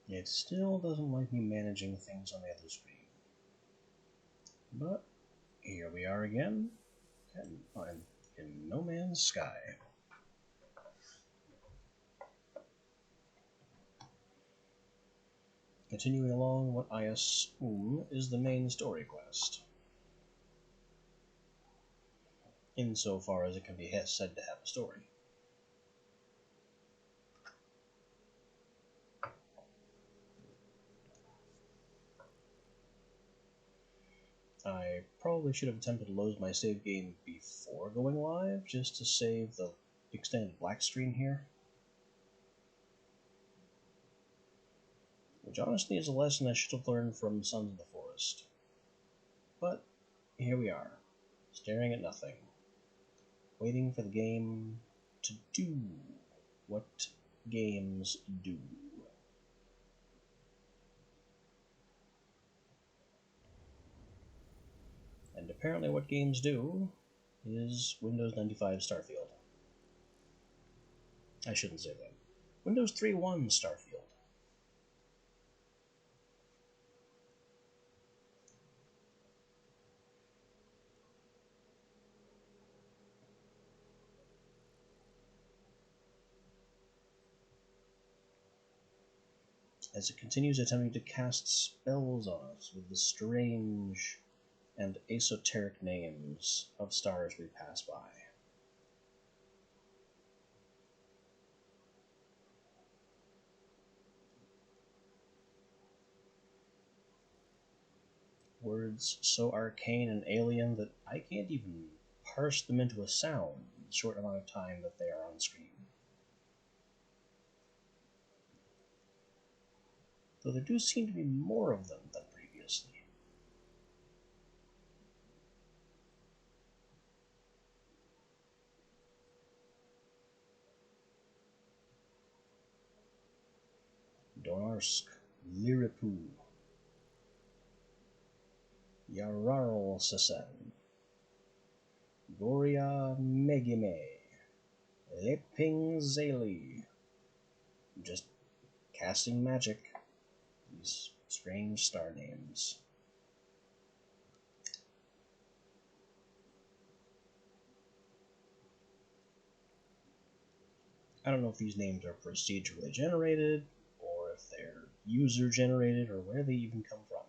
It still doesn't like me managing things on the other screen. But here we are again, in No Man's Sky. Continuing along what I assume is the main story quest, insofar as it can be said to have a story. I probably should have attempted to load my save game before going live, just to save the extended black screen here. Which honestly is a lesson I should have learned from Sons of the Forest. But here we are, staring at nothing, waiting for the game to do what games do. And apparently what games do is Windows 95 Starfield. I shouldn't say that. Windows 3.1 Starfield. As it continues attempting to cast spells on us with the strange and esoteric names of stars we pass by. Words so arcane and alien that I can't even parse them into a sound in the short amount of time that they are on screen. Though there do seem to be more of them than previously. Donarsk, Liripu, Yararlsasen, Goria Megime, Leping Zali. Just casting magic. These strange star names. I don't know if these names are procedurally generated, or if they're user generated, or where they even come from.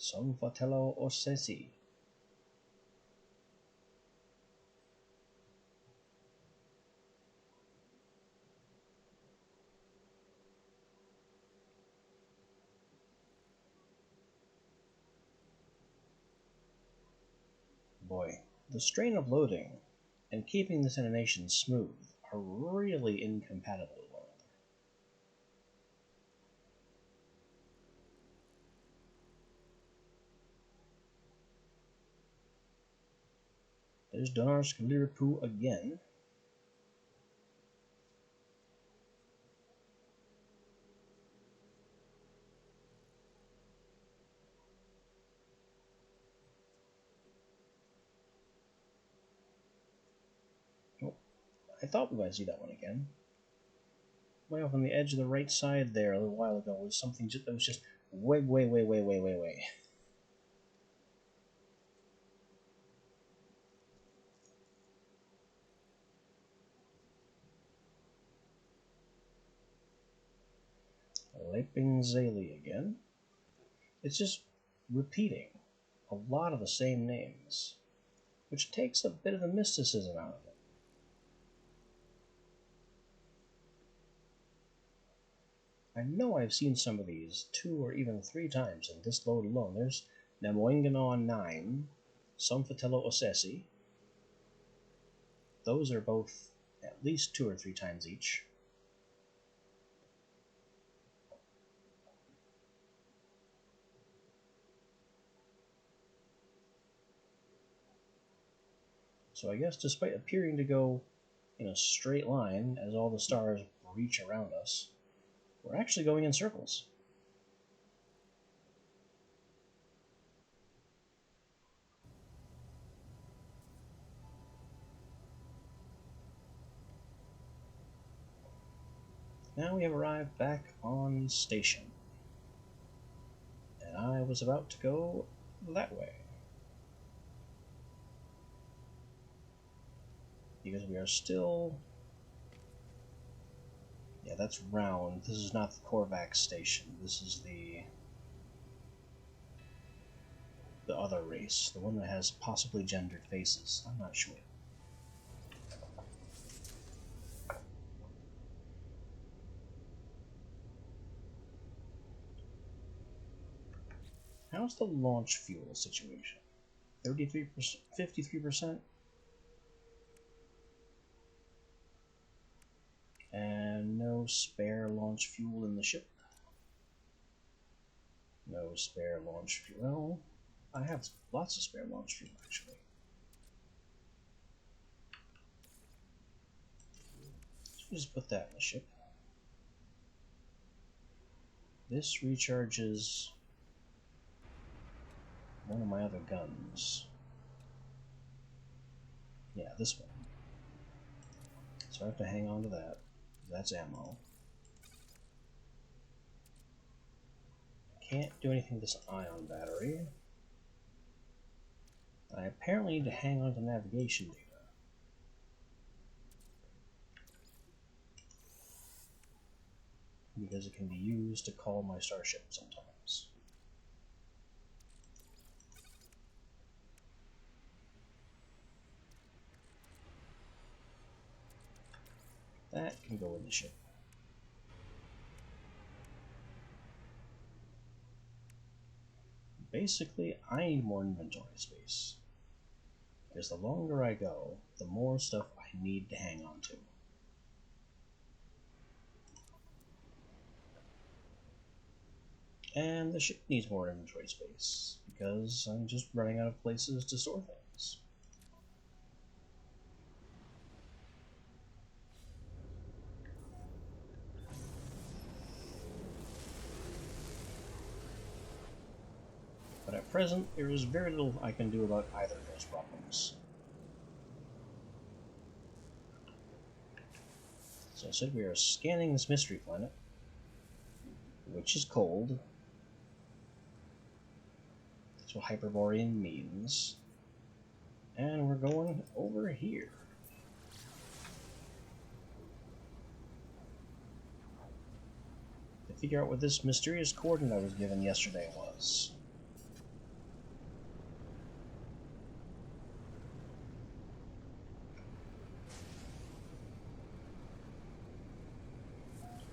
Son Fratello Ossesi. Boy, the strain of loading and keeping this animation smooth are really incompatible with one another. There's Donarsk Liripu again. Oh, I thought we might see that one again. Way off on the edge of the right side there a little while ago was something that was just way. Leping Zali again. It's just repeating a lot of the same names, which takes a bit of the mysticism out of it. I know I've seen some of these 2 or even 3 times in this load alone. There's Namoinganon 9, Son Fratello Ossesi. Those are both at least 2 or 3 times each. So I guess despite appearing to go in a straight line as all the stars reach around us, we're actually going in circles. Now we have arrived back on station. And I was about to go that way. Because we are still... Yeah, that's round. This is not the Korvax station. This is the other race. The one that has possibly gendered faces. I'm not sure. How's the launch fuel situation? 33%? 53%? And no spare launch fuel in the ship. No spare launch fuel. Well, I have lots of spare launch fuel, actually. So we'll just put that in the ship. This recharges one of my other guns. Yeah, this one. So I have to hang on to that. That's ammo. Can't do anything with this ion battery. I apparently need to hang on to navigation data. Because it can be used to call my starship sometimes. That can go in the ship. Basically, I need more inventory space. Because the longer I go, the more stuff I need to hang on to. And the ship needs more inventory space, because I'm just running out of places to store things. But at present, there is very little I can do about either of those problems. So I said we are scanning this mystery planet, which is cold. That's what Hyperborean means. And we're going over here. To figure out what this mysterious coordinate I was given yesterday was.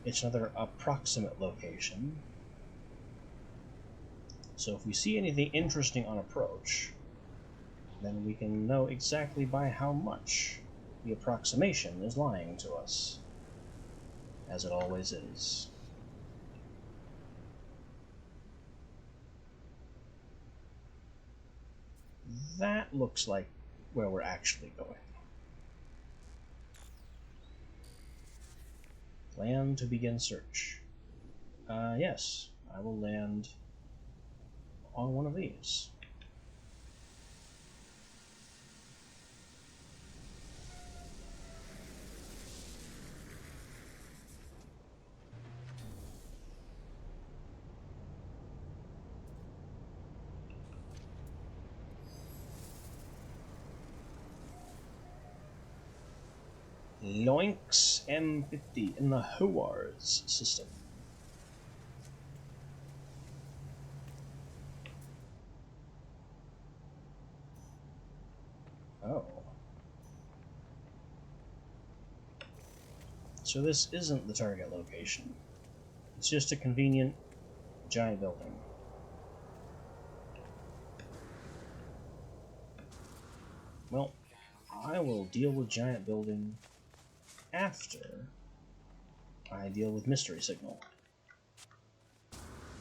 It's another approximate location. So if we see anything interesting on approach, then we can know exactly by how much the approximation is lying to us, as it always is. That looks like where we're actually going. Land to begin search. Yes, I will land on one of these. Loinks M50 in the Howars system. Oh. So this isn't the target location. It's just a convenient giant building. Well, I will deal with giant building after I deal with mystery signal,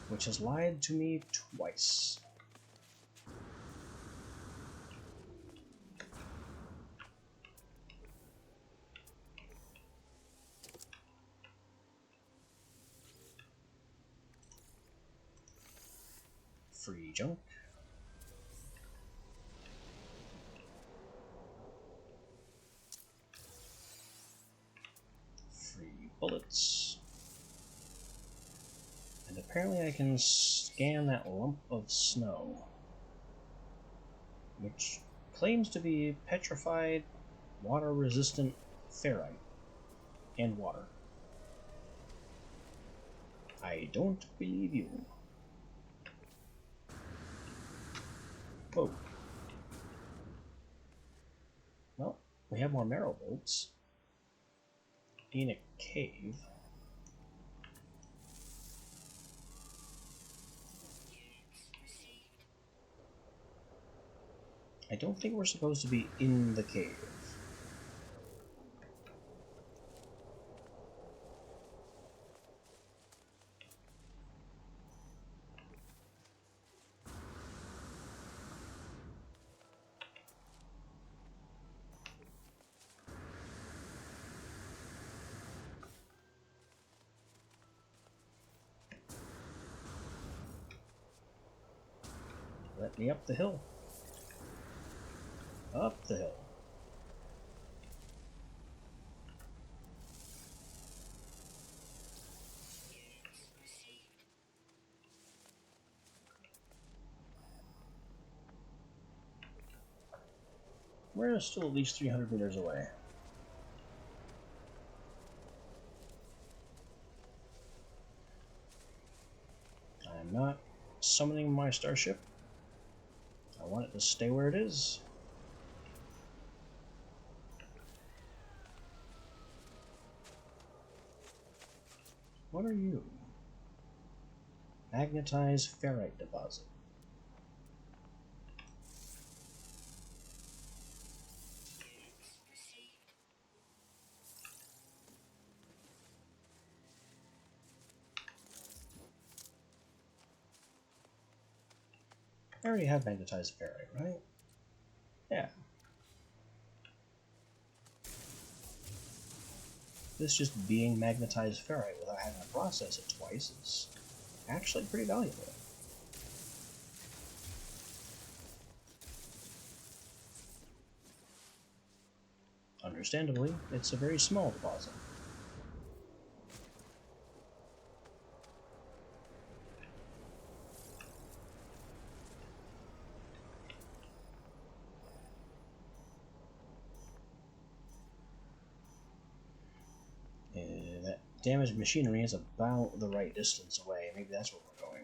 which has lied to me twice. Free junk. Free bullets. And apparently I can scan that lump of snow, which claims to be petrified, water-resistant ferrite and water. I don't believe you. Whoa. Well, we have more marrow bolts in a cave. I don't think we're supposed to be in the cave. Let me up the hill. Up the hill. We're still at least 300 meters away. I'm not summoning my starship. I want it to stay where it is. What are you? Magnetized ferrite deposit. I already have magnetized ferrite, right? Yeah. This just being magnetized ferrite without having to process it twice is actually pretty valuable. Understandably, it's a very small deposit. That damaged machinery is about the right distance away. Maybe that's where we're going.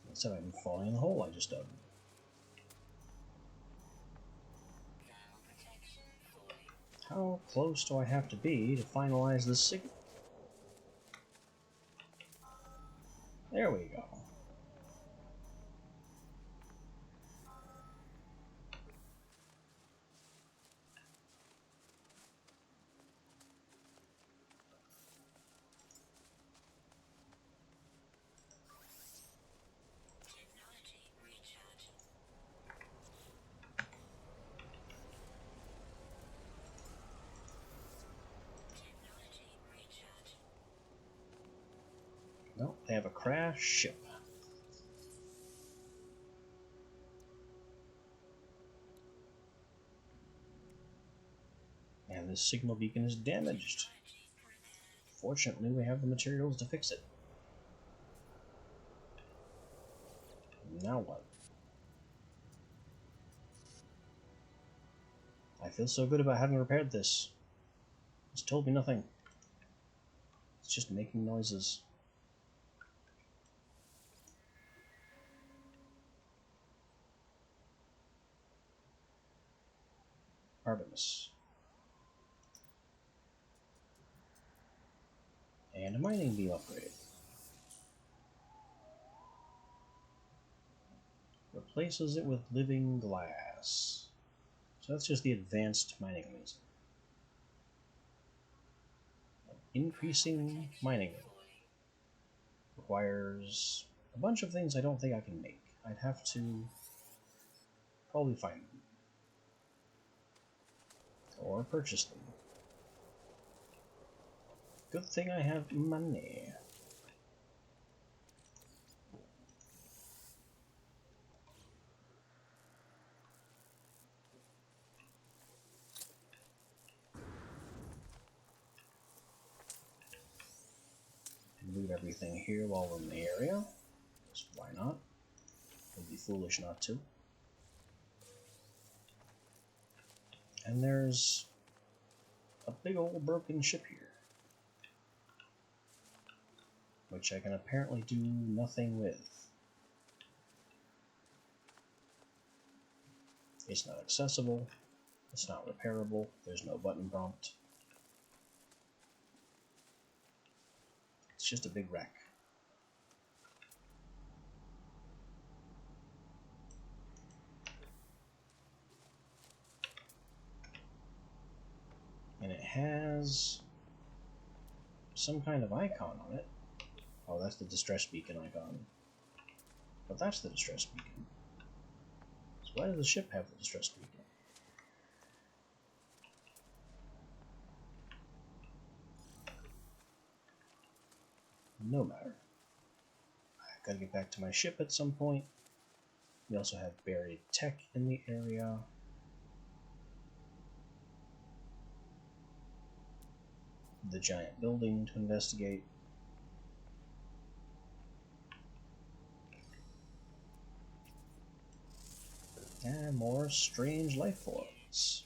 Instead, I'm falling in the hole I just dug. How close do I have to be to finalize this signal? There we go. Nope, they have a crashed ship. And this signal beacon is damaged. Fortunately, we have the materials to fix it. Now what? I feel so good about having repaired this. It's told me nothing. It's just making noises. Artemis. And a mining beam upgrade. Replaces it with living glass. So that's just the advanced mining laser. Increasing mining requires a bunch of things I don't think I can make. I'd have to probably find them. Or purchase them. Good thing I have money. Loot everything here while we're in the area. Because why not? It would be foolish not to. And there's a big old broken ship here, which I can apparently do nothing with. It's not accessible, it's not repairable, there's no button prompt. It's just a big wreck. And it has some kind of icon on it. Oh, that's the distress beacon icon. But that's the distress beacon. So why does the ship have the distress beacon? No matter. I gotta get back to my ship at some point. We also have buried tech in the area. The giant building to investigate. And more strange life forms.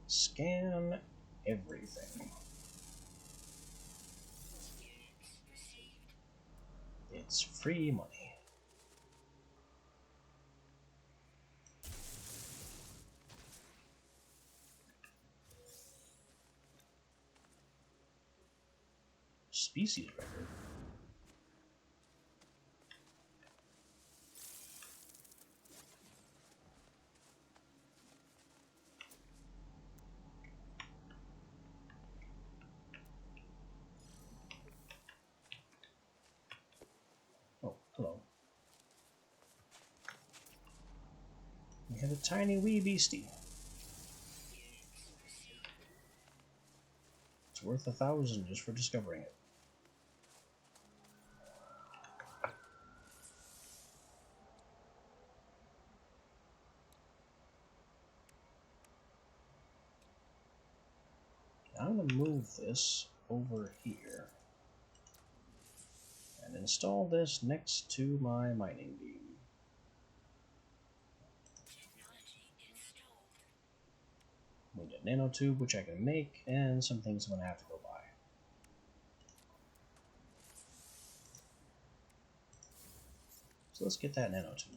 Scan everything. It's free money. Species record. Oh, hello. We have a tiny wee beastie. It's worth 1,000 just for discovering it. I'm going to move this over here and install this next to my mining beam. We need a nanotube, which I can make, and some things I'm going to have to go buy. So let's get that nanotube.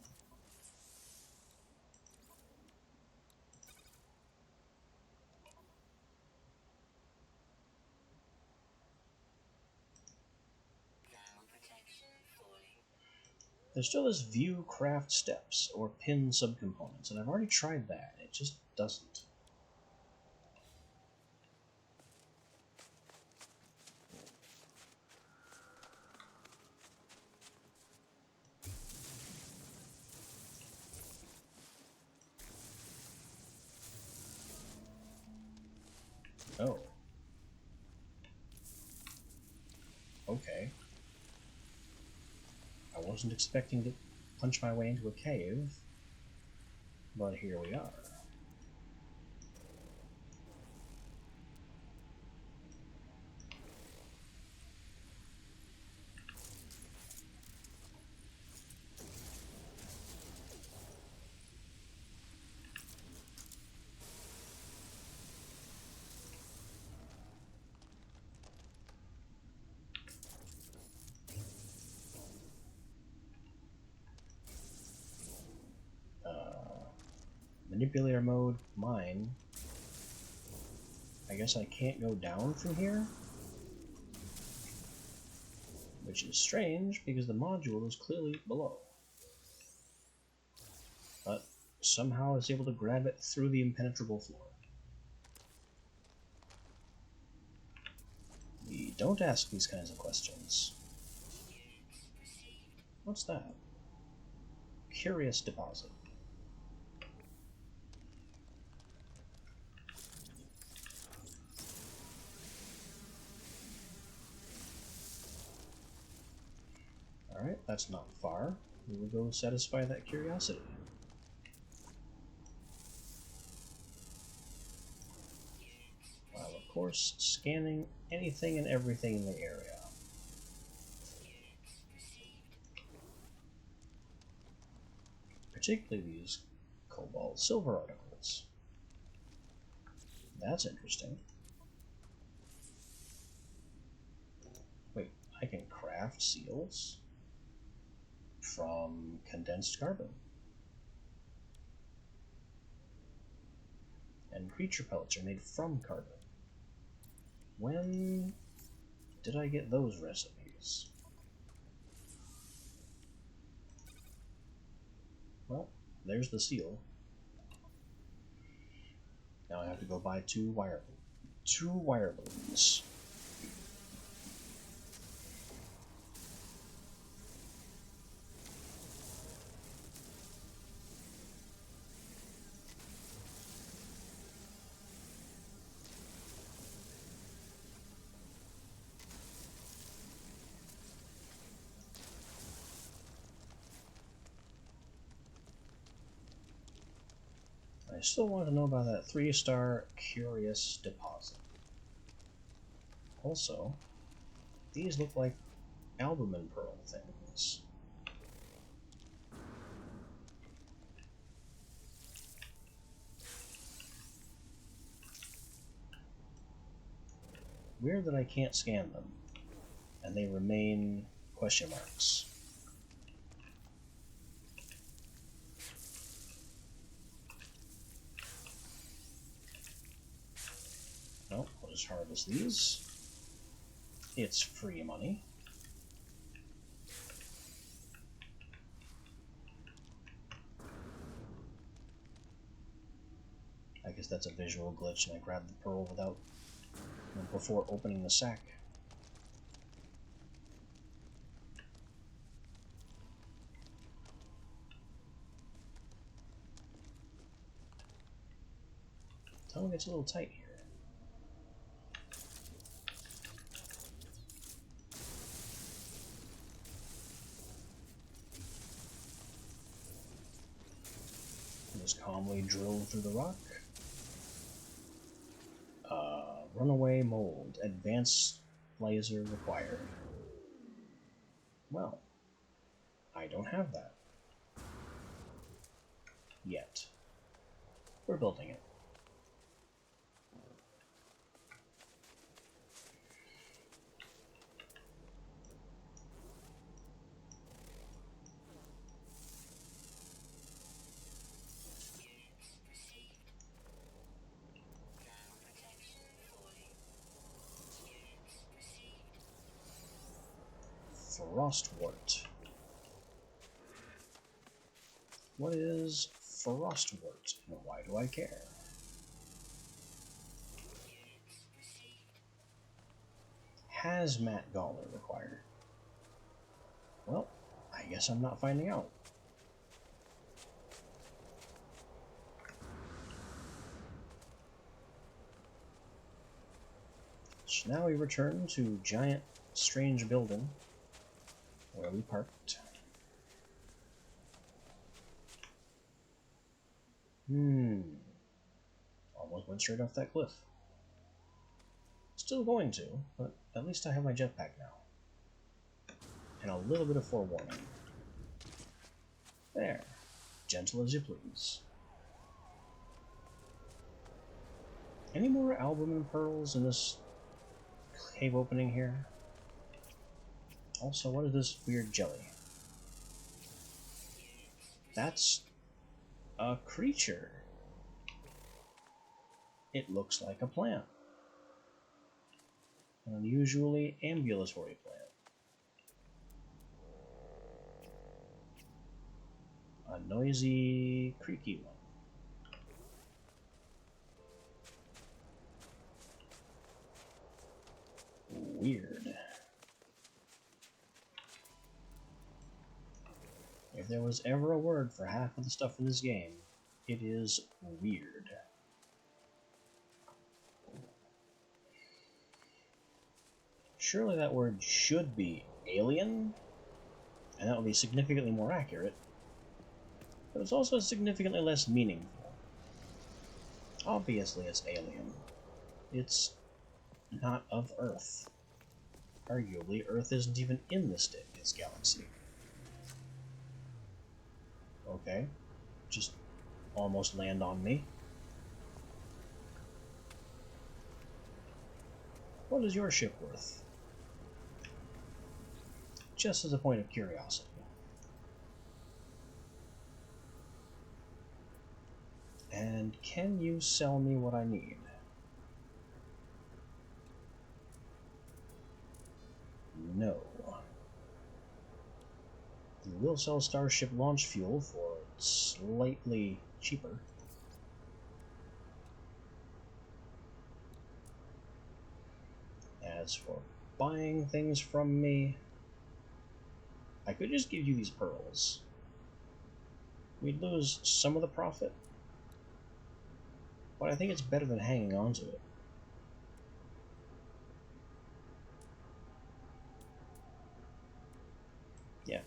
There's still this view craft steps, or pin subcomponents, and I've already tried that, and it just doesn't. Oh. Okay. I wasn't expecting to punch my way into a cave, but here we are. Manipulator mode, mine. I guess I can't go down from here? Which is strange, because the module is clearly below. But somehow it's able to grab it through the impenetrable floor. We don't ask these kinds of questions. What's that? Curious deposit. Alright, that's not far. We will go satisfy that curiosity. While, of course, scanning anything and everything in the area. Particularly these cobalt silver articles. That's interesting. Wait, I can craft seals from condensed carbon. And creature pellets are made from carbon. When did I get those recipes? Well, there's the seal. Now I have to go buy two wire looms. I still want to know about that 3-star curious deposit. Also, these look like albumin pearl things. Weird that I can't scan them, and they remain question marks. Well, I'll just harvest these. It's free money. I guess that's a visual glitch, and I grabbed the pearl before opening the sack. Tunnel gets a little tight here. Just calmly drill through the rock. Runaway mold. Advanced laser required. Well, I don't have that. Yet. We're building it. Frostwort. What is Frostwort, and why do I care? Hazmat Gauntlet required. Well, I guess I'm not finding out. So now we return to giant, strange building where we parked. Almost went straight off that cliff. Still going to, but at least I have my jetpack now. And a little bit of forewarning. There. Gentle as you please. Any more albumin pearls in this cave opening here? Also, what is this weird jelly? That's a creature. It looks like a plant. An unusually ambulatory plant. A noisy, creaky one. Weird. If there was ever a word for half of the stuff in this game, it is weird. Surely that word should be alien, And that would be significantly more accurate, but it's also significantly less meaningful. Obviously it's alien. It's not of Earth. Arguably, Earth isn't even in this galaxy. Okay, just almost land on me. What is your ship worth? Just as a point of curiosity. And can you sell me what I need? No. You will sell Starship launch fuel for slightly cheaper. As for buying things from me, I could just give you these pearls. We'd lose some of the profit, but I think it's better than hanging on to it. Yeah,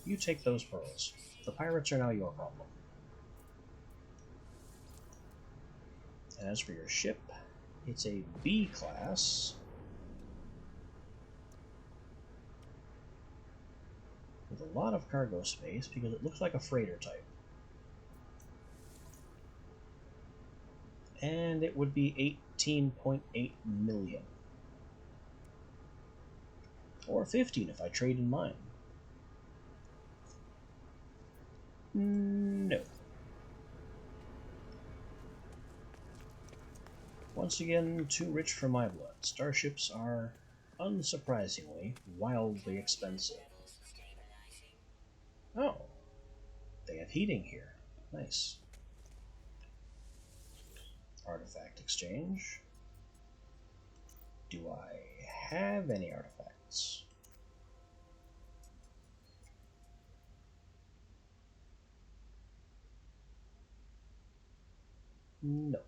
you take those pearls. The pirates are now your problem. And as for your ship, it's a B class with a lot of cargo space because it looks like a freighter type. And it would be 18.8 million. Or 15 if I trade in mine. No. Once again, too rich for my blood. Starships are, unsurprisingly, wildly expensive. Oh, they have heating here. Nice. Artifact exchange. Do I have any artifacts? No.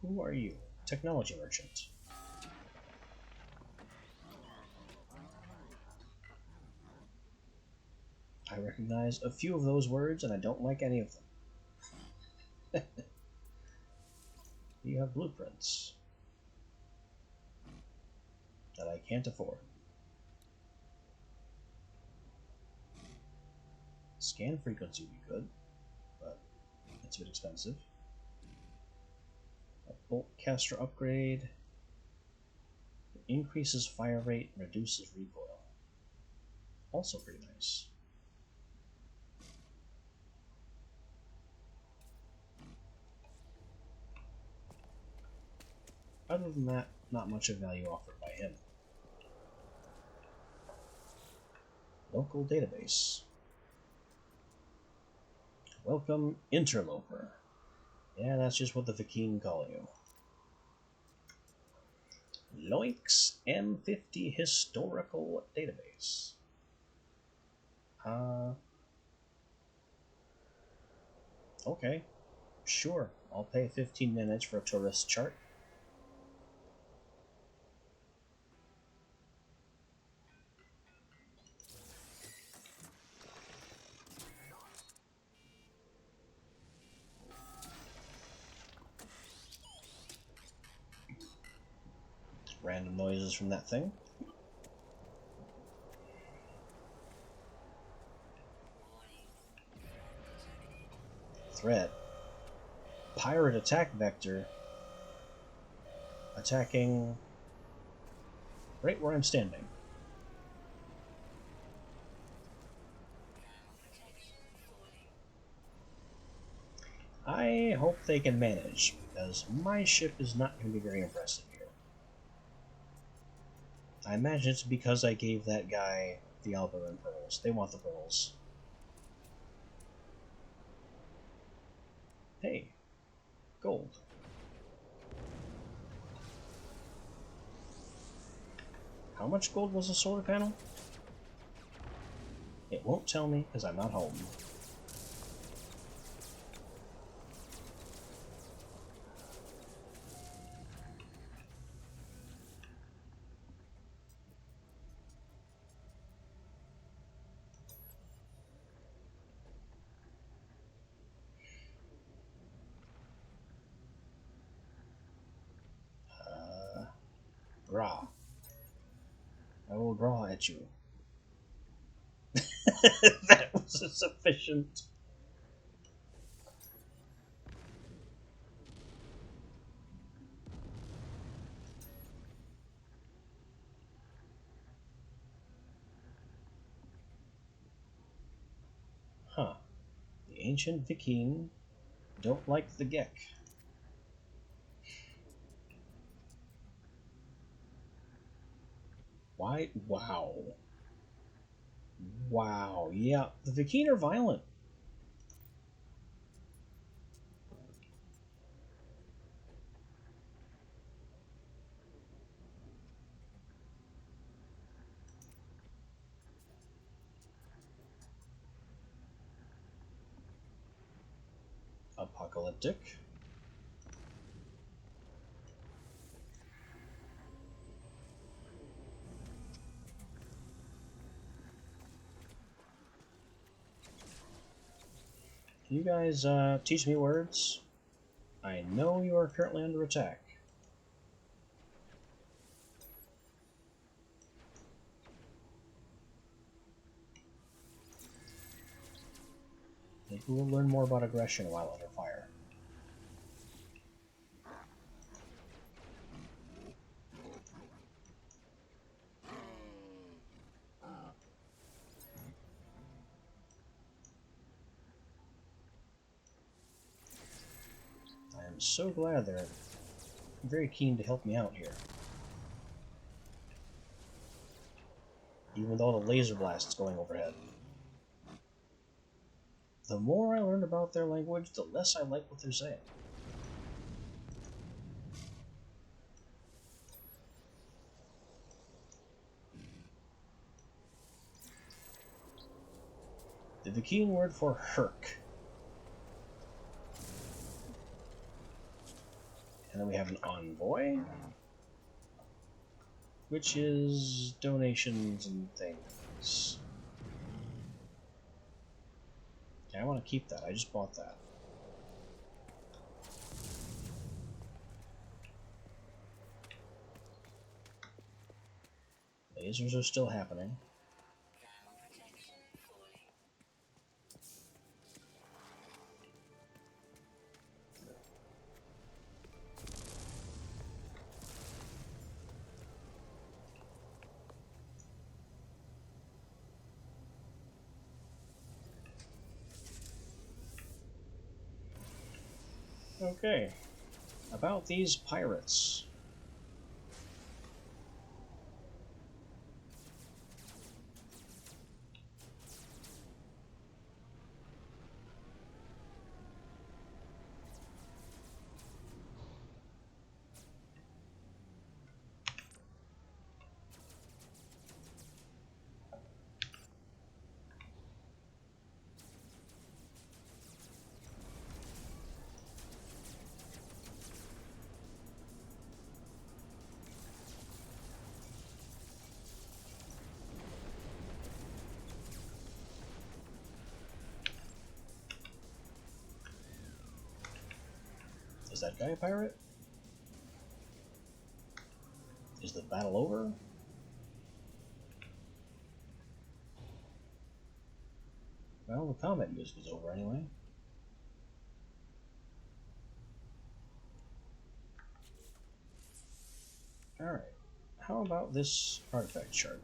Who are you? Technology merchant. I recognize a few of those words, and I don't like any of them. You have blueprints that I can't afford. Scan frequency would be good, but it's a bit expensive. A bolt caster upgrade. It increases fire rate and reduces recoil. Also pretty nice. Other than that, not much of value offered by him. Local database. Welcome, interloper. Yeah, that's just what the Viking call you. Loinks M50 historical database. Okay. Sure, I'll pay 15 minutes for a tourist chart. Random noises from that thing. Threat. Pirate attack vector. Attacking right where I'm standing. I hope they can manage, because my ship is not going to be very impressive here. I imagine it's because I gave that guy the Albarin pearls. They want the pearls. Hey, gold. How much gold was the solar panel? It won't tell me because I'm not home. Gra. I will draw at you. That was sufficient. Huh. The ancient Viking don't like the Gek. Why? Wow. Wow. Yeah, the Viking are violent. Apocalyptic. Can you guys teach me words? I know you are currently under attack. Maybe we'll learn more about aggression while under fire. I am so glad they're very keen to help me out here. Even with all the laser blasts going overhead. The more I learn about their language, the less I like what they're saying. The Viking word for Herc. And then we have an envoy, which is donations and things. Okay, I want to keep that. I just bought that. Lasers are still happening. Okay, about these pirates. Is that guy a pirate? Is the battle over? Well, the combat music is over anyway. Alright, how about this artifact chart?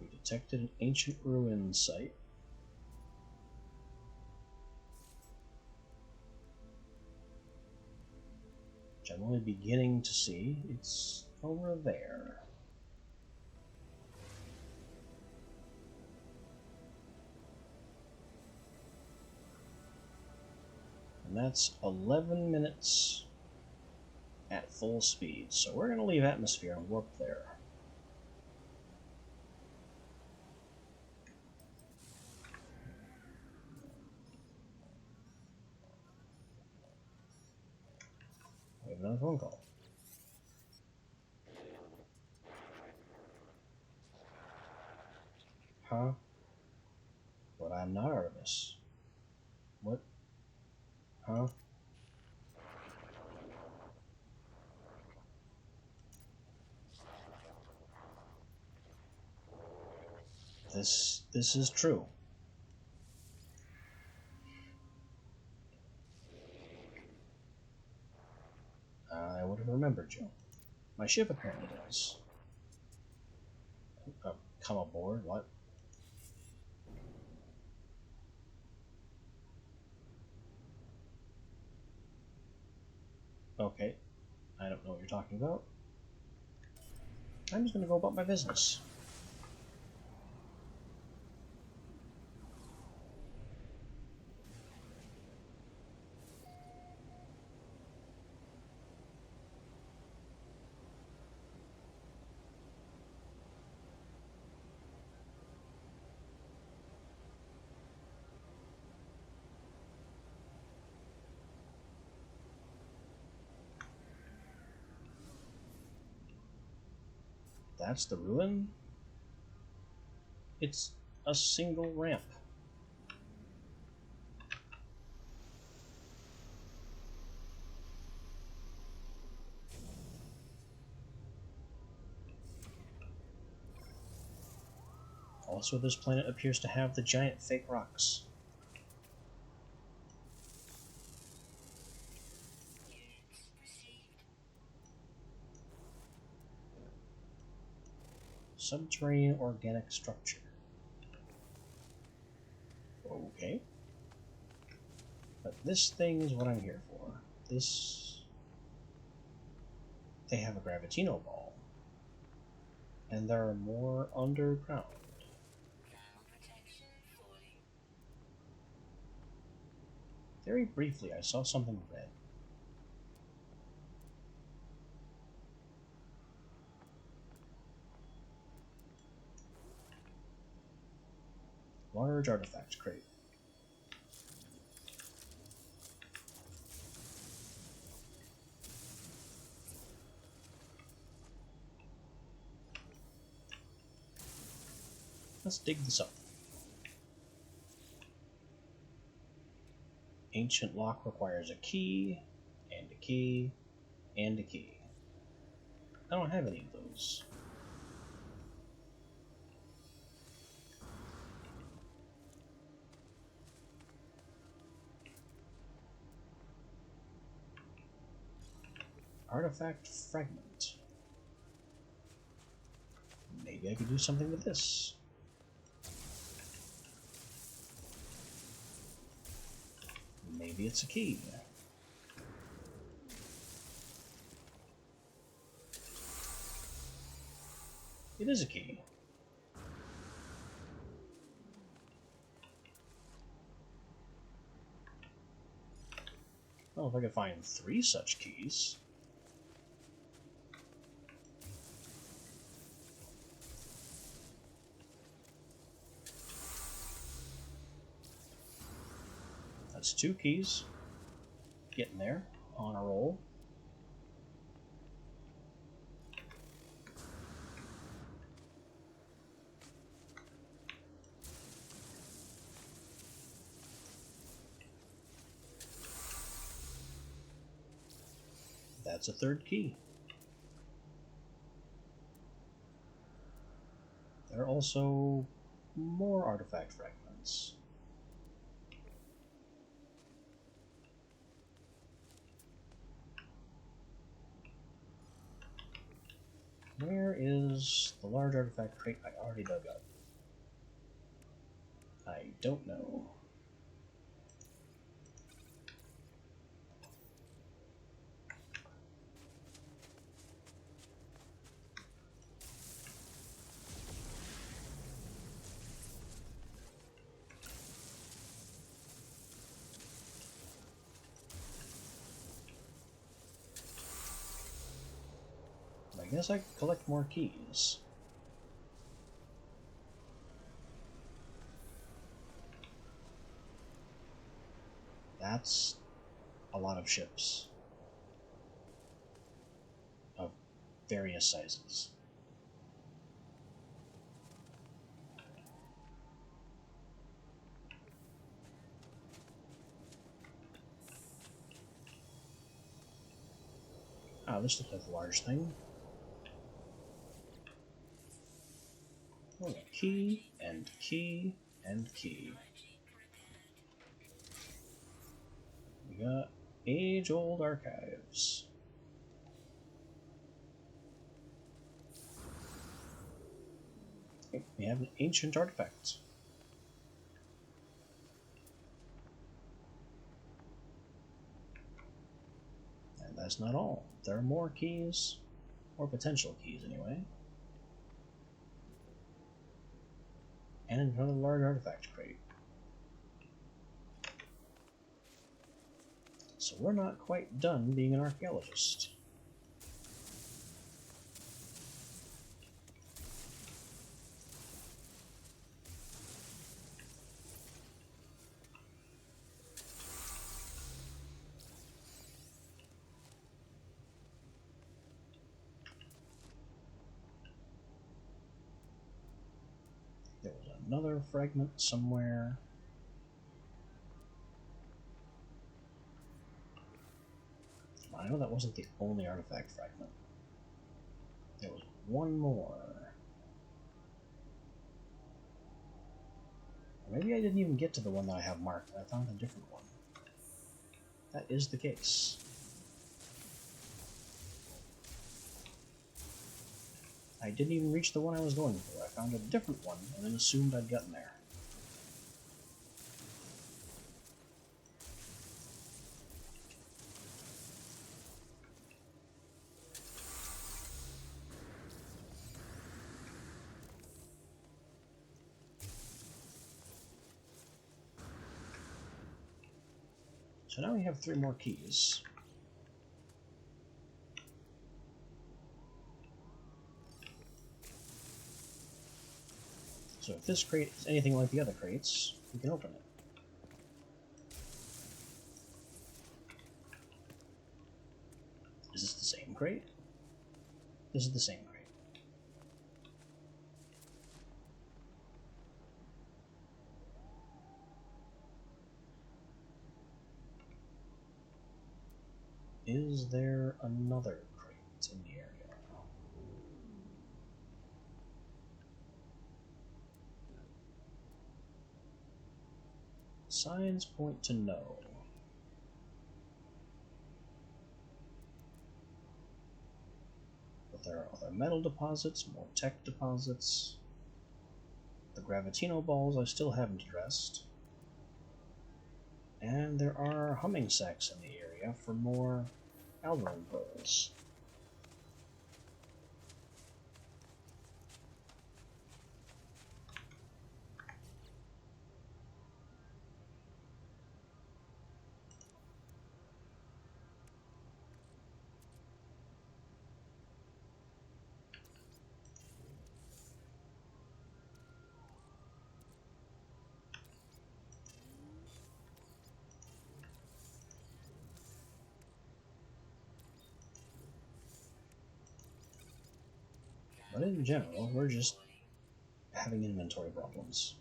We detected an ancient ruin site. Which I'm only beginning to see. It's over there. And that's 11 minutes at full speed. So we're going to leave atmosphere and warp there. We have another phone call. Huh? But I'm not Artemis. What? Huh? This is true. I would have remembered you. My ship apparently does. Come aboard? What? Okay. I don't know what you're talking about. I'm just gonna go about my business. That's the ruin? It's a single ramp. Also, this planet appears to have the giant fake rocks. Subterranean organic structure. Okay. But this thing is what I'm here for. This... They have a Gravitino ball. And there are more underground. Very briefly, I saw something red. Large artifact crate. Let's dig this up. Ancient lock requires a key, and a key, and a key. I don't have any of those. Artifact fragment. Maybe I could do something with this. Maybe it's a key. It is a key. Well, if I could find 3 such keys. That's 2 keys. Getting there. On a roll. That's a 3rd key. There are also more artifact fragments. Where is the large artifact crate I already dug up? I don't know. I guess I could collect more keys. That's a lot of ships. Of various sizes. Ah, this looks like a large thing. Oh, key, and key, and key. We got age-old archives. Okay, we have an ancient artifact. And that's not all. There are more keys, or potential keys anyway. And another large artifact crate. So we're not quite done being an archaeologist. There was another fragment somewhere. I know that wasn't the only artifact fragment. There was one more. Maybe I didn't even get to the one that I have marked. I found a different one. That is the case. I didn't even reach the one I was going for. I found a different one and then assumed I'd gotten there. So now we have 3 more keys. So if this crate is anything like the other crates, we can open it. Is this the same crate? This is the same crate. Is there another crate in the area? Signs point to no. But there are other metal deposits, more tech deposits. The Gravitino balls I still haven't addressed. And there are humming sacks in the area for more alveolin pearls. But in general, we're just having inventory problems.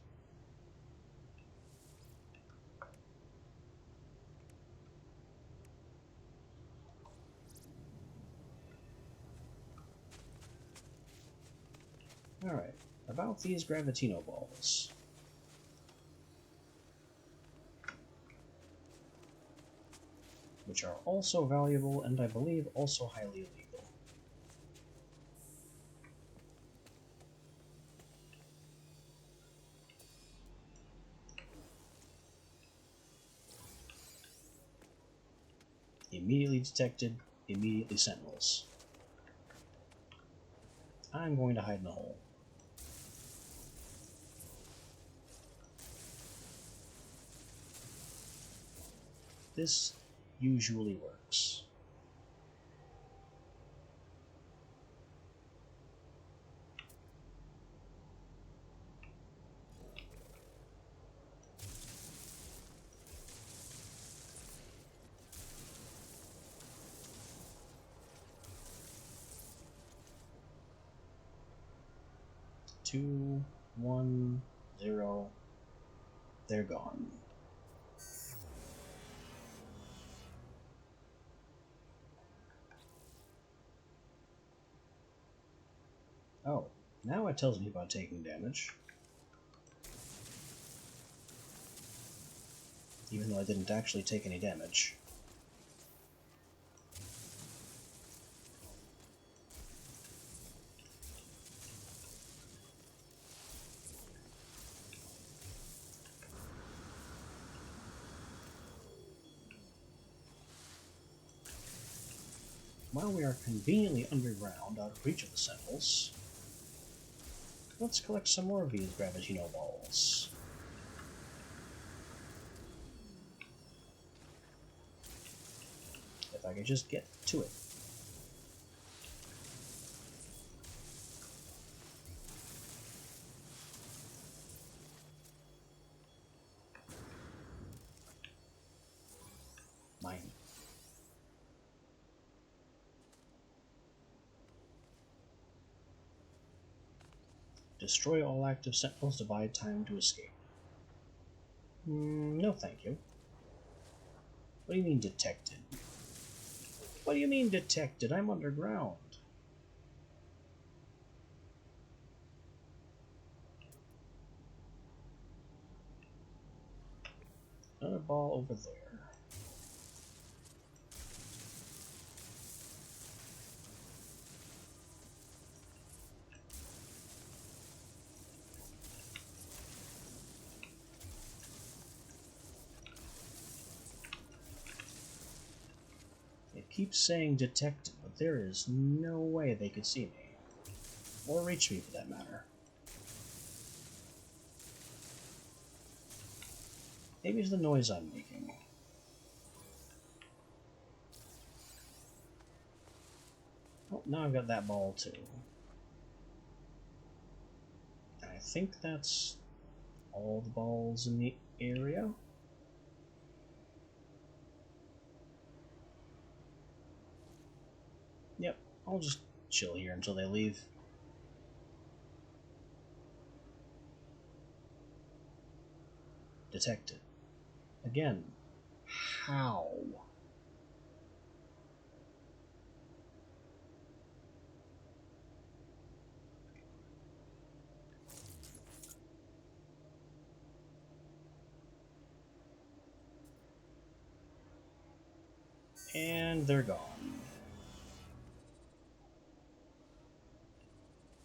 Alright, about these Gravitino balls. Which are also valuable and I believe also highly illegal. Immediately detected, immediately sentinels. I'm going to hide in a hole. This usually works. Two, 1, 0. They're gone. Oh, now it tells me about taking damage. Even though I didn't actually take any damage. While we are conveniently underground, out of reach of the Sentinels, let's collect some more of these Gravitino balls. If I could just get to it. Mine. Destroy all active Sentinels to buy time to escape. No thank you. What do you mean detected? What do you mean detected? I'm underground. Another ball over there. It keeps saying detected, but there is no way they could see me. Or reach me, for that matter. Maybe it's the noise I'm making. Oh, now I've got that ball too. I think that's all the balls in the area. Yep, I'll just chill here until they leave. Detected. Again, how? And they're gone.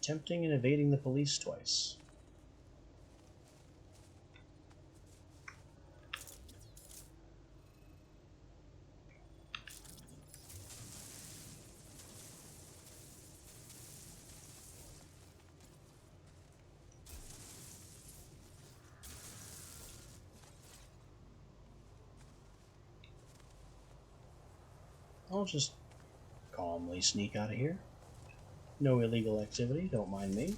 Tempting and evading the police twice. I'll just calmly sneak out of here. No illegal activity, don't mind me.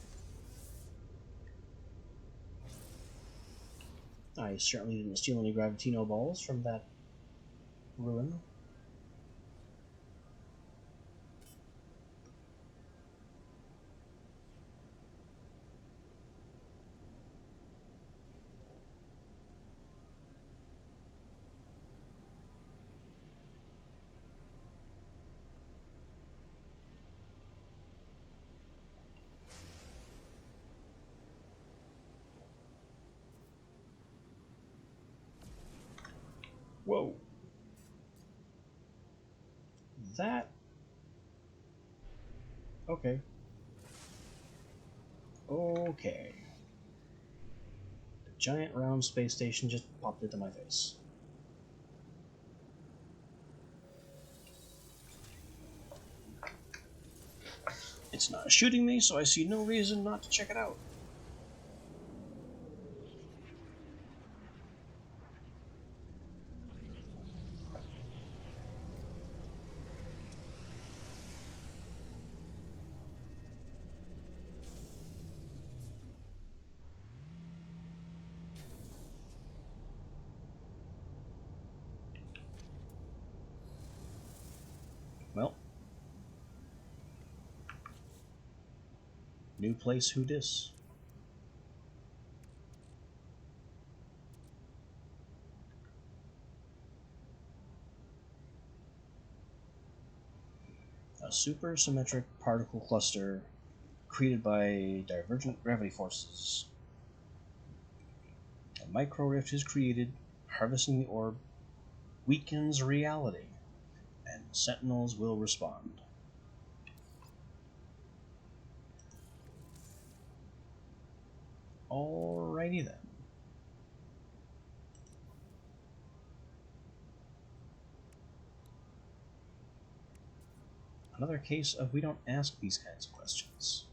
I certainly didn't steal any Gravitino balls from that ruin. Whoa. That... Okay. Okay. The giant round space station just popped into my face. It's not shooting me, so I see no reason not to check it out. Well. New place, who dis? A supersymmetric particle cluster created by divergent gravity forces. A micro rift is created, harvesting the orb weakens reality, and sentinels will respond. Alrighty then. Another case of we don't ask these kinds of questions.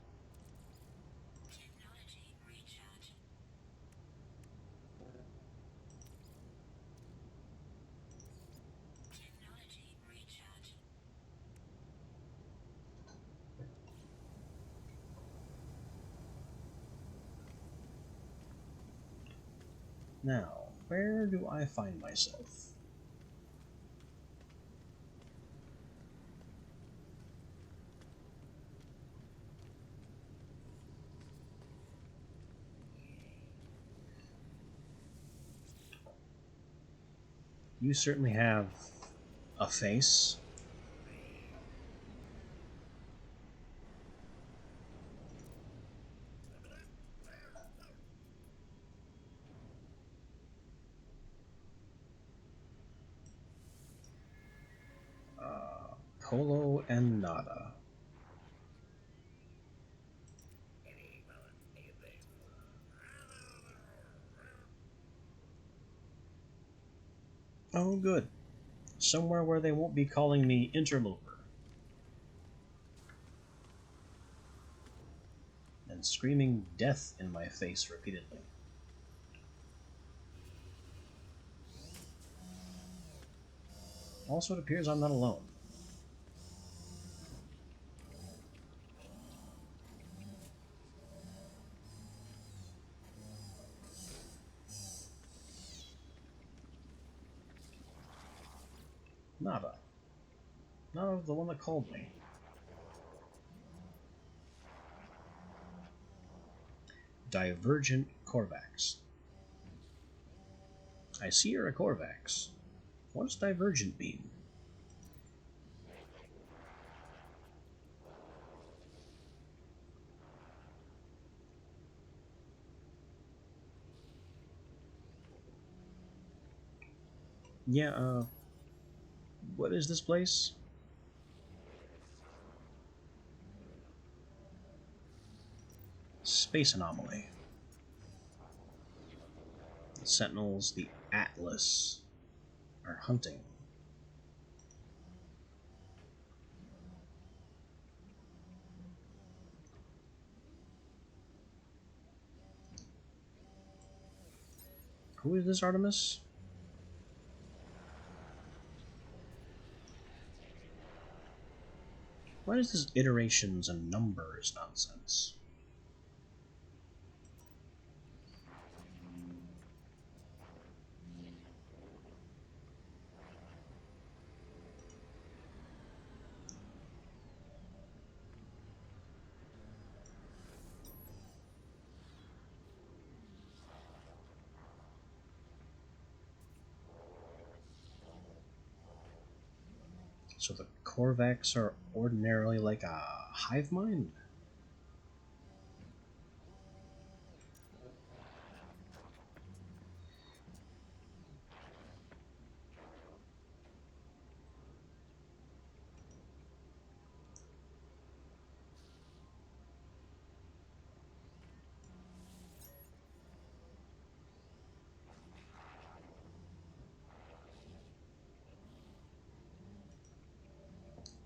Now, where do I find myself? You certainly have a face. Polo and Nada. Oh, good. Somewhere where they won't be calling me interloper and screaming death in my face repeatedly. Also, it appears I'm not alone. Nada. Nada, the one that called me. Divergent Korvax. I see you're a Korvax. What does divergent mean? Yeah, what is this place? Space anomaly. The Sentinels, the Atlas, are hunting. Who is this Artemis? What is this iterations and numbers nonsense? So the Korvax are ordinarily like a hive mind?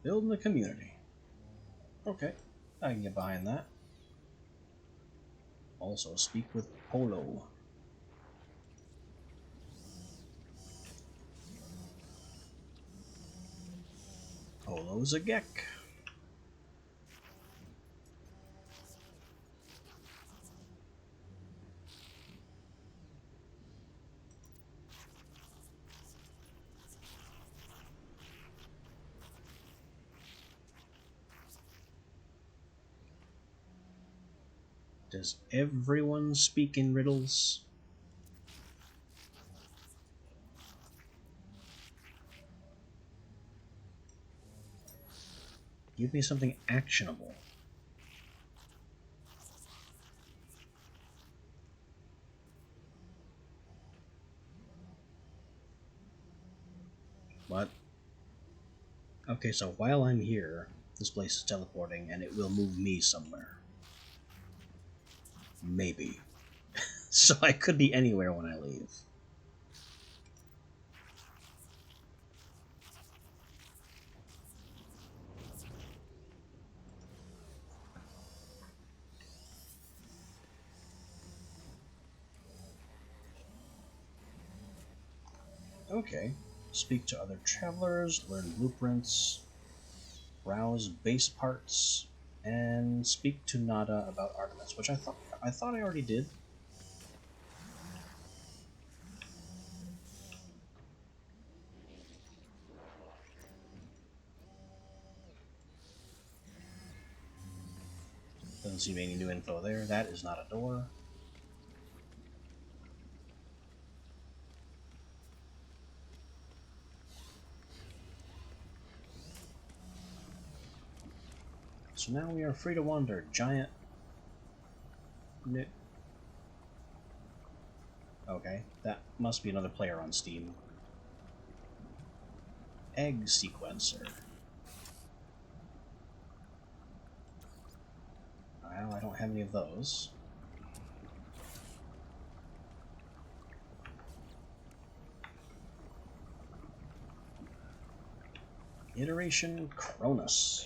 Building a community. Okay, I can get behind that. Also speak with Polo. Polo's a Gek. Does everyone speak in riddles? Give me something actionable. What? Okay, so while I'm here, this place is teleporting, and it will move me somewhere. Maybe. So I could be anywhere when I leave. Okay. Speak to other travelers, learn blueprints, browse base parts, and speak to Nada about Artemis, which I thought I already did. Doesn't seem any new info there. That is not a door. So now we are free to wander. Giant... Okay, that must be another player on Steam. Egg sequencer. Well, I don't have any of those. Iteration Cronus.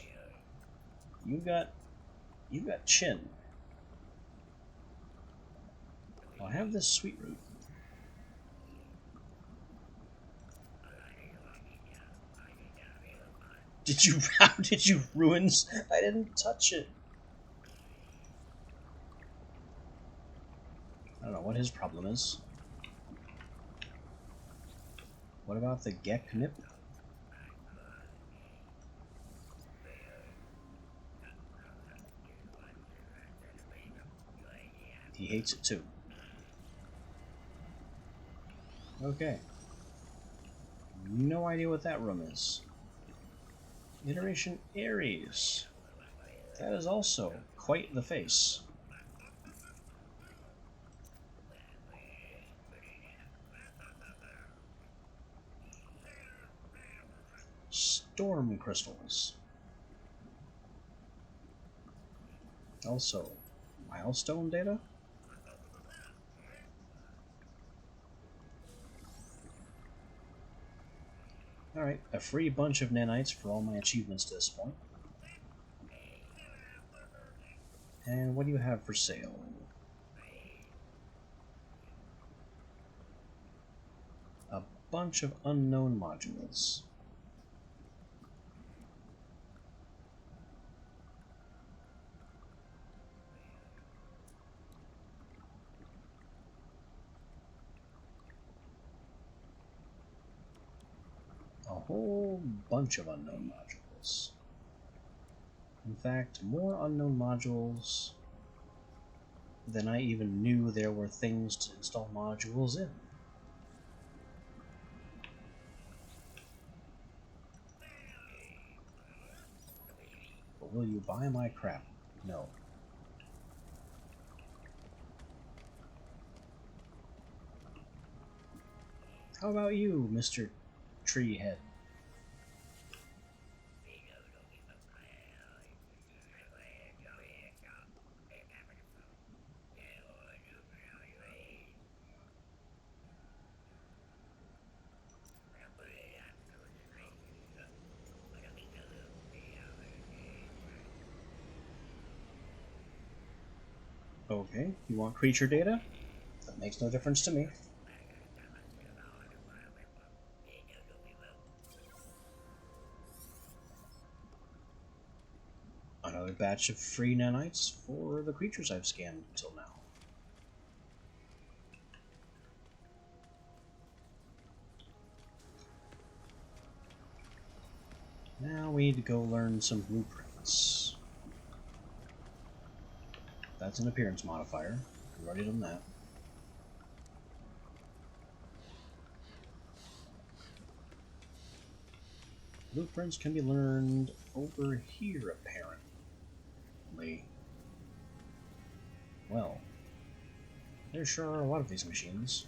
You got chin. I'll have this sweet root. How did you ruin? I didn't touch it. I don't know what his problem is. What about the Geknip? He hates it too. Okay. No idea what that room is. Iteration Ares. That is also quite the face. Storm crystals. Also, milestone data? Alright, a free bunch of nanites for all my achievements to this point. And what do you have for sale? A bunch of unknown modules. A whole bunch of unknown modules. In fact, more unknown modules than I even knew there were things to install modules in. But will you buy my crap? No. How about you, Mr. Treehead? Okay, you want creature data? That makes no difference to me. Another batch of free nanites for the creatures I've scanned until now. Now we need to go learn some blueprints. That's an appearance modifier. We've already done that. Blueprints can be learned over here, apparently. Well, there sure are a lot of these machines.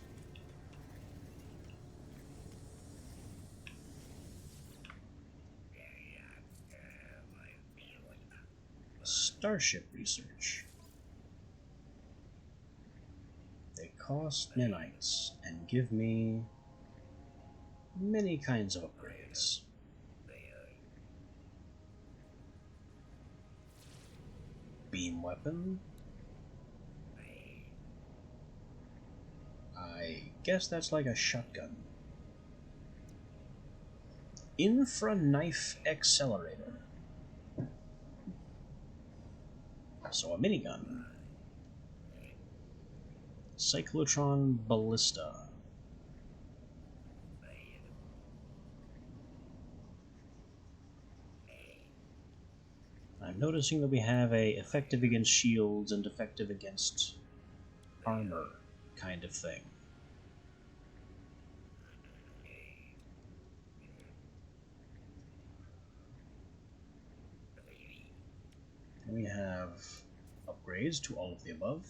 Starship research. They cost nanites and give me many kinds of upgrades. Beam weapon. I guess that's like a shotgun. Infra knife accelerator. So a minigun. Cyclotron ballista. I'm noticing that we have a effective against shields and effective against armor kind of thing. We have upgrades to all of the above.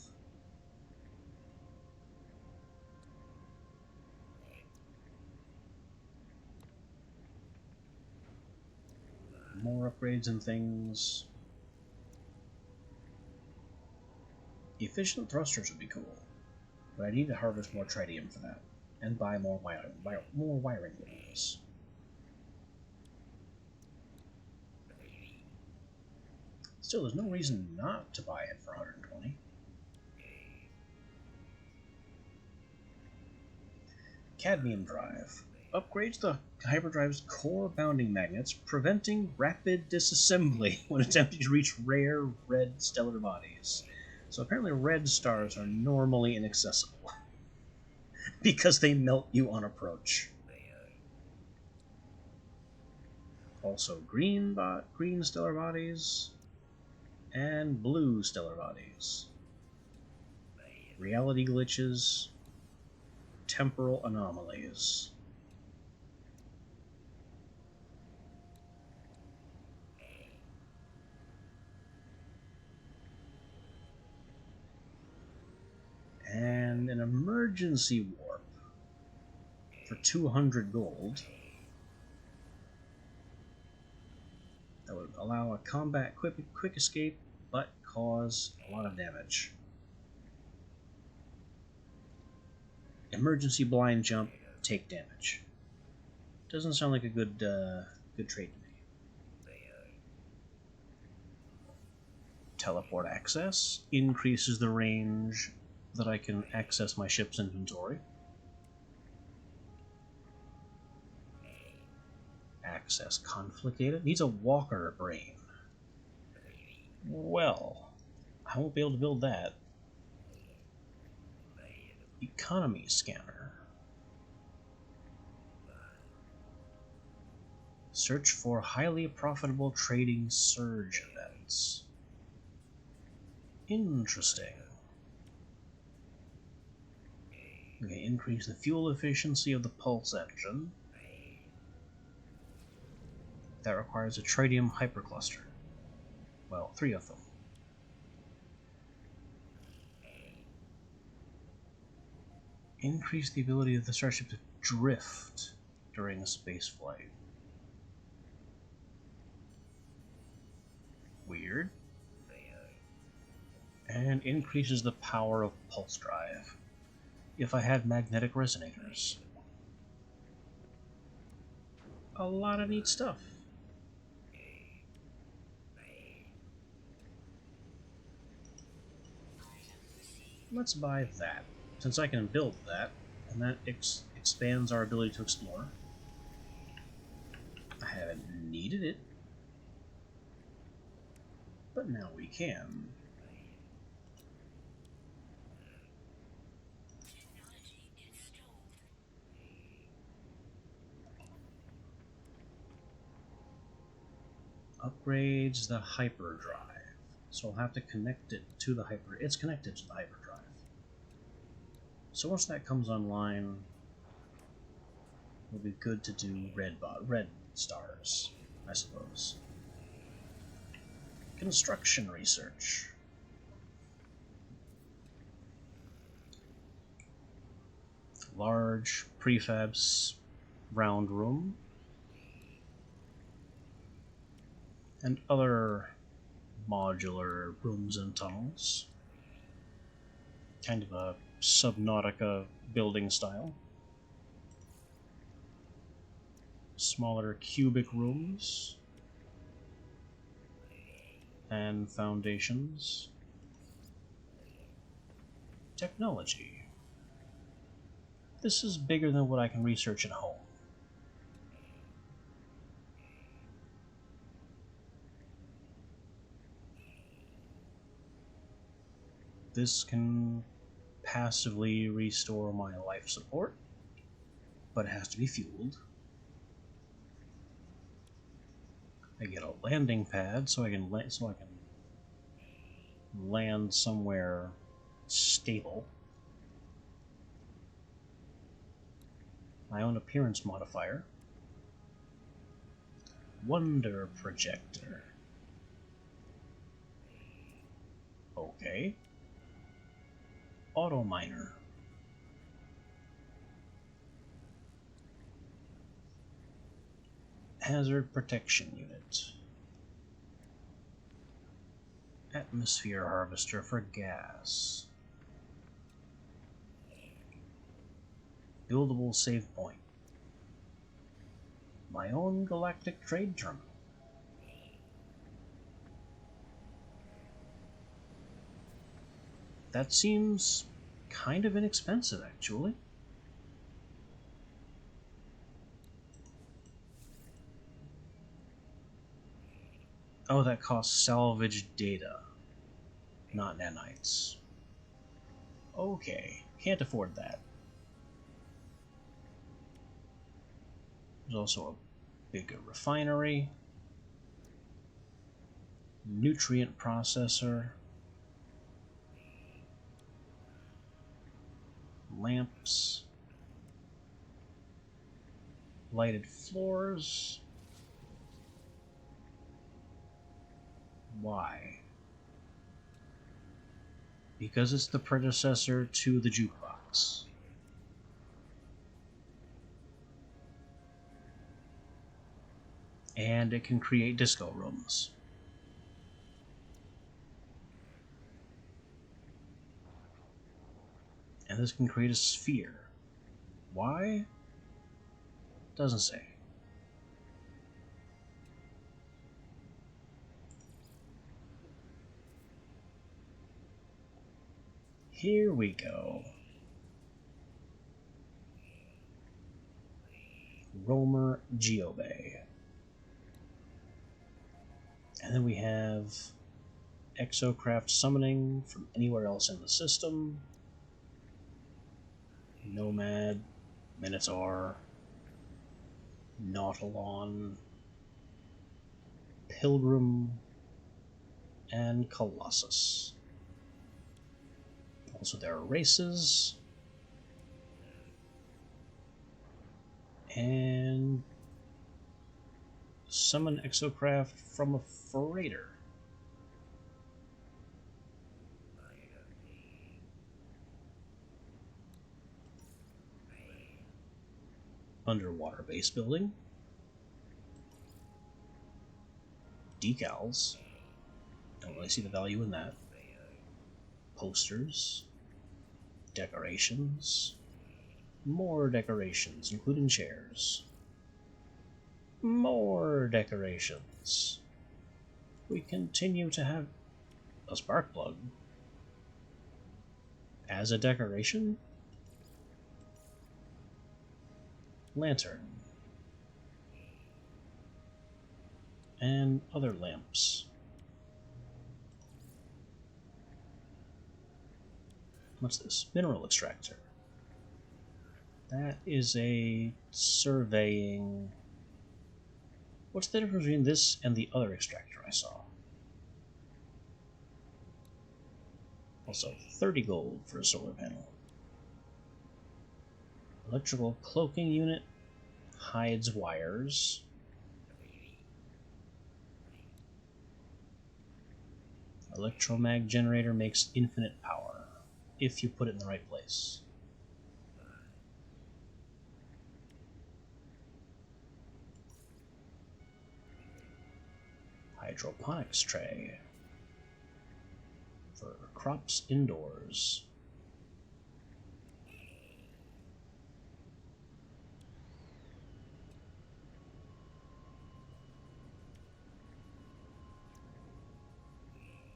More upgrades and things. Efficient thrusters would be cool, but I need to harvest more tritium for that, and buy more wiring looms. Still, there's no reason not to buy it for 120. Cadmium drive. Upgrades the hyperdrive's core bounding magnets, preventing rapid disassembly when attempting to reach rare red stellar bodies. So apparently red stars are normally inaccessible because they melt you on approach. Also green stellar bodies and blue stellar bodies. Reality glitches, temporal anomalies. And an emergency warp for 200 gold that would allow a combat quick escape but cause a lot of damage. Emergency blind jump, take damage. Doesn't sound like a good trade to me. Teleport access increases the range that I can access my ship's inventory. Access conflicated. Needs a walker brain. Well, I won't be able to build that. Economy scanner. Search for highly profitable trading surge events. Interesting. Okay, increase the fuel efficiency of the pulse engine. That requires a tritium hypercluster. Well, 3 of them. Increase the ability of the starship to drift during a space flight. Weird. And increases the power of pulse drive. If I had magnetic resonators. A lot of neat stuff. Let's buy that, since I can build that, and that expands our ability to explore. I haven't needed it, but now we can. Upgrades the hyperdrive. So I'll have to connect it to the it's connected to the hyperdrive. So once that comes online, it'll be good to do red stars, I suppose. Construction research. Large prefabs round room. And other modular rooms and tunnels. Kind of a Subnautica building style. Smaller cubic rooms and foundations. Technology. This is bigger than what I can research at home. This can passively restore my life support, but it has to be fueled. I get a landing pad so I can land somewhere stable. My own appearance modifier. Wonder projector. Okay. Auto miner. Hazard protection unit. Atmosphere harvester for gas. Buildable save point. My own galactic trade terminal. That seems kind of inexpensive, actually. Oh, that costs salvage data, not nanites. Okay, can't afford that. There's also a bigger refinery, nutrient processor, lamps, lighted floors. Why? Because it's the predecessor to the jukebox. And it can create disco rooms. And this can create a sphere. Why? Doesn't say. Here we go. Romer Geobay. And then we have exocraft summoning from anywhere else in the system. Nomad, Minotaur, Nautilon, Pilgrim, and Colossus. Also, there are races. And summon exocraft from a freighter. Underwater base building. Decals. Don't really see the value in that. Posters. Decorations. More decorations, including chairs. More decorations. We continue to have a spark plug. As a decoration? Lantern. And other lamps. What's this? Mineral extractor. That is a surveying... What's the difference between this and the other extractor I saw? Also, 30 gold for a solar panel. Electrical cloaking unit hides wires. Electromag generator makes infinite power, if you put it in the right place. Hydroponics tray. for crops indoors.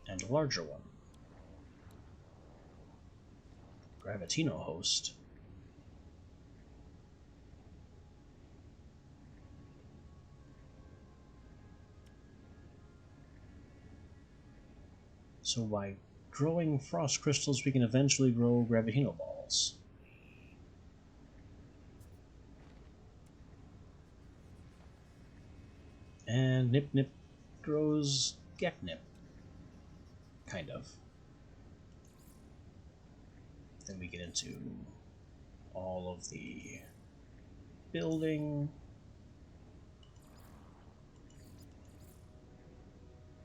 And a larger one. Gravitino host. So by growing frost crystals, we can eventually grow Gravitino balls. And Nip Nip grows Geknip. Kind of. Then we get into all of the building,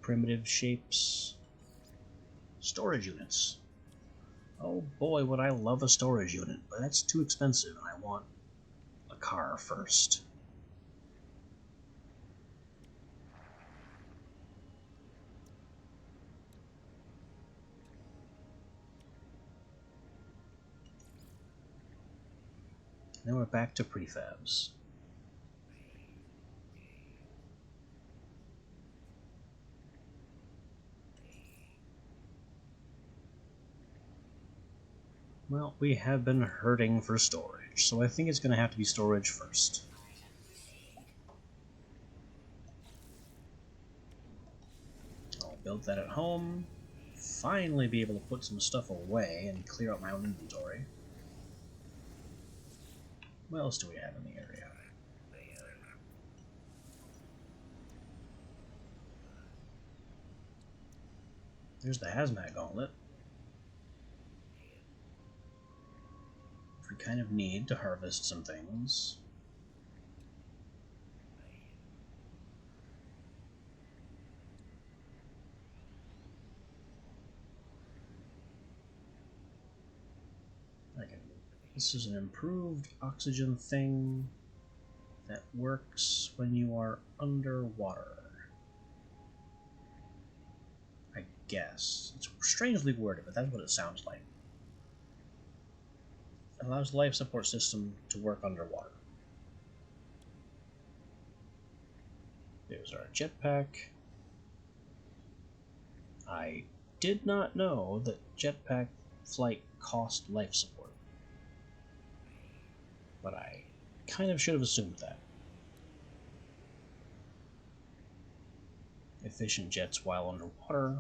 primitive shapes, storage units. Oh boy, would I love a storage unit, but that's too expensive, and I want a car first. Then we're back to prefabs. Well, we have been hurting for storage, so I think it's going to have to be storage first. I'll build that at home, finally be able to put some stuff away and clear out my own inventory. What else do we have in the area? There's the hazmat gauntlet. We kind of need to harvest some things. This is an improved oxygen thing that works when you are underwater. I guess. It's strangely worded, but that's what it sounds like. It allows the life support system to work underwater. There's our jetpack. I did not know that jetpack flight cost life support, but I kind of should have assumed that. Efficient jets while underwater.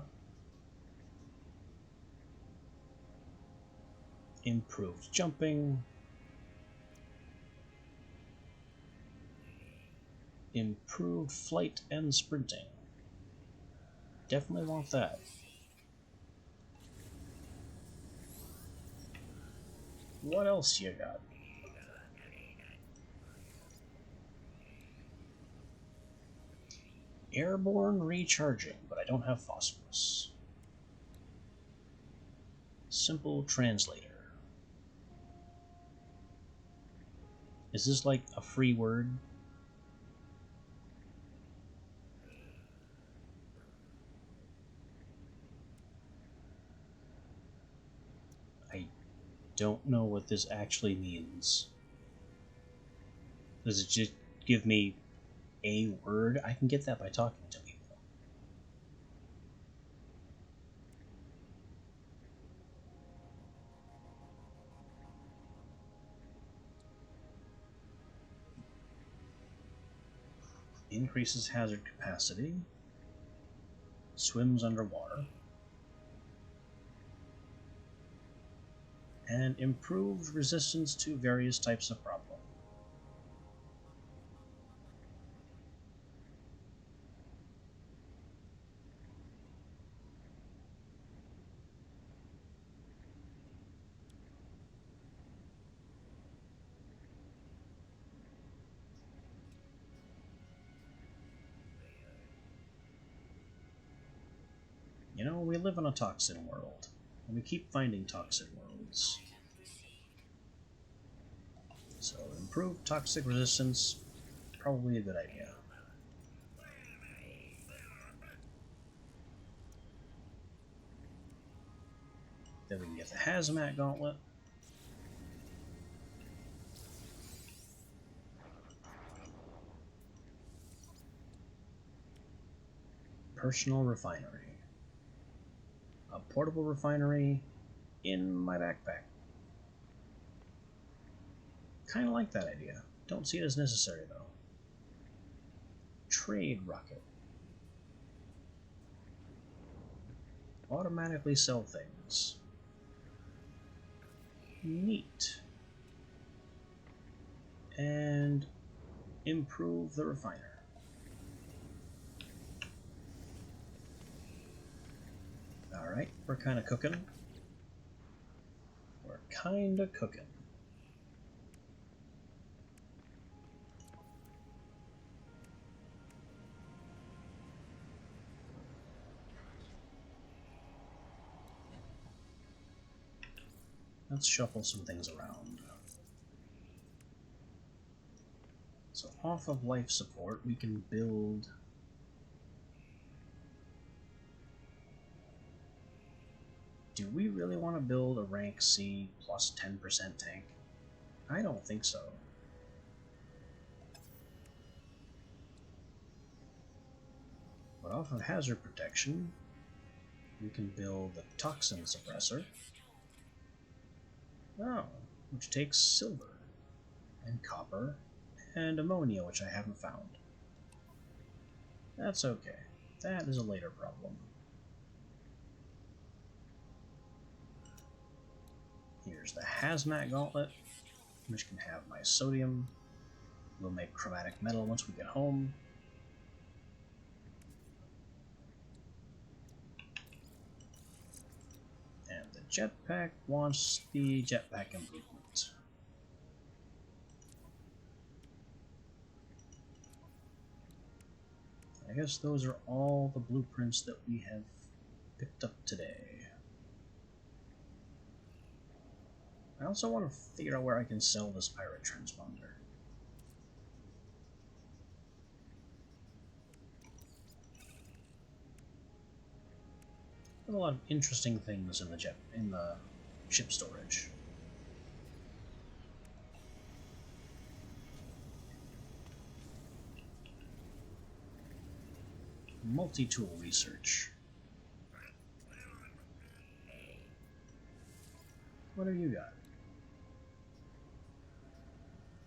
Improved jumping. Improved flight and sprinting. Definitely want that. What else you got? Airborne recharging, but I don't have phosphorus. Simple translator. Is this like a free word? I don't know what this actually means. Does it just give me a word? I can get that by talking to people. Increases hazard capacity. Swims underwater. And improves resistance to various types of problem. You know, we live in a toxin world, and we keep finding toxin worlds. So, improved toxic resistance, probably a good idea. hazmat gauntlet. Personal refinery. A portable refinery in my backpack. Kinda like that idea. Don't see it as necessary though. Trade rocket. Automatically sell things. Neat. And improve the refiner. Alright, we're kinda cooking. We're kinda cooking. Let's shuffle some things around. So off of life support, we can build... Do we really want to build a rank C plus 10% tank? I don't think so. But off of hazard protection, we can build the toxin suppressor. Oh, which takes silver and copper and ammonia, which I haven't found. That's okay. That is a later problem. Here's the hazmat gauntlet, which can have my sodium. We'll make chromatic metal once we get home. And the jetpack wants the jetpack improvement. I guess those are all the blueprints that we have picked up today. I also want to figure out where I can sell this pirate transponder. There's a lot of interesting things in the ship storage. Multi-tool research. What have you got?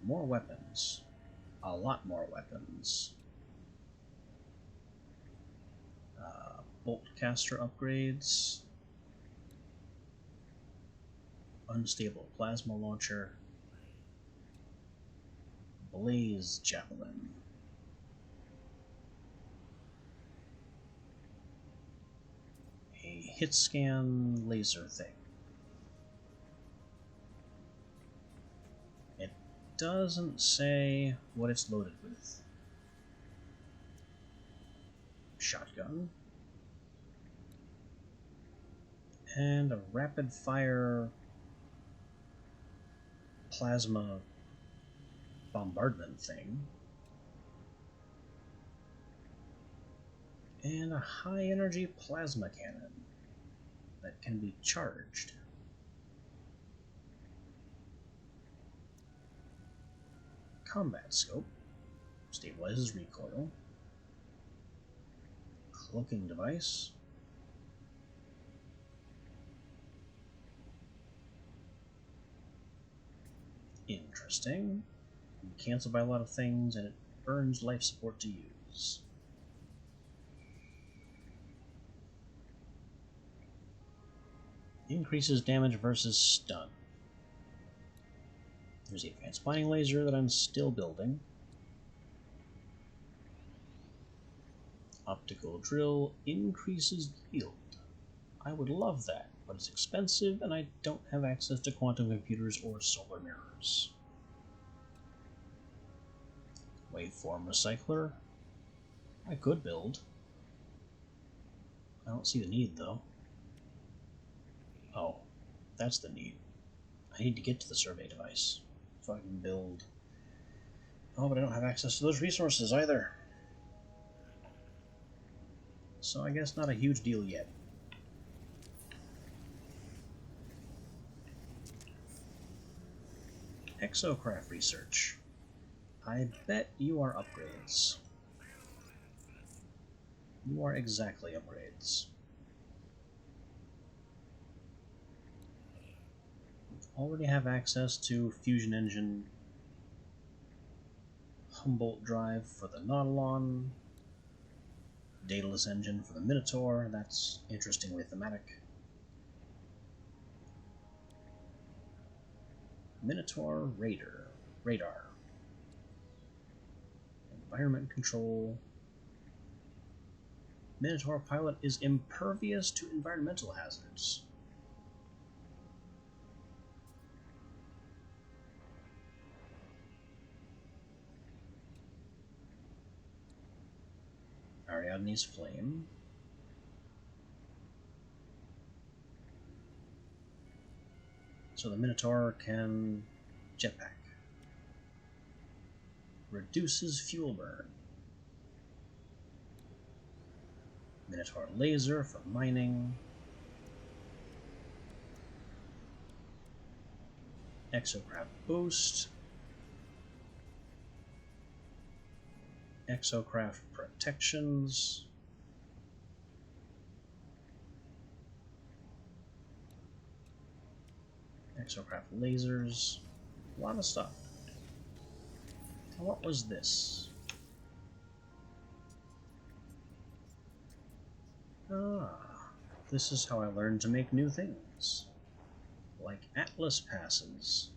More weapons. A lot more weapons. Bolt caster upgrades. Unstable plasma launcher. Blaze javelin. A hit scan laser thing. It doesn't say what it's loaded with. Shotgun. And a rapid fire plasma bombardment thing. And a high energy plasma cannon that can be charged. Combat scope. Stabilizes recoil. Cloaking device. Interesting. You cancel by a lot of things, and it burns life support to use. Increases damage versus stun. There's the advanced mining laser that I'm still building. Optical drill increases yield. I would love that, but it's expensive and I don't have access to quantum computers or solar mirrors. Waveform recycler. I could build. I don't see the need though. Oh, that's the need. I need to get to the survey device so I can build. Oh, but I don't have access to those resources either. So I guess not a huge deal yet. Exocraft research. I bet you are upgrades. You are exactly upgrades. Already have access to fusion engine, Humboldt drive for the Nautilon, Daedalus engine for the Minotaur. That's interestingly thematic. Minotaur radar, environment control. Minotaur pilot is impervious to environmental hazards. Ariadne's flame. So the Minotaur can jetpack. Reduces fuel burn. Minotaur laser for mining. Exocraft boost. Exocraft protections. Exocraft lasers. A lot of stuff. Now what was this? Ah, this is how I learned to make new things. Like Atlas passes.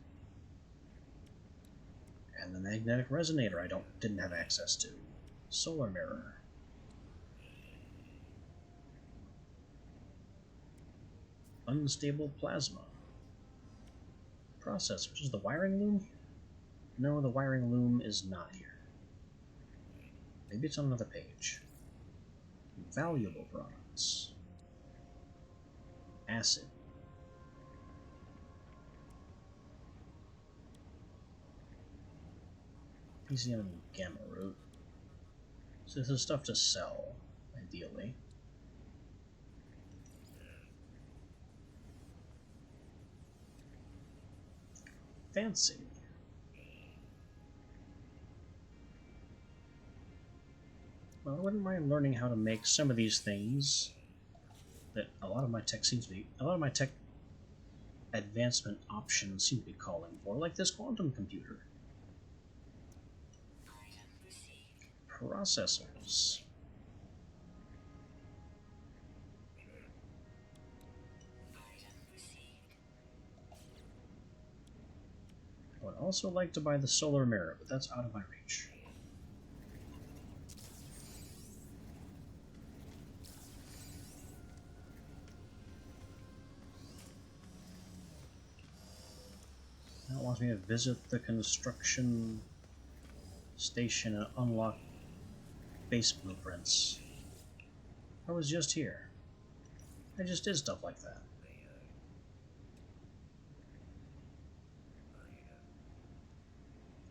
And the magnetic resonator I didn't have access to. Solar mirror. Unstable plasma. Processors. Is the wiring loom here? No, the wiring loom is not here. Maybe it's on another page. Valuable products. Acid. PCM gamma root. So this is stuff to sell, ideally. Fancy. Well, I wouldn't mind learning how to make some of these things that a lot of my tech advancement options seem to be calling for, like this quantum computer. Processors. I would also like to buy the solar mirror, but that's out of my reach. Now it wants me to visit the construction station and unlock base blueprints. I was just here. I just did stuff like that.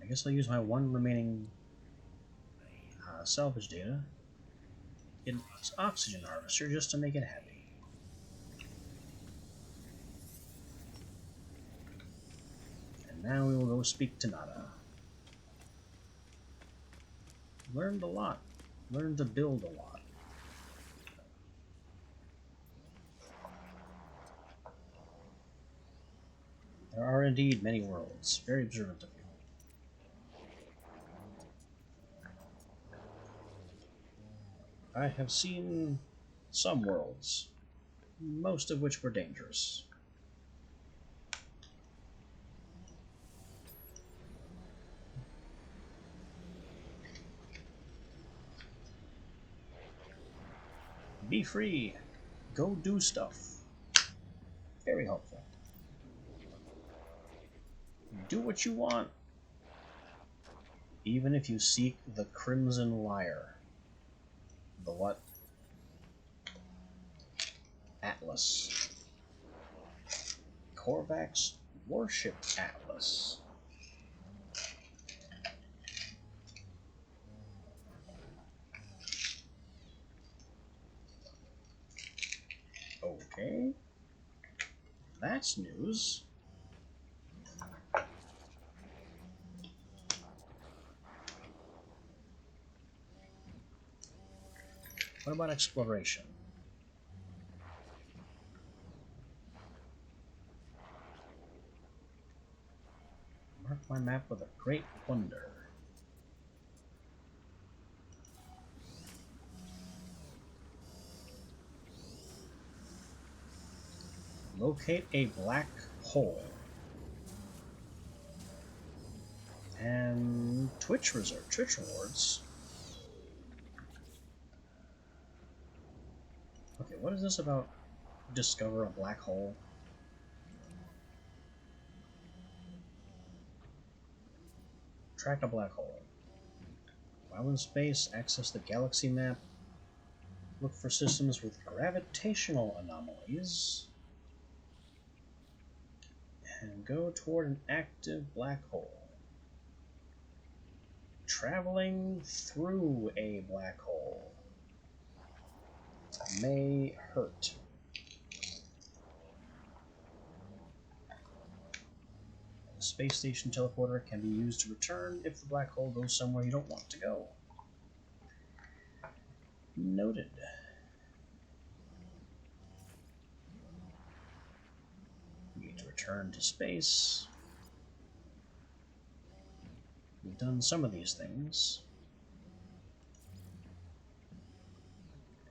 I guess I'll use my one remaining salvage data in its oxygen harvester just to make it happy. And now we will go speak to Nada. Learned a lot. Learned to build a lot. There are indeed many worlds. Very observant of you. I have seen some worlds, most of which were dangerous. Be free. Go do stuff. Very helpful. Do what you want. Even if you seek the Crimson Lyre. The what? Atlas. Korvac's Warship Atlas. Okay. That's news. What about exploration? Mark my map with a great wonder. Locate a black hole. And Twitch rewards. Okay, what is this about? Discover a black hole. Track a black hole. While in space, access the galaxy map. Look for systems with gravitational anomalies. And go toward an active black hole. Traveling through a black hole may hurt. The space station teleporter can be used to return if the black hole goes somewhere you don't want to go. Noted. We need to return to space. We've done some of these things.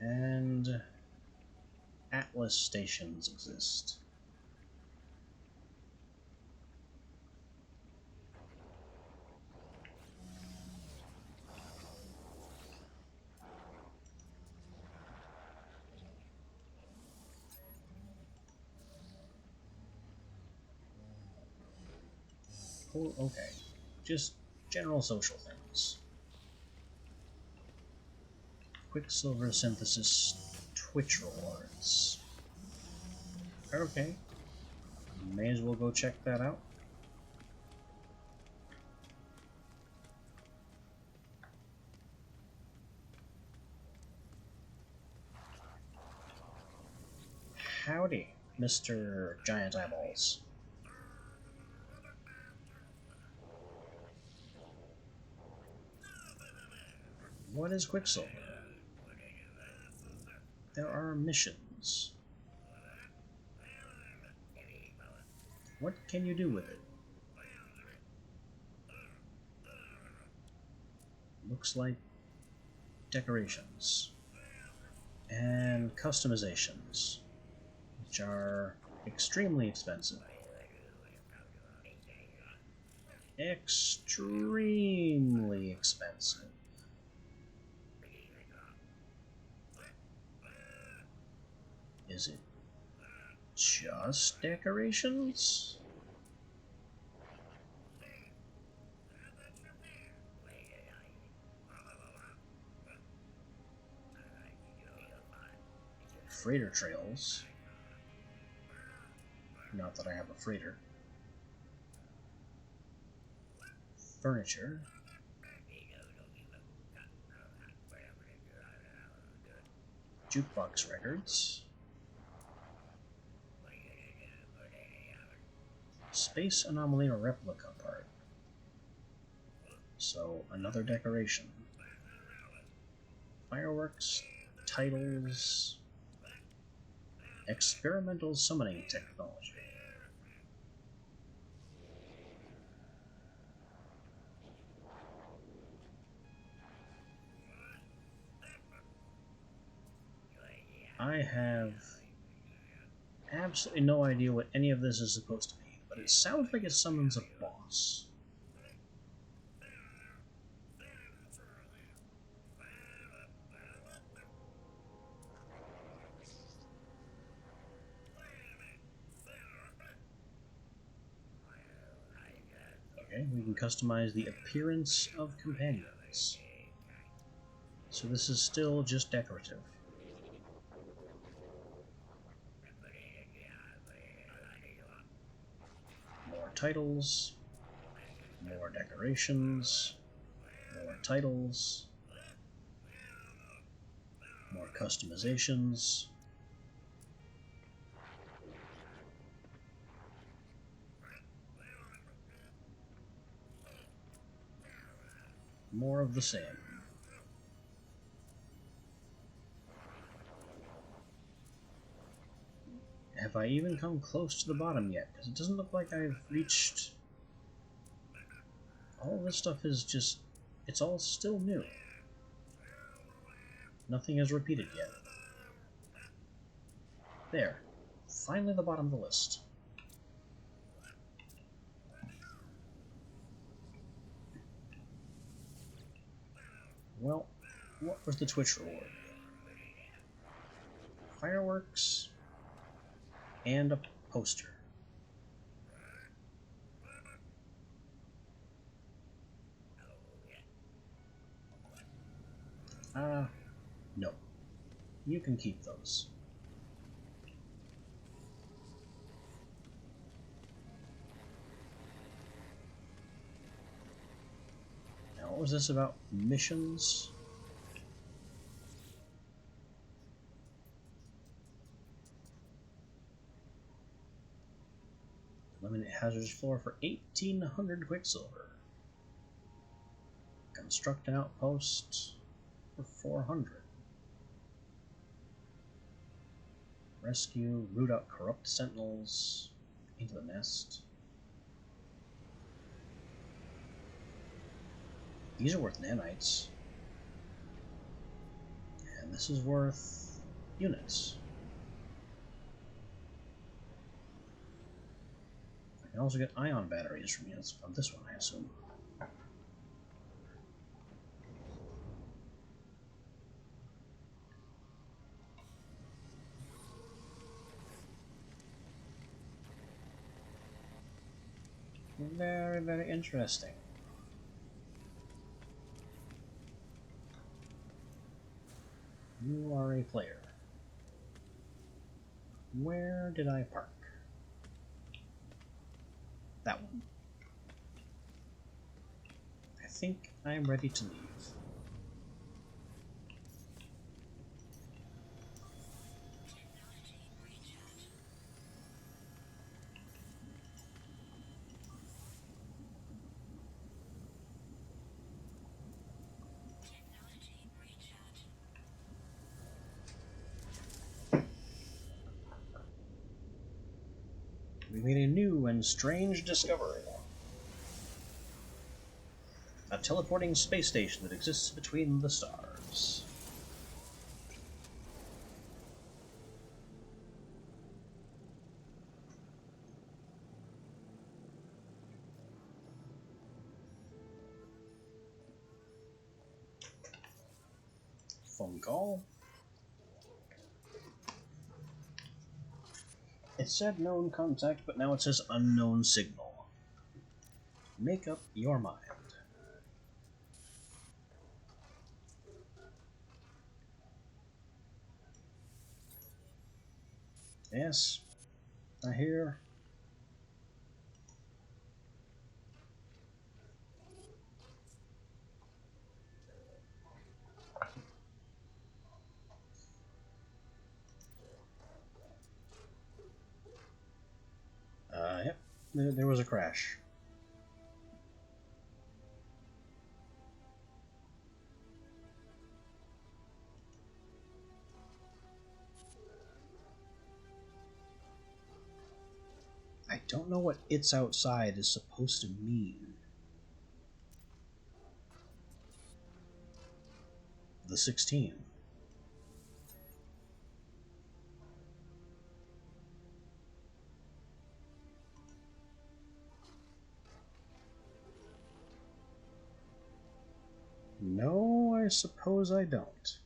And Atlas stations exist. Oh, okay. Just general social things. Quicksilver synthesis Twitch rewards. Okay. May as well go check that out. Howdy, Mr. Giant Eyeballs. What is Quicksilver? There are missions. What can you do with it? Looks like decorations. And customizations, which are extremely expensive. Extremely expensive. Is it just decorations? Freighter trails. Not that I have a freighter. Furniture. Jukebox records. Space anomaly replica part. So, another decoration. Fireworks, titles, experimental summoning technology. I have absolutely no idea what any of this is supposed to be, but it sounds like it summons a boss. Okay, we can customize the appearance of companions. So this is still just decorative. More titles, more decorations, more titles, more customizations. More of the same. Have I even come close to the bottom yet? Because it doesn't look like I've reached... All this stuff is just... It's all still new. Nothing is repeated yet. There. Finally the bottom of the list. Well, what was the Twitch reward? Fireworks and a poster. No. You can keep those. Now, what was this about? Missions? Eliminate hazardous floor for 1,800 quicksilver. Construct an outpost for 400. Rescue, root out corrupt sentinels into the nest. These are worth nanites. And this is worth units. I can also get ion batteries from units from this one, I assume. Very, very interesting. You are a player. Where did I park? That one. I think I'm ready to leave. We made a new and strange discovery. A teleporting space station that exists between the stars. Phone call. It said known contact, but now it says unknown signal. Make up your mind. Yes, I hear. Yep, there was a crash. I don't know what "it's outside" is supposed to mean. The 16. No, I suppose I don't.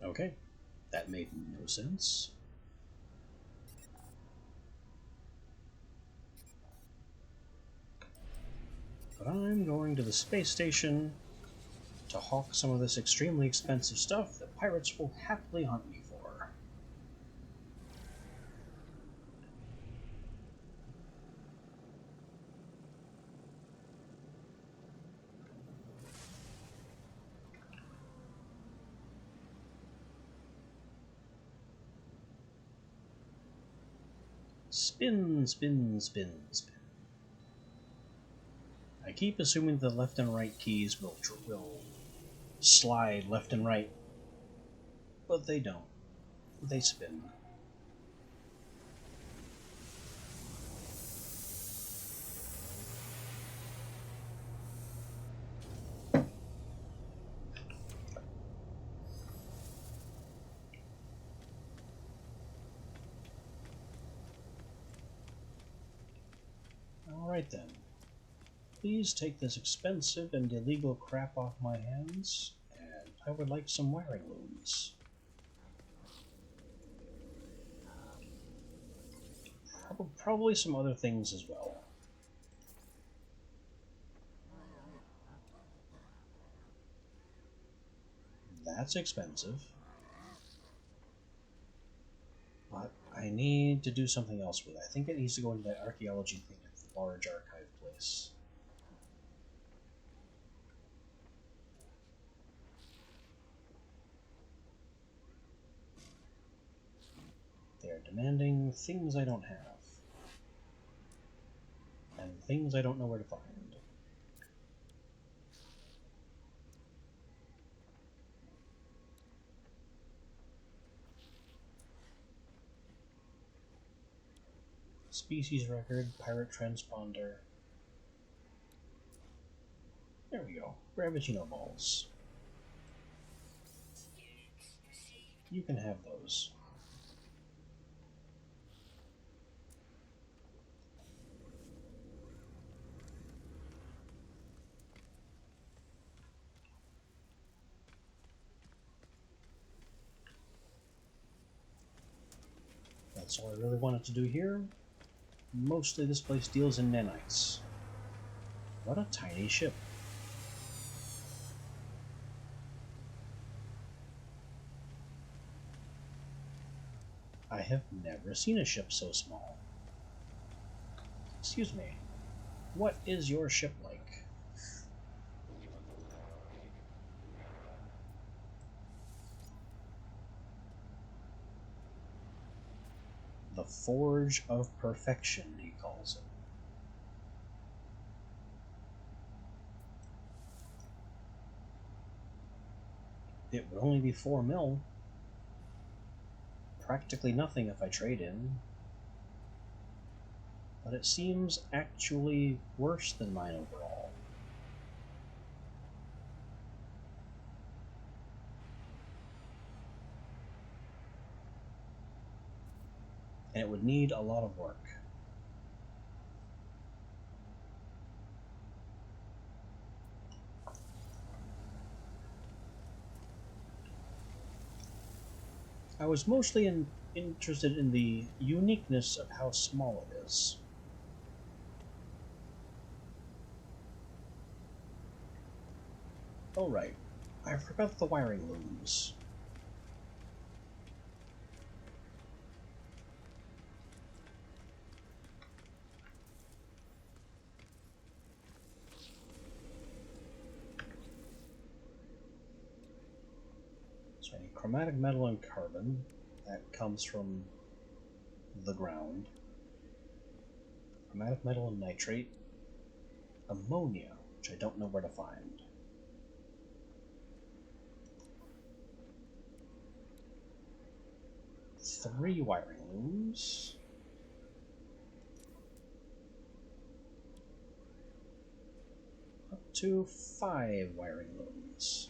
Okay, that made no sense. But I'm going to the space station to hawk some of this extremely expensive stuff that pirates will happily hunt me for. Spin, spin, spin, spin. I keep assuming the left and right keys will slide left and right, but they don't. They spin. Alright then. Please take this expensive and illegal crap off my hands, and I would like some wiring looms. Probably some other things as well. That's expensive. But I need to do something else with it. I think it needs to go into that archaeology thing at the large archive place. They are demanding things I don't have. And things I don't know where to find. Species record, pirate transponder. There we go. Gravitino balls. You can have those. That's all I really wanted to do here. Mostly this place deals in nanites. What a tiny ship. I have never seen a ship so small. Excuse me, what is your ship like? The Forge of Perfection, he calls it. It would only be 4 mil. Practically nothing if I trade in. But it seems actually worse than mine overall. And it would need a lot of work. I was mostly interested in the uniqueness of how small it is. Oh right, I forgot the wiring looms. So I need chromatic metal and carbon. That comes from the ground. Chromatic metal and nitrate. Ammonia, which I don't know where to find. Three wiring looms. Up to 5 wiring looms.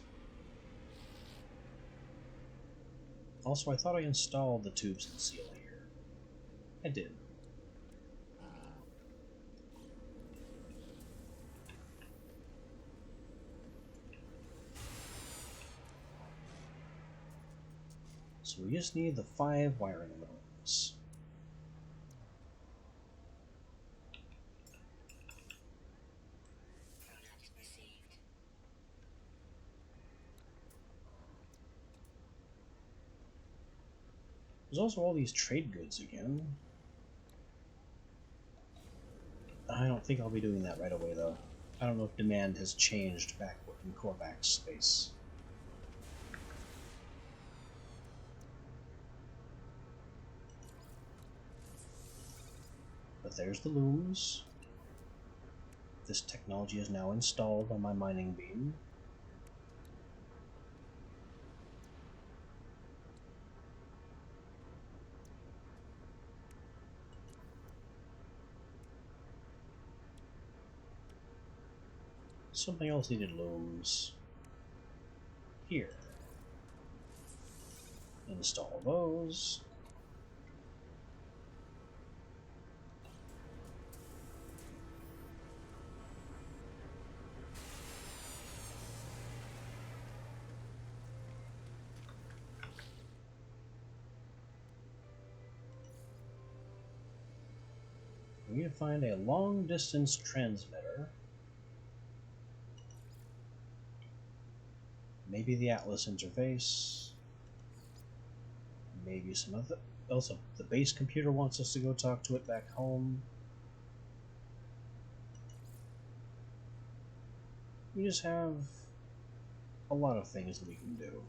Also, I thought I installed the tubes and seal here. I did. So we just need the 5 wiring looms. There's also all these trade goods again. I don't think I'll be doing that right away, though. I don't know if demand has changed back in Korvac's space. But there's the looms. This technology is now installed on my mining beam. Something else needed looms. Here. Install those. We need to find a long-distance transmitter. Maybe the Atlas interface. Maybe some other. Also, the base computer wants us to go talk to it back home. We just have a lot of things that we can do.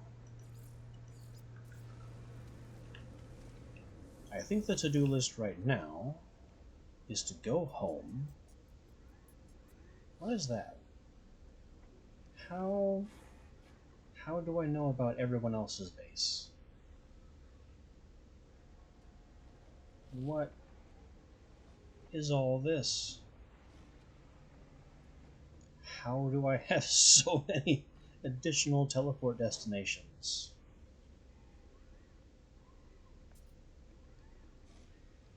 I think the to-do list right now is to go home. What is that? How do I know about everyone else's base? What is all this? How do I have so many additional teleport destinations?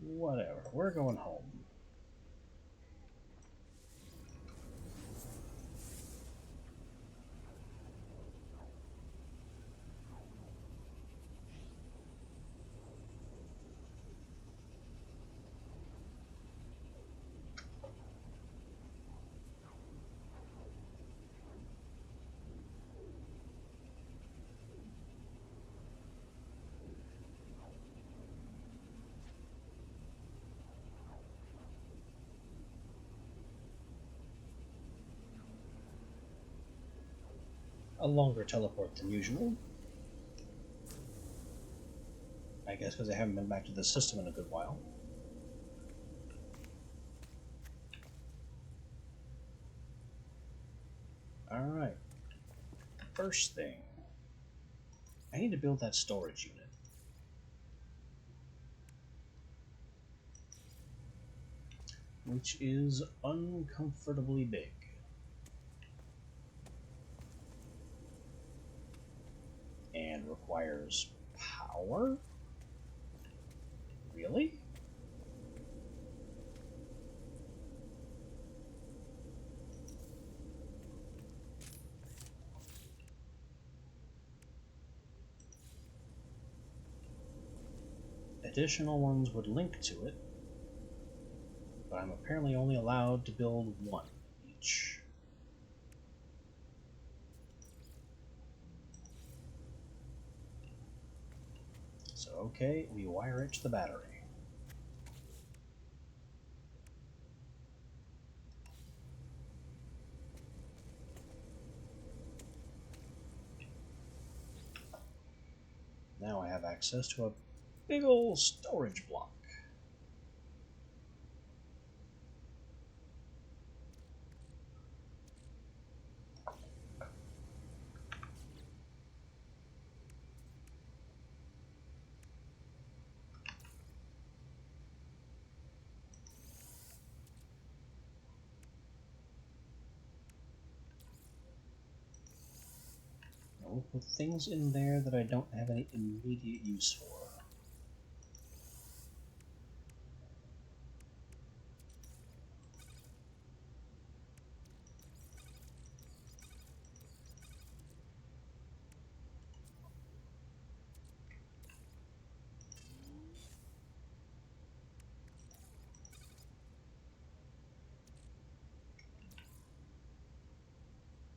Whatever, we're going home. A longer teleport than usual. I guess because I haven't been back to the system in a good while. Alright. First thing. I need to build that storage unit. Which is uncomfortably big. And requires power? Really? Additional ones would link to it, but I'm apparently only allowed to build one each. So okay, we wire it to the battery. Now I have access to a big old storage block. I'll put things in there that I don't have any immediate use for.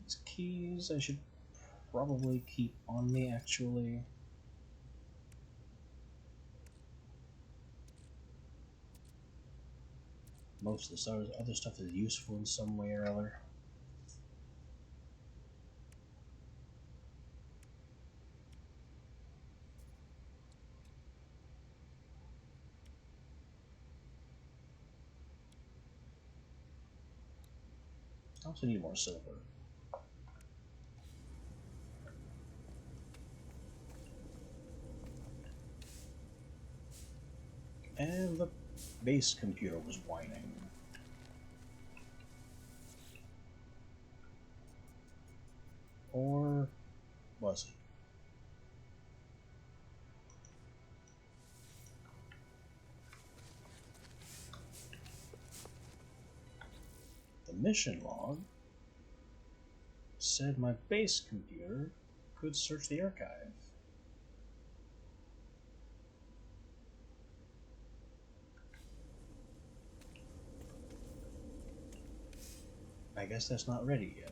These keys I should probably keep on me, actually. Most of this other stuff is useful in some way or other. I also need more silver. And the base computer was whining. Or was it? The mission log said my base computer could search the archive. I guess that's not ready yet.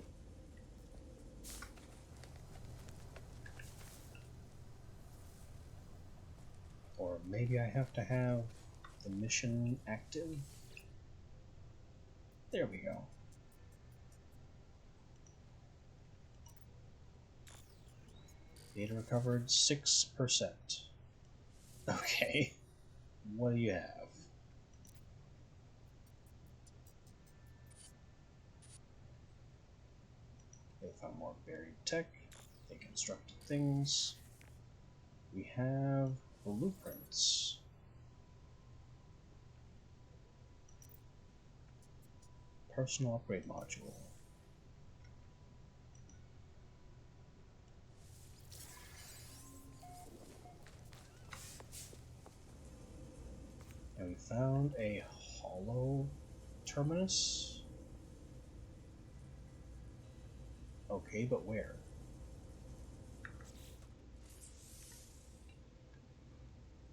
Or maybe I have to have the mission active. There we go. Data recovered 6%. Okay. What do you have? They found more buried tech. They constructed things. We have blueprints. Personal upgrade module. And we found a hollow terminus. Okay, but where?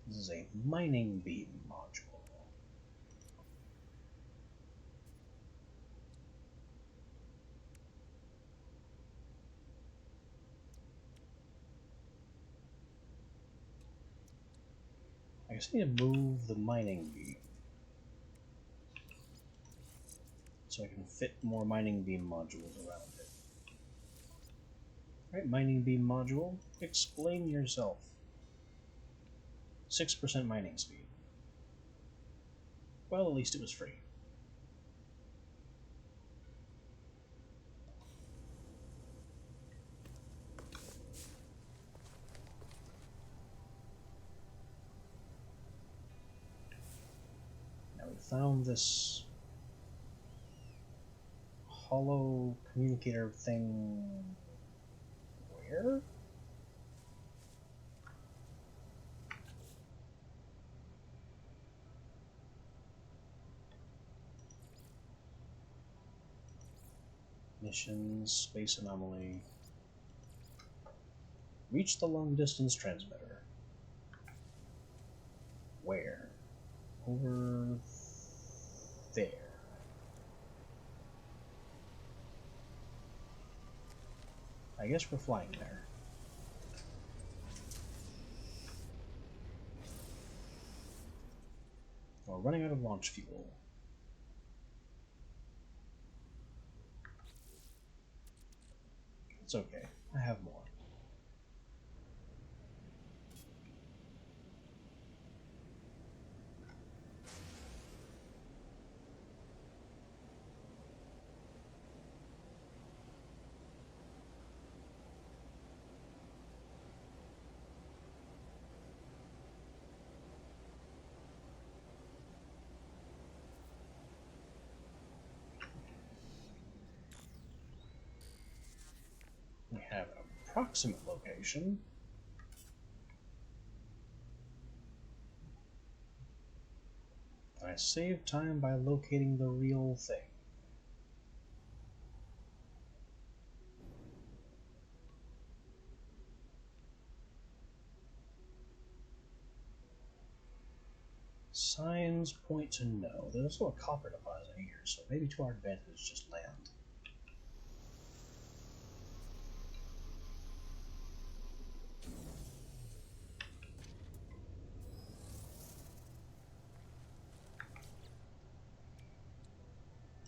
This is a mining beam module. I guess I need to move the mining beam so I can fit more mining beam modules around it. Alright, mining beam module, explain yourself. 6% mining speed. Well, at least it was free. Now we found this hollow communicator thing. Where? Missions, space anomaly. Reach the long distance transmitter. Where? Over there. I guess we're flying there. We're running out of launch fuel. It's okay. I have more. We have an approximate location. I saved time by locating the real thing. Signs point to no. There's also a copper deposit here, so maybe to our advantage just land.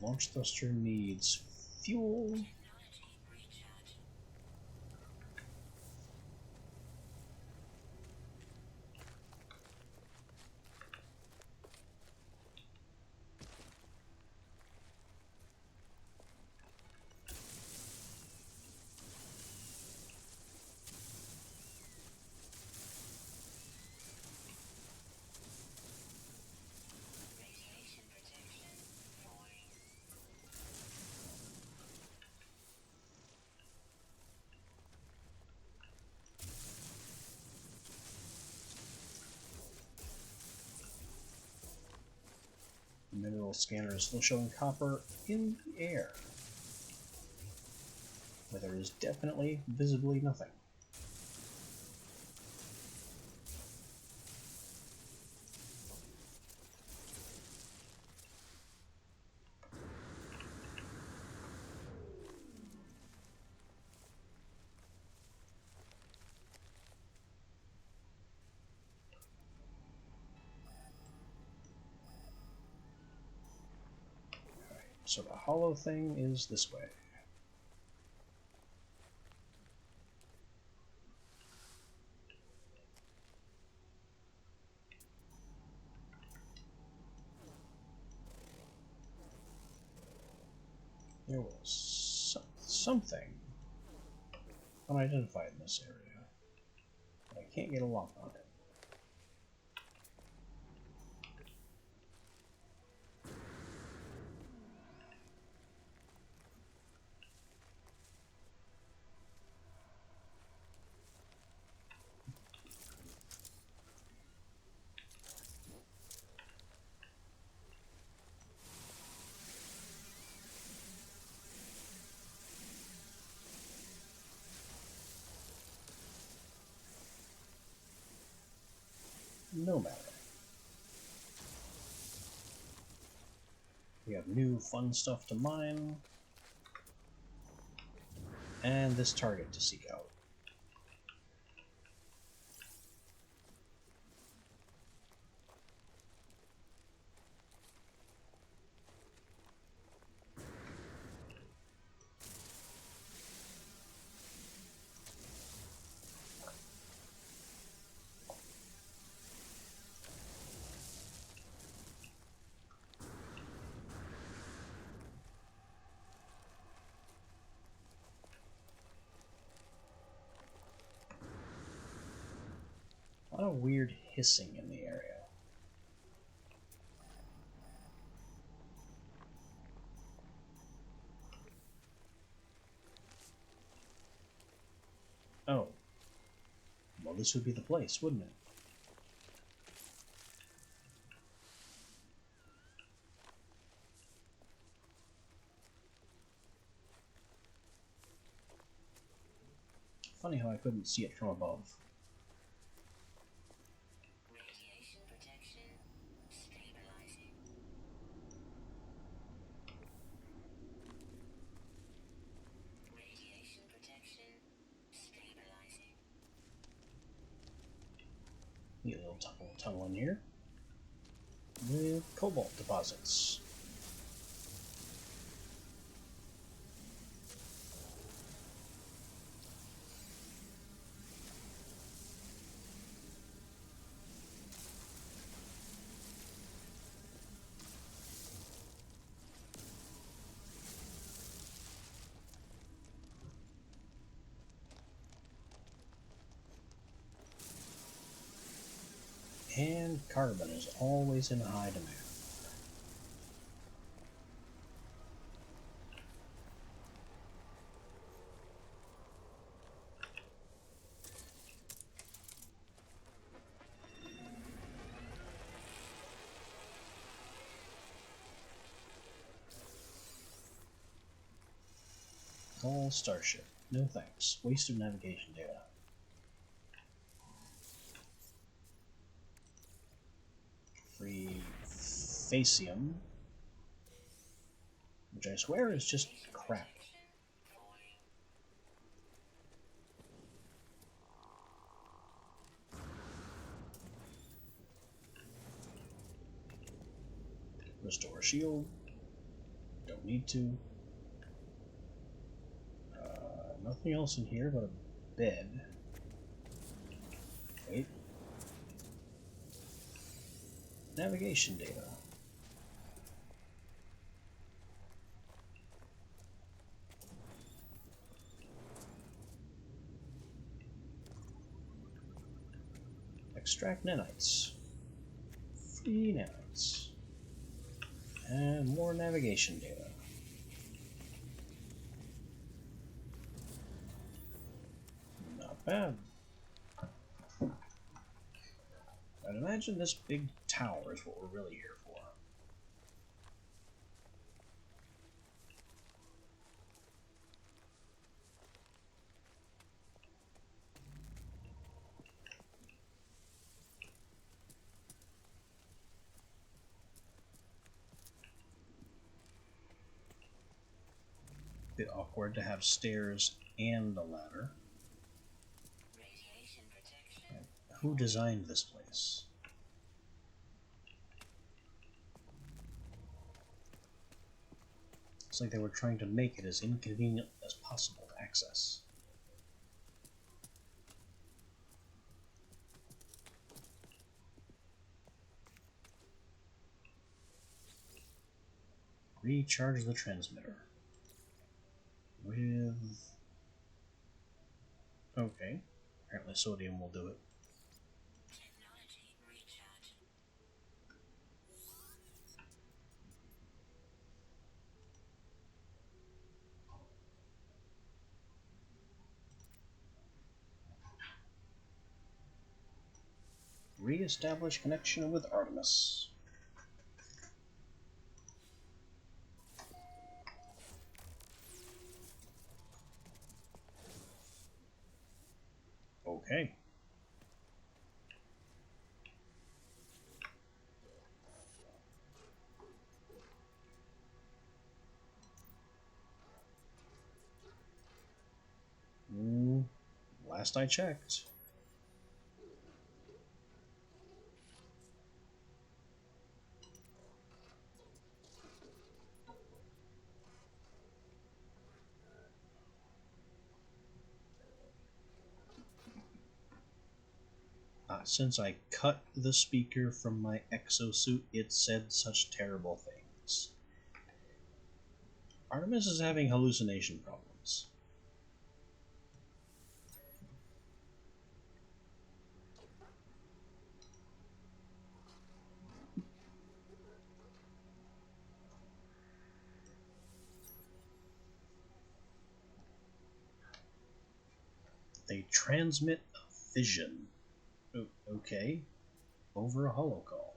Launch thruster needs fuel. scanner is still showing copper in the air, where there is definitely, visibly nothing. So the hollow thing is this way. There was something unidentified in this area, but I can't get a lock on it. No matter. We have new fun stuff to mine, and this target to seek out. A lot of weird hissing in the area. Oh. Well, this would be the place, wouldn't it? Funny how I couldn't see it from above. Radiation protection stabilizing. Radiation protection stabilizing. Need a little tunnel in here with cobalt deposits. And carbon is always in high demand. All starship. No thanks. Waste of navigation data. Free facium, which I swear is just crap. Restore shield. Don't need to. Nothing else in here but a bed. Wait. Navigation data. Extract nanites. Free nanites. And more navigation data. Not bad. I'd imagine this big tower is what we're really here for. Bit awkward to have stairs and a ladder. Radiation protection. Who designed this place? It's like they were trying to make it as inconvenient as possible to access. Recharge the transmitter. With... okay. Apparently sodium will do it. Technology recharge. Re-establish connection with Artemis. Okay. Last I checked. Since I cut the speaker from my exosuit, it said such terrible things. Artemis is having hallucination problems. They transmit a vision. Okay. Over a holocall.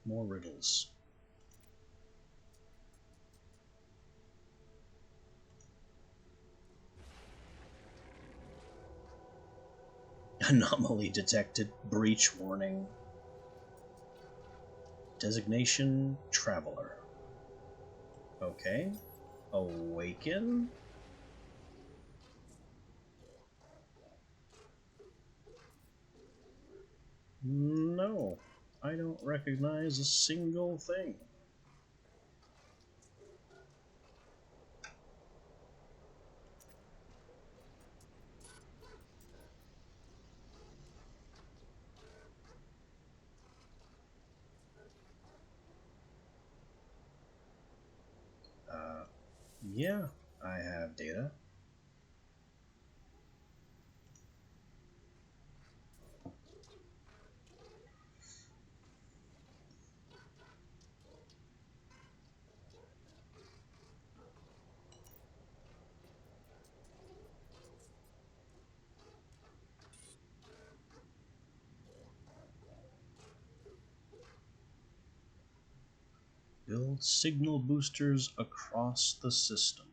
More riddles. Anomaly detected. Breach warning. Designation Traveler. Okay. Awaken? No. I don't recognize a single thing. Yeah, I have data. Build signal boosters across the system.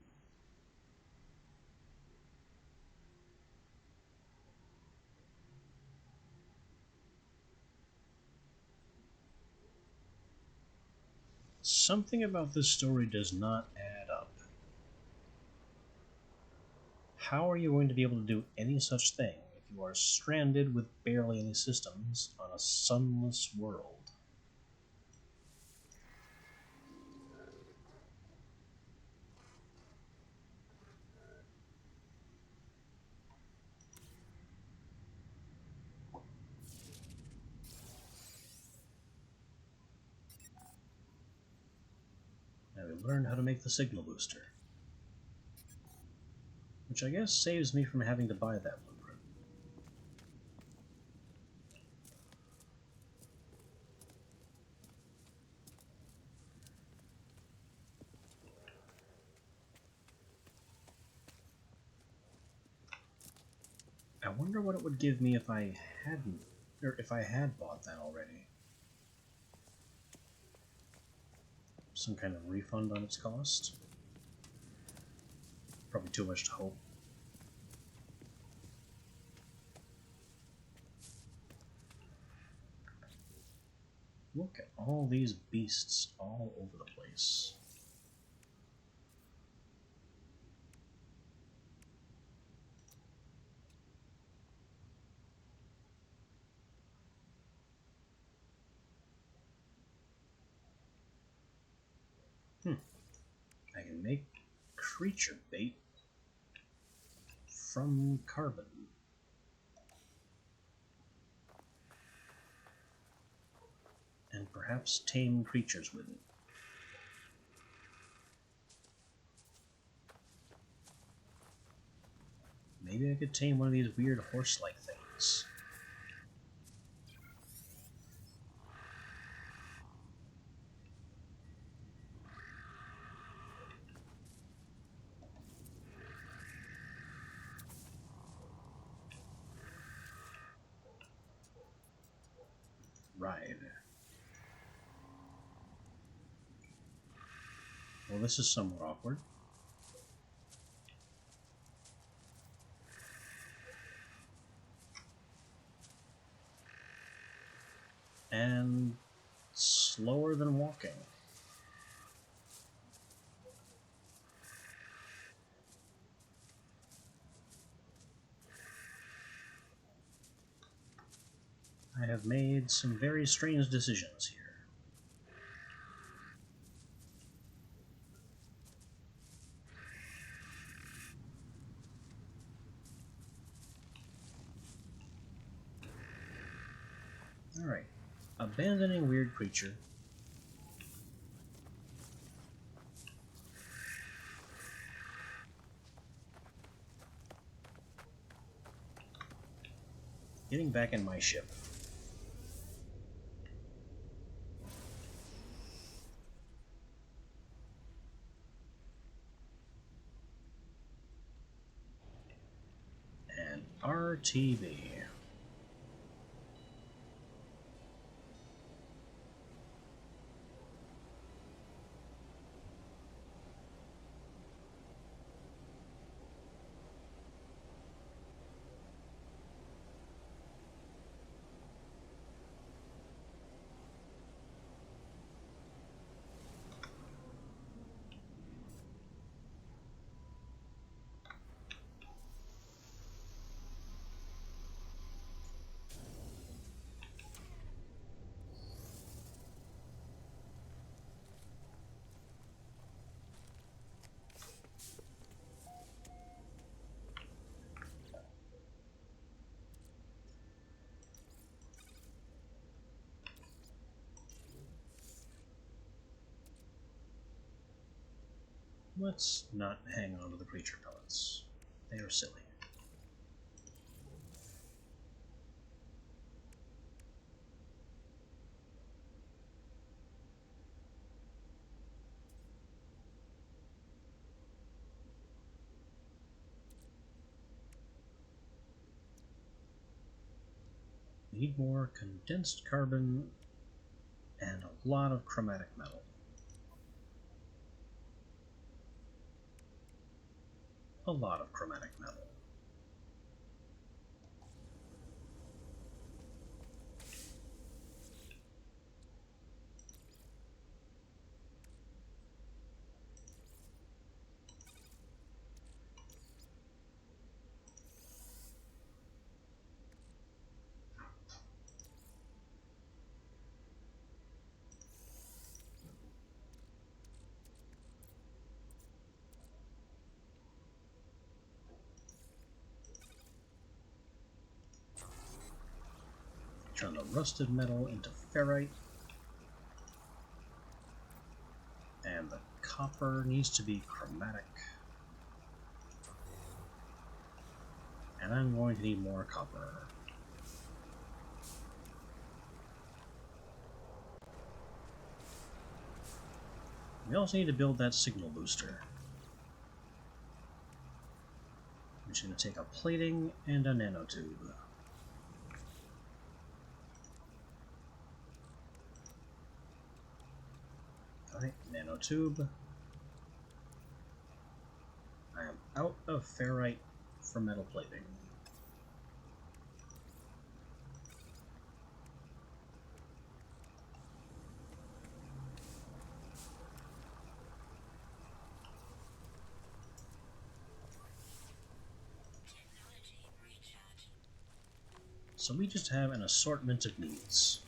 Something about this story does not add up. How are you going to be able to do any such thing if you are stranded with barely any systems on a sunless world? Now we learned how to make the signal booster, which I guess saves me from having to buy that blueprint. I wonder what it would give me if I hadn't, or if I had bought that already. Some kind of refund on its cost? Probably too much to hope. Look at all these beasts all over the place. I can make creature bait from carbon. And perhaps tame creatures with it. Maybe I could tame one of these weird horse-like things. Ride. Well, this is somewhat awkward. And slower than walking. I have made some very strange decisions here. Alright. Abandoning weird creature. Getting back in my ship. And RTB. Let's not hang on to the creature pellets. They are silly. Need more condensed carbon and a lot of chromatic metal. A lot of chromatic metal. Turn the rusted metal into ferrite. And the copper needs to be chromatic. And I'm going to need more copper. We also need to build that signal booster. I'm just going to take a plating and a nanotube. Alright, nanotube. I am out of ferrite for metal plating. So we just have an assortment of needs.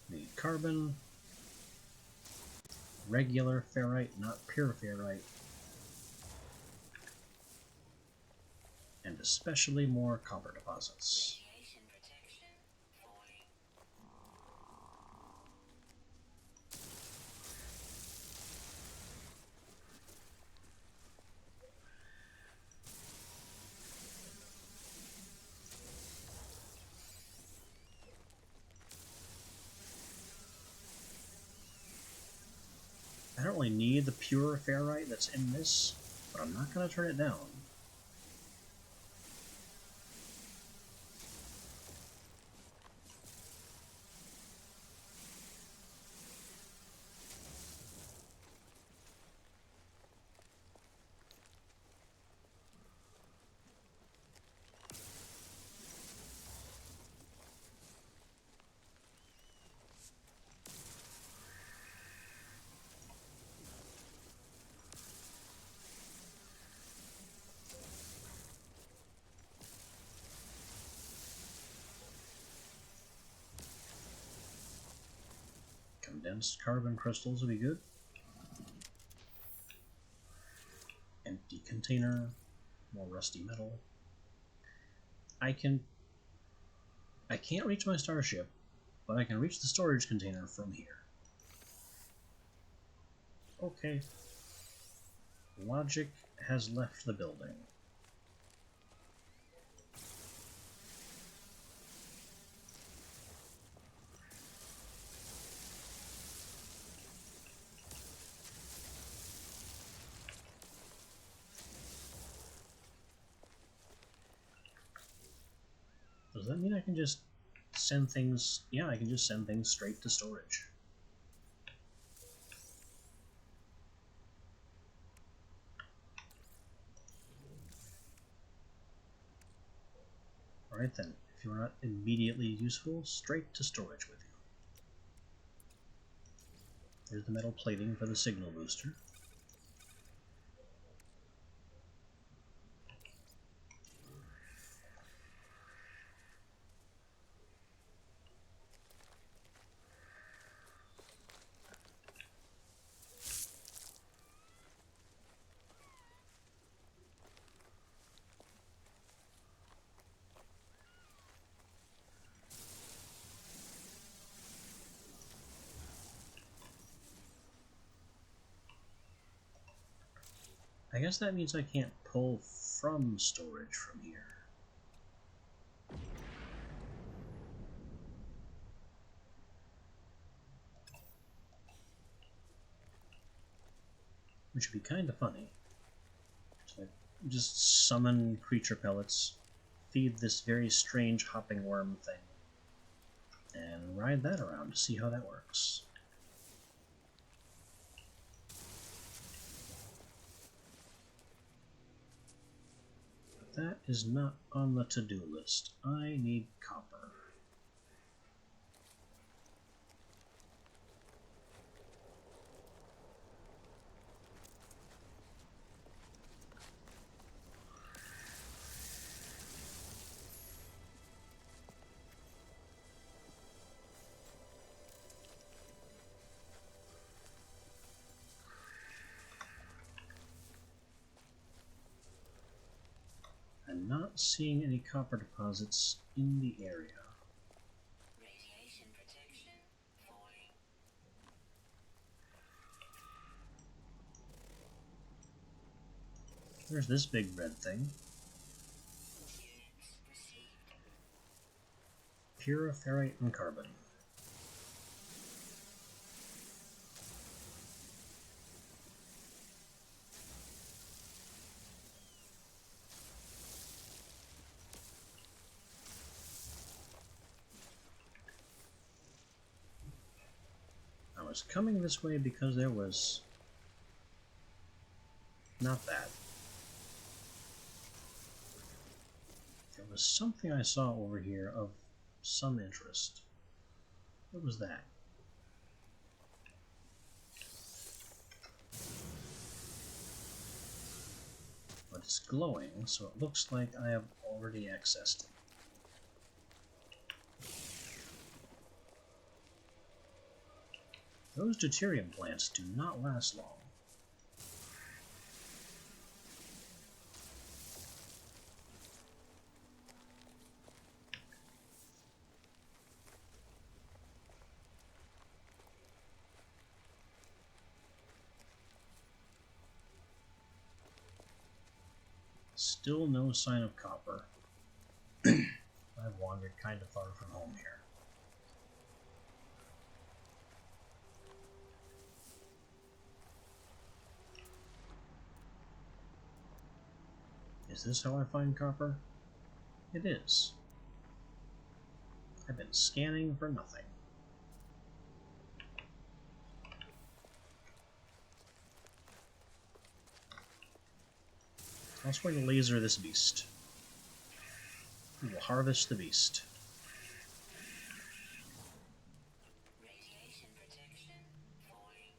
Need carbon, regular ferrite, not pure ferrite, and especially more copper deposits. Radiation protection falling. I don't really need the pure ferrite that's in this, but I'm not going to turn it down. Condensed carbon crystals would be good. Empty container, more rusty metal. I can't reach my starship, but I can reach the storage container from here. Okay. Logic has left the building. Does that mean I can just send things... Yeah, I can just send things straight to storage. Alright then, if you're not immediately useful, straight to storage with you. There's the metal plating for the signal booster. I guess that means I can't pull from storage from here. Which would be kind of funny. So I just summon creature pellets, feed this very strange hopping worm thing, and ride that around to see how that works. But that is not on the to-do list. I need copper. I'm not seeing any copper deposits in the area. Radiation protection falling. There's this big red thing. Units received. Pure ferrite and carbon. I was coming this way because there was... not that. There was something I saw over here of some interest. What was that? It's glowing, so it looks like I have already accessed it. Those deuterium plants do not last long. Still no sign of copper. I've wandered kind of far from home here. Is this how I find copper? It is. I've been scanning for nothing. I'll swing a laser this beast. We will harvest the beast. Radiation protection falling.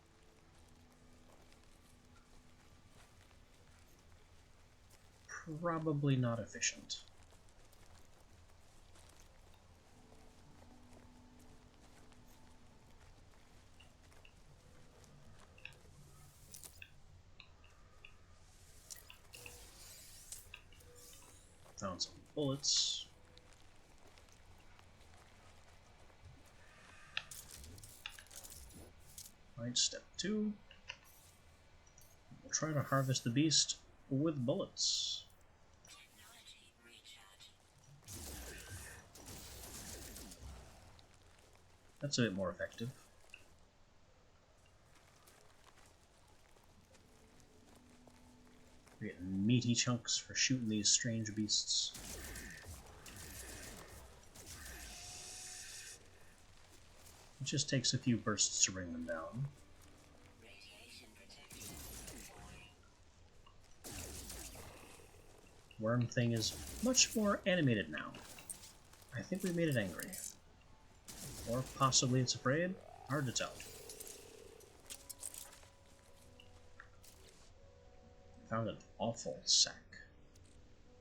Probably not efficient. Found some bullets. Right, step 2. We'll try to harvest the beast with bullets. Technology recharge. That's a bit more effective. We're getting meaty chunks for shooting these strange beasts. It just takes a few bursts to bring them down. Radiation protection falling. Worm thing is much more animated now. I think we made it angry. Or possibly it's afraid. Hard to tell. Found an awful sack.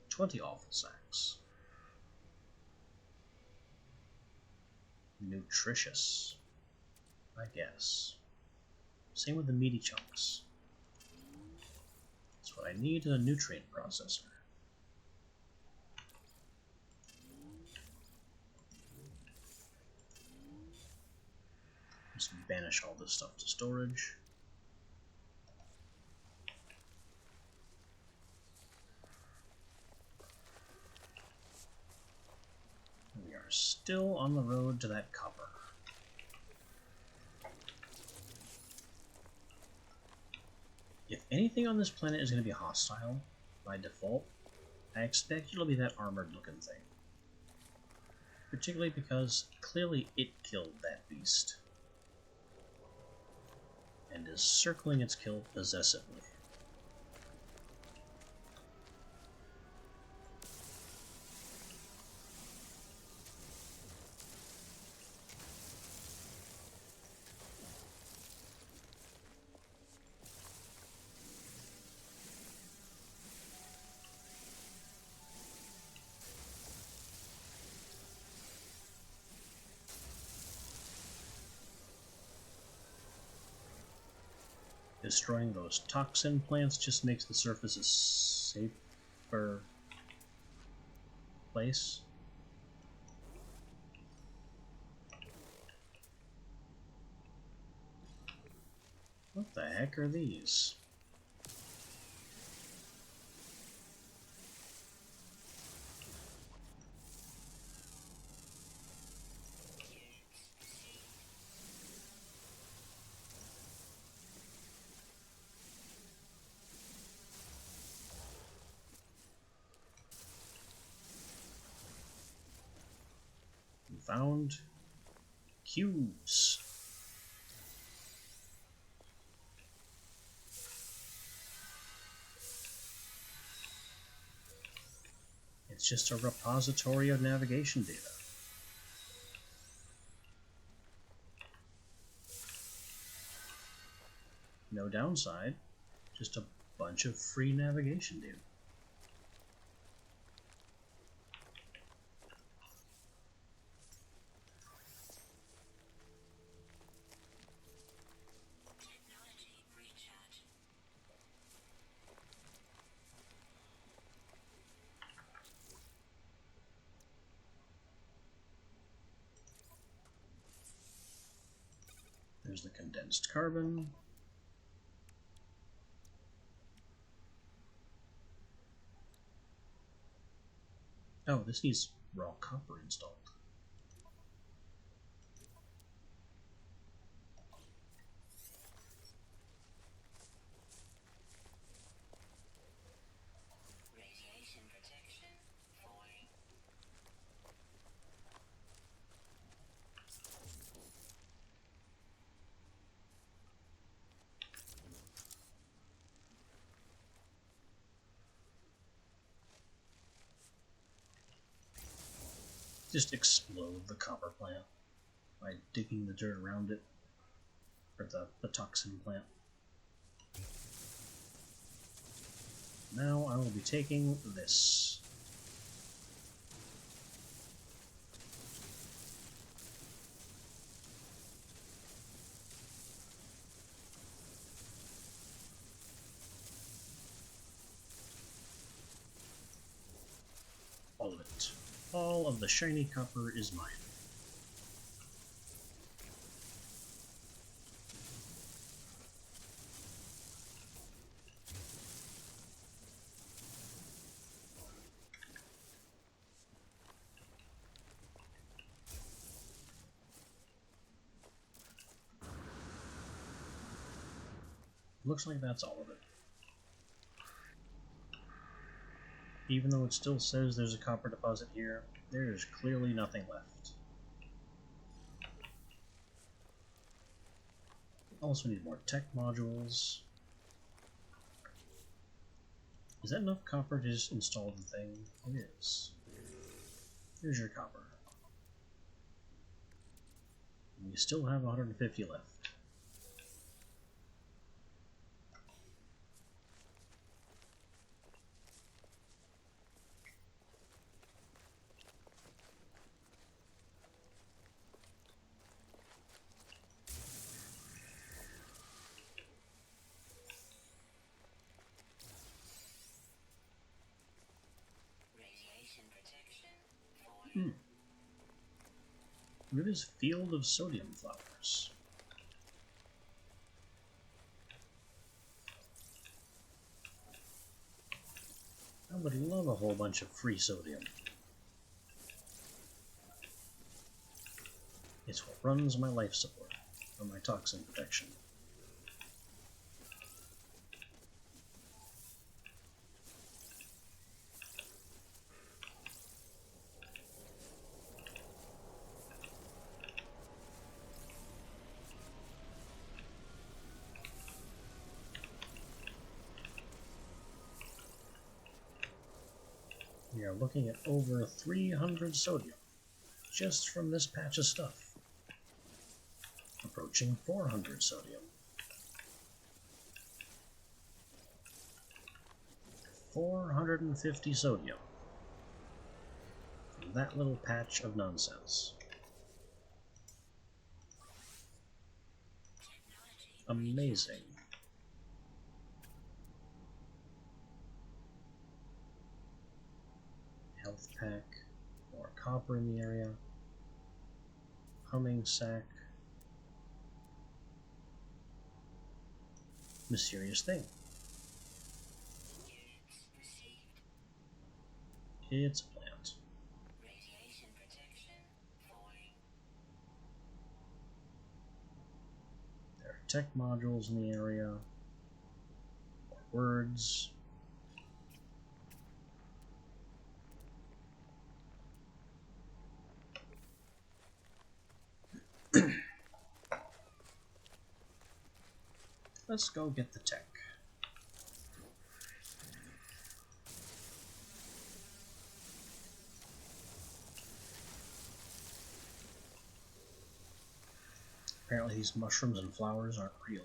20 awful sacks. Nutritious, I guess. Same with the meaty chunks. That's what I need in a nutrient processor. Just banish all this stuff to storage. We are still on the road to that copper. If anything on this planet is going to be hostile, by default, I expect it'll be that armored looking thing. Particularly because clearly it killed that beast. And is circling its kill possessively. Destroying those toxin plants just makes the surface a safer place. What the heck are these? We found cubes. It's just a repository of navigation data. No downside, just a bunch of free navigation data. There's the condensed carbon. Oh, this needs raw copper installed. Radiation protection falling. Just explode the copper plant by digging the dirt around it, or the toxin plant. Now I will be taking this. All of it. All of the shiny copper is mine. Looks like that's all of it. Even though it still says there's a copper deposit here, there is clearly nothing left. Also need more tech modules. Is that enough copper to just install the thing? It is. Here's your copper. We still have 150 left. Radiation protection falling. Look at this field of sodium flowers. I would love a whole bunch of free sodium. It's what runs my life support, or my toxin protection. We are looking at over 300 sodium, just from this patch of stuff. Approaching 400 sodium. 450 sodium. From that little patch of nonsense. Amazing. Health pack, more copper in the area, humming sack, mysterious thing. Units received. It's a plant. Radiation protection falling. There are tech modules in the area, more words. Let's go get the tech. Apparently these mushrooms and flowers aren't real.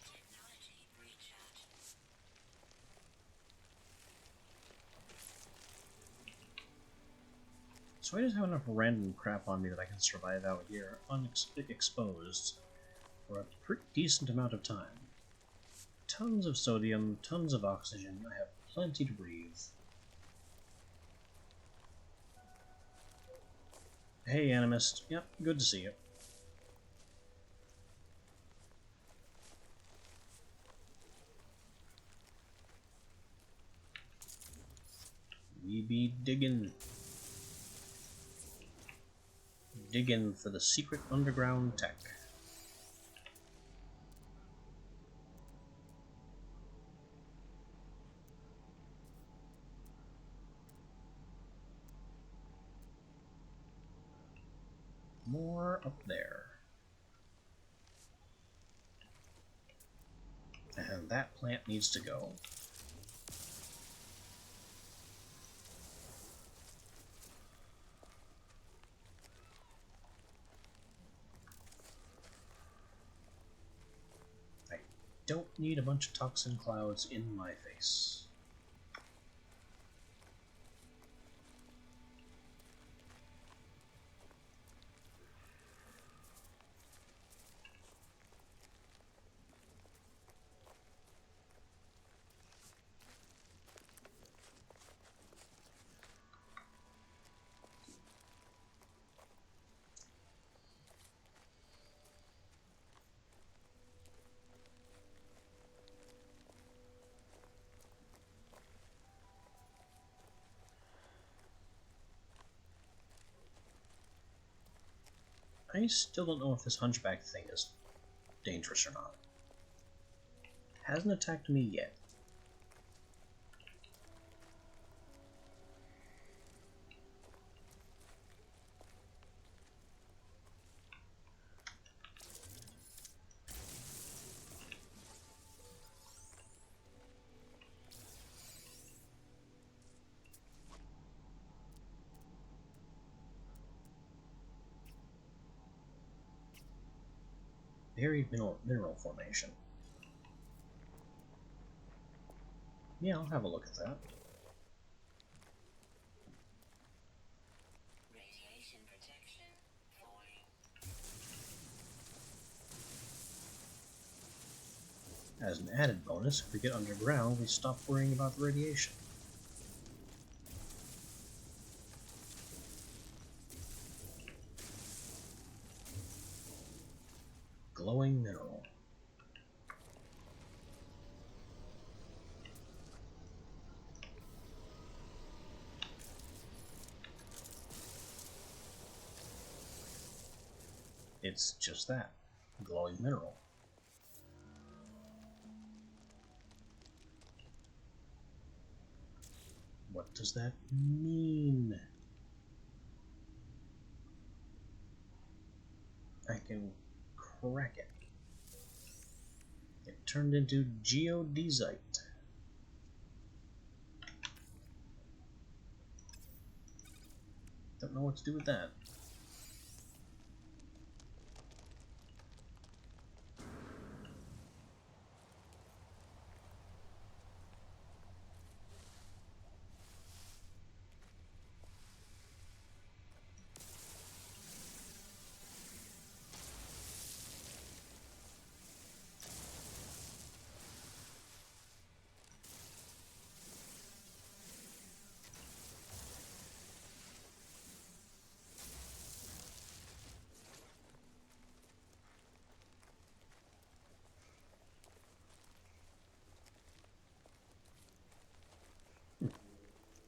Technology recharge. It's So I just have enough random crap on me that I can survive out here unexposed for a pretty decent amount of time. Tons of sodium, tons of oxygen, I have plenty to breathe. Hey, Animist. Yep, good to see you. We be digging for the secret underground tech. More up there. And that plant needs to go. I don't need a bunch of toxin clouds in my face. I still don't know if this hunchback thing is dangerous or not. Hasn't attacked me yet. Buried mineral formation. Yeah, I'll have a look at that. Radiation protection falling. As an added bonus, if we get underground, we stop worrying about the radiation. Glowing mineral. It's just that. Glowing mineral. What does that mean? I can crack it. It turned into geodesite. Don't know what to do with that.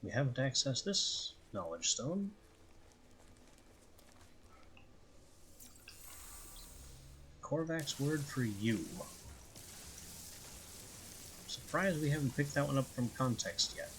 We haven't accessed this knowledge stone. Korvac's word for you. Surprised we haven't picked that one up from context yet.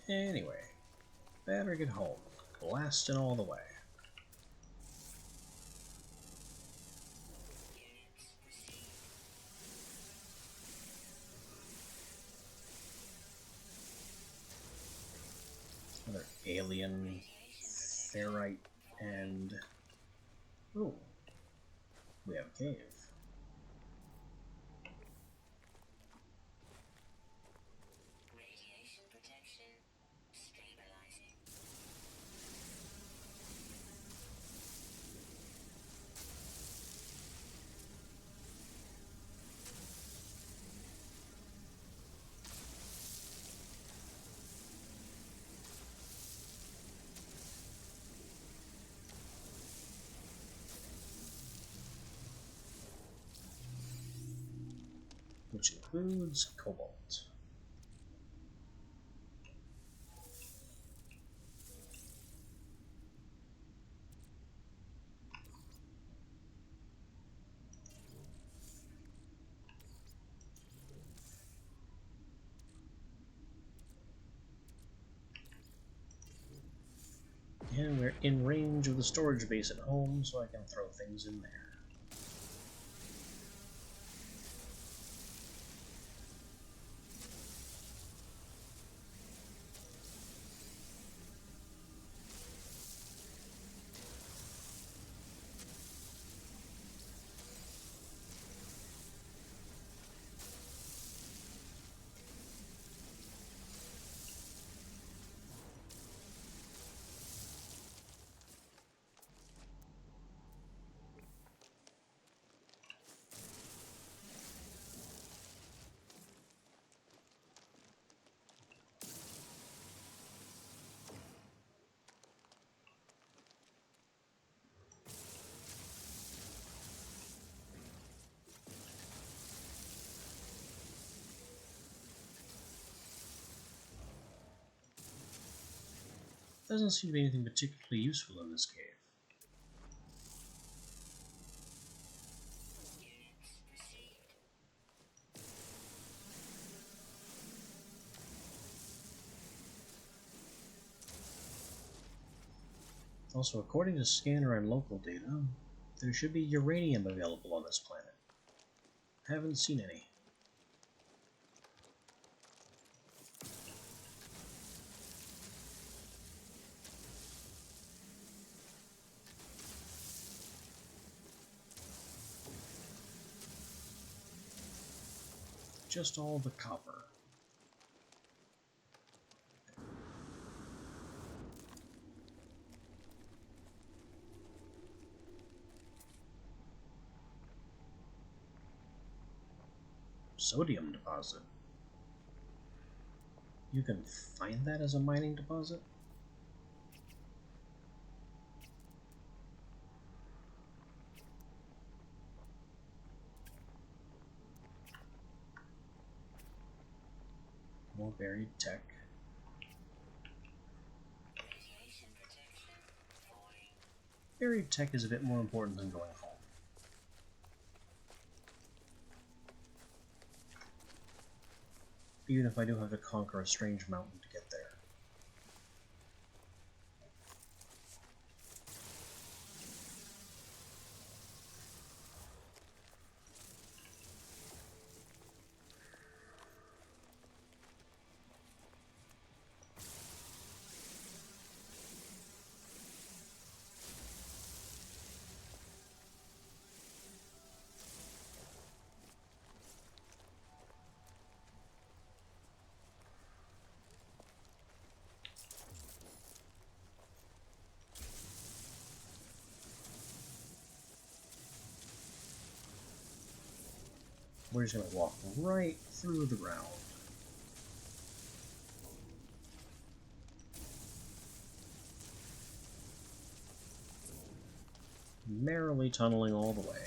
Anyway, better get home. Blasting all the way. Units received. Another alien, Radiation ferrite, and... Ooh. We have a cave. Radiation protection stabilizing. Which includes cobalt. And we're in range of the storage base at home, so I can throw things in there. Doesn't seem to be anything particularly useful in this cave. Units received. Also, according to scanner and local data, there should be uranium available on this planet. Haven't seen any. Just all the copper. Sodium deposit. You can find that as a mining deposit? More buried tech. Radiation protection falling. Buried tech is a bit more important than going home. Even if I do have to conquer a strange mountain to get there. We're just gonna walk right through the ground. Merrily tunneling all the way.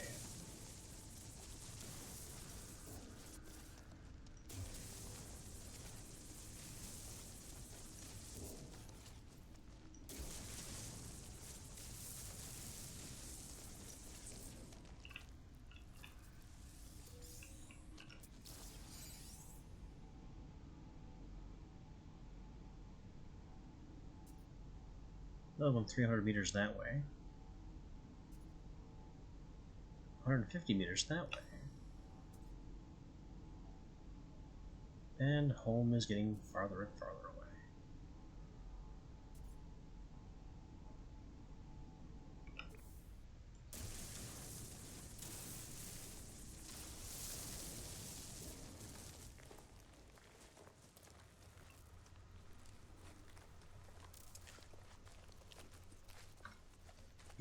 Another one 300 meters that way. 150 meters that way. And home is getting farther and farther away.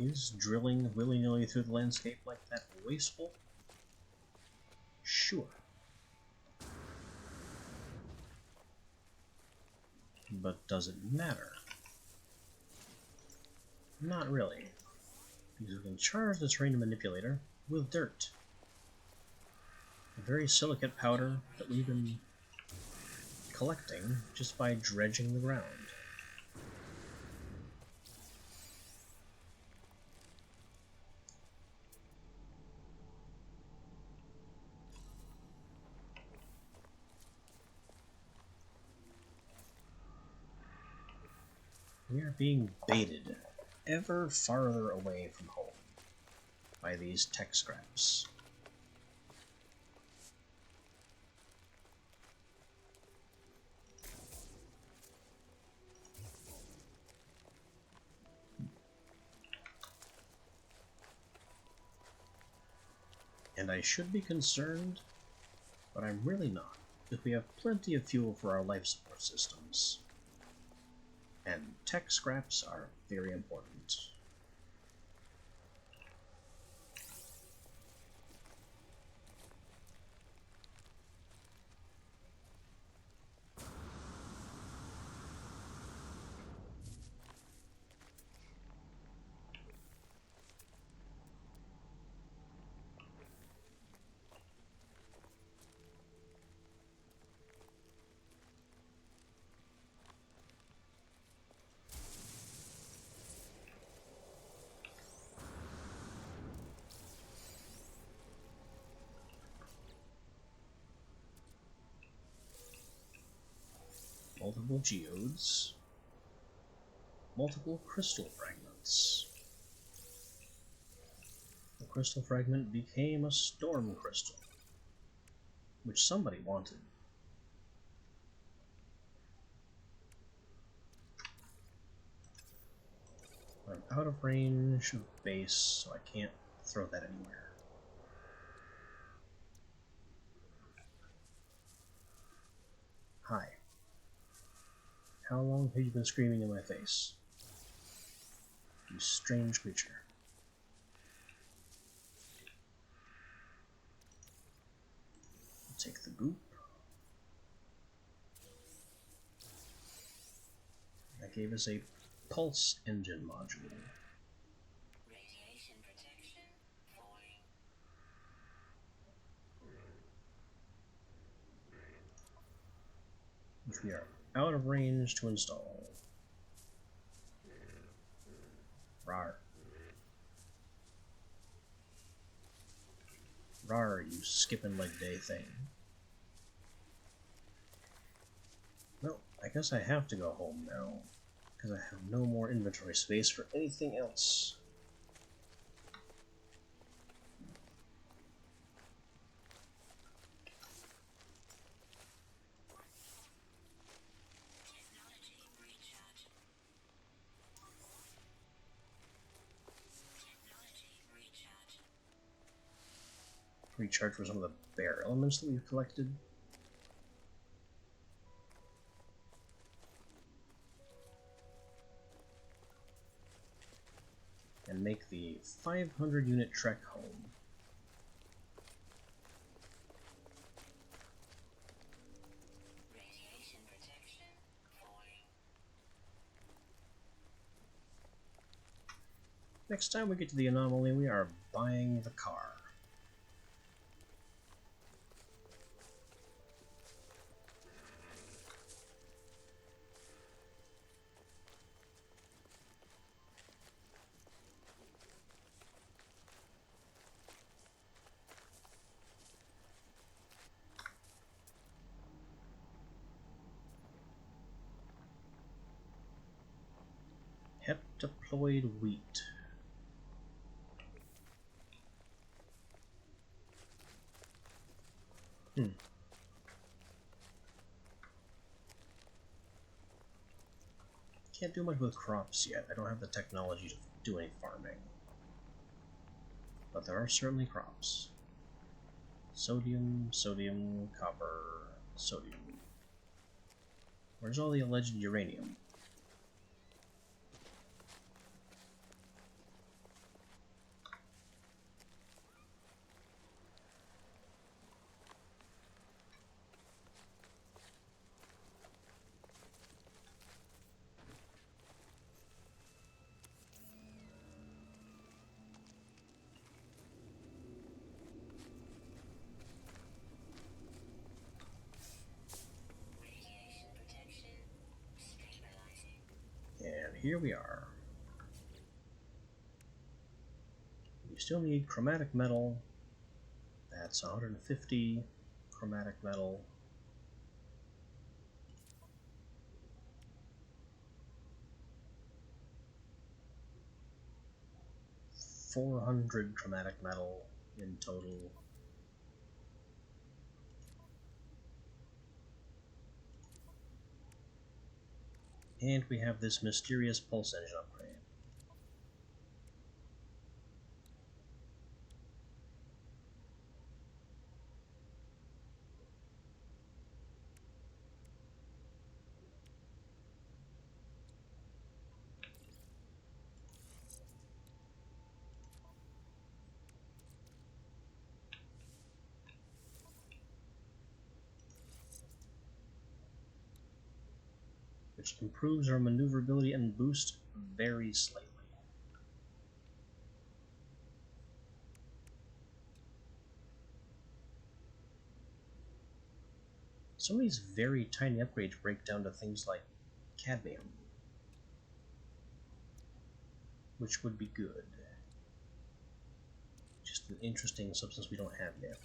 Is drilling willy-nilly through the landscape like that wasteful? Sure. But does it matter? Not really. Because we can charge the terrain manipulator with dirt. A very silicate powder that we've been collecting just by dredging the ground. We are being baited ever farther away from home by these tech scraps. And I should be concerned, but I'm really not, if we have plenty of fuel for our life support systems. And tech scraps are very important. Multiple geodes, multiple crystal fragments. The crystal fragment became a storm crystal, which somebody wanted. I'm out of range of base, so I can't throw that anywhere. Hi. How long have you been screaming in my face? You strange creature. I'll take the goop. That gave us a pulse engine module. Radiation protection falling. Which we are out of range to install. Rar. Rar, you skipping leg day thing. Well, I guess I have to go home now, because I have no more inventory space for anything else. Technology recharge. Technology recharge. Recharge for some of the bare elements that we've collected. And make the 500 unit trek home. Radiation protection falling. Next time we get to the anomaly, we are buying the car. Heptaploid wheat. Can't do much with crops yet. I don't have the technology to do any farming. But there are certainly crops. Sodium, sodium, copper, sodium. Where's all the alleged uranium? Radiation protection stabilizing. And here we are. You still need chromatic metal. That's 150 chromatic metal. $400 chromatic metal in total. And we have this mysterious pulse engine upgrade. Which improves our maneuverability and boost very slightly. Some of these very tiny upgrades break down to things like cadmium, which would be good. Just an interesting substance we don't have yet.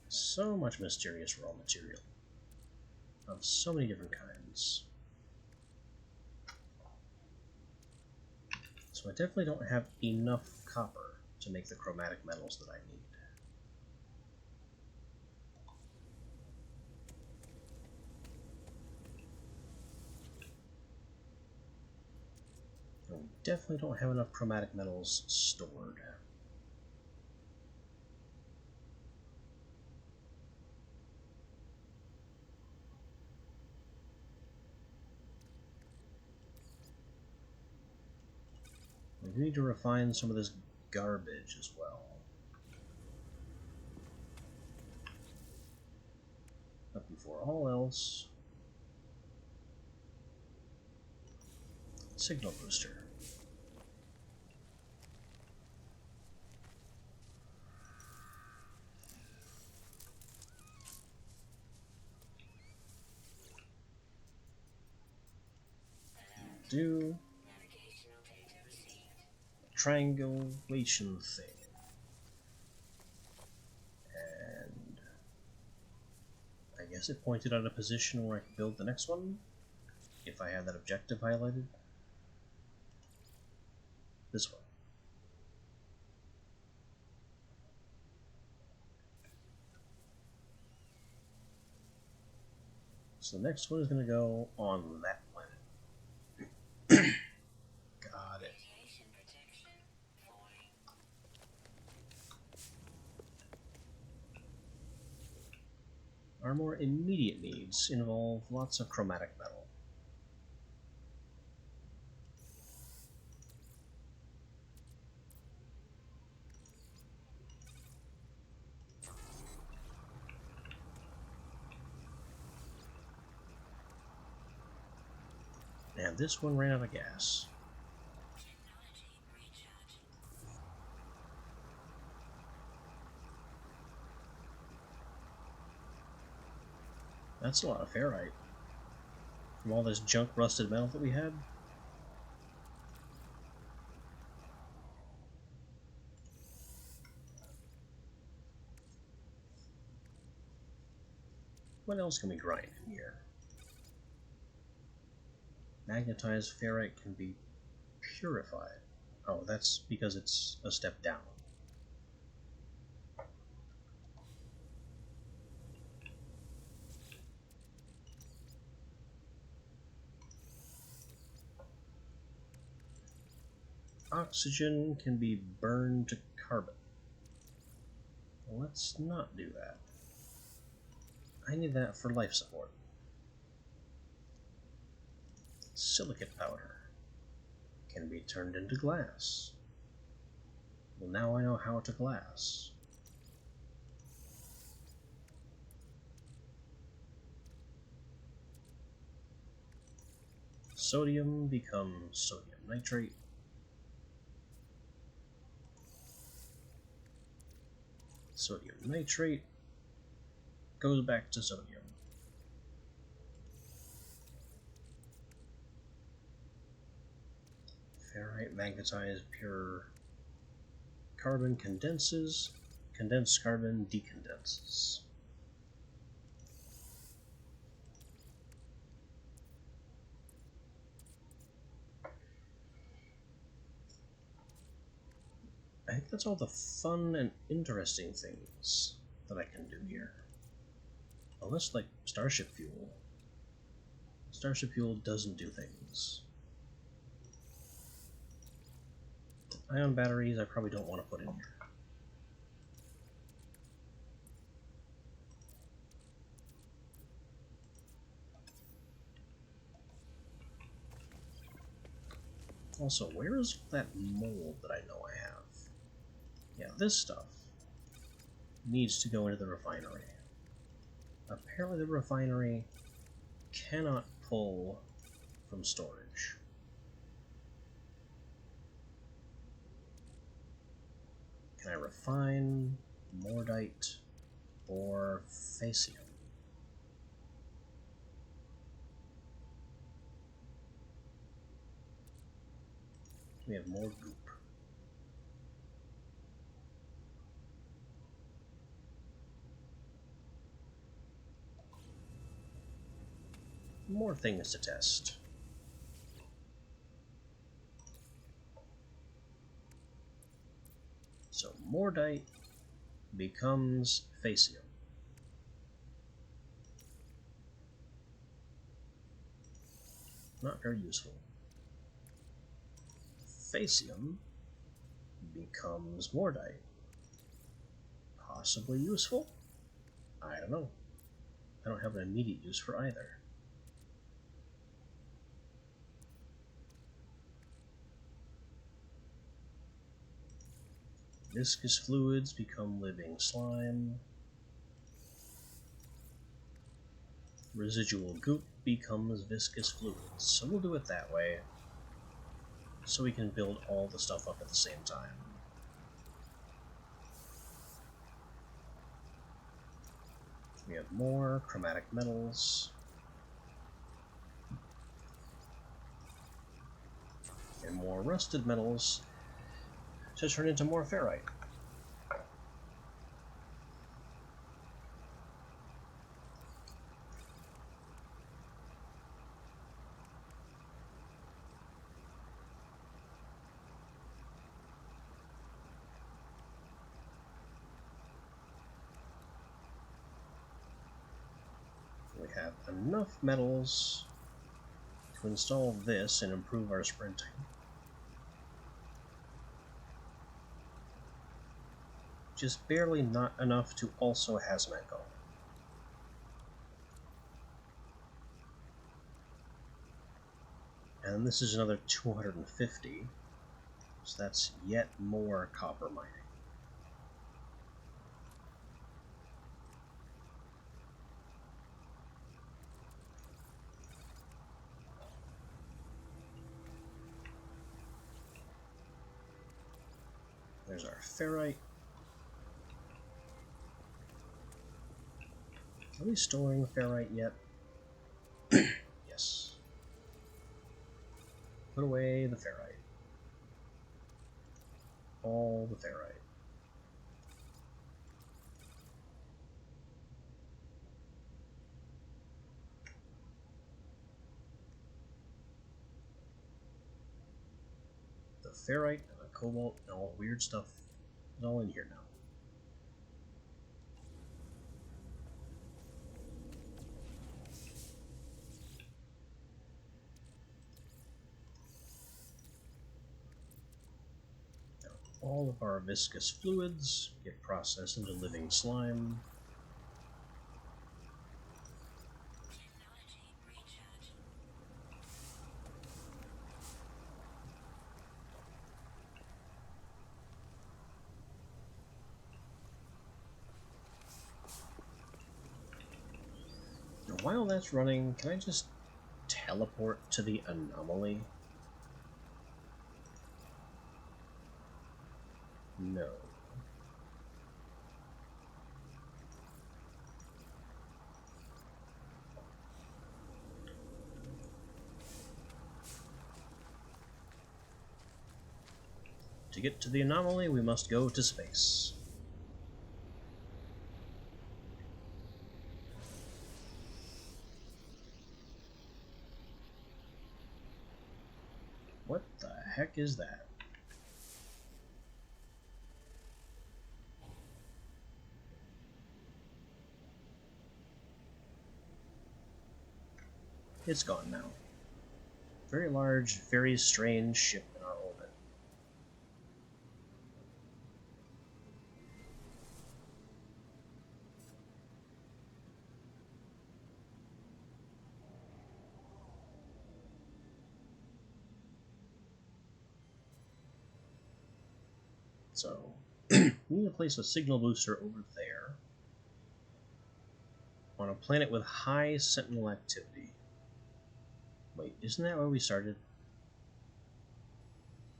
So much mysterious raw material of so many different kinds. So I definitely don't have enough copper to make the chromatic metals that I need. And we definitely don't have enough chromatic metals stored. We need to refine some of this garbage as well. But before all else, signal booster. Do Navigational data received. triangulation thing. And I guess it pointed out a position where I could build the next one, if I had that objective highlighted. This one. So the next one is going to go on that planet. Got it. Radiation protection falling. Our more immediate needs involve lots of chromatic metal. And this one ran out of gas. Technology recharging. That's a lot of ferrite. From all this junk rusted metal that we had. What else can we grind in here? Magnetized ferrite can be purified. Oh, that's because it's a step down. Oxygen can be burned to carbon. Let's not do that. I need that for life support. Silicate powder can be turned into glass. Well, now I know how to glass. Sodium becomes sodium nitrate. Sodium nitrate goes back to sodium. Ferrite magnetized pure carbon condenses. Condensed carbon decondenses. I think that's all the fun and interesting things that I can do here. Unless, like, starship fuel. Starship fuel doesn't do things. Ion batteries I probably don't want to put in here. Also, where is that mold that I know I have? Yeah, this stuff needs to go into the refinery. Apparently the refinery cannot pull from storage. Can I refine mordite or facium? We have more goop. More things to test. So mordite becomes facium. Not very useful. Facium becomes mordite. Possibly useful? I don't know. I don't have an immediate use for either. Viscous fluids become living slime. Residual goop becomes viscous fluids. So we'll do it that way, so we can build all the stuff up at the same time. We have more chromatic metals. And more rusted metals to turn into more ferrite. We have enough metals to install this and improve our sprinting. Just barely not enough to also hazmat go. And this is another 250, so that's yet more copper mining. There's our ferrite. Are we storing ferrite yet? Yes. Put away the ferrite. All the ferrite. The ferrite and the cobalt and all the weird stuff is all in here now. All of our viscous fluids get processed into living slime. Technology recharge. Now, while that's running, can I just teleport to the anomaly? No. To get to the anomaly, we must go to space. What the heck is that? It's gone now. Very large, very strange ship in our orbit. So, we need to place a signal booster over there on a planet with high sentinel activity. Wait, isn't that where we started?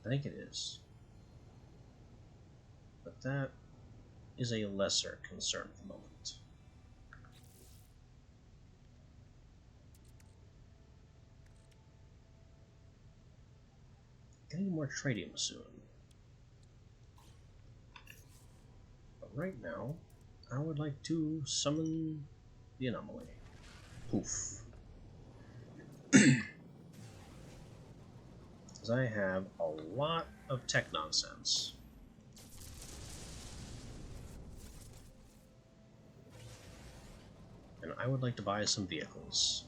I think it is. But that is a lesser concern at the moment. I need more tritium soon. But right now, I would like to summon the anomaly. Poof. Because I have a lot of tech nonsense. And I would like to buy some vehicles.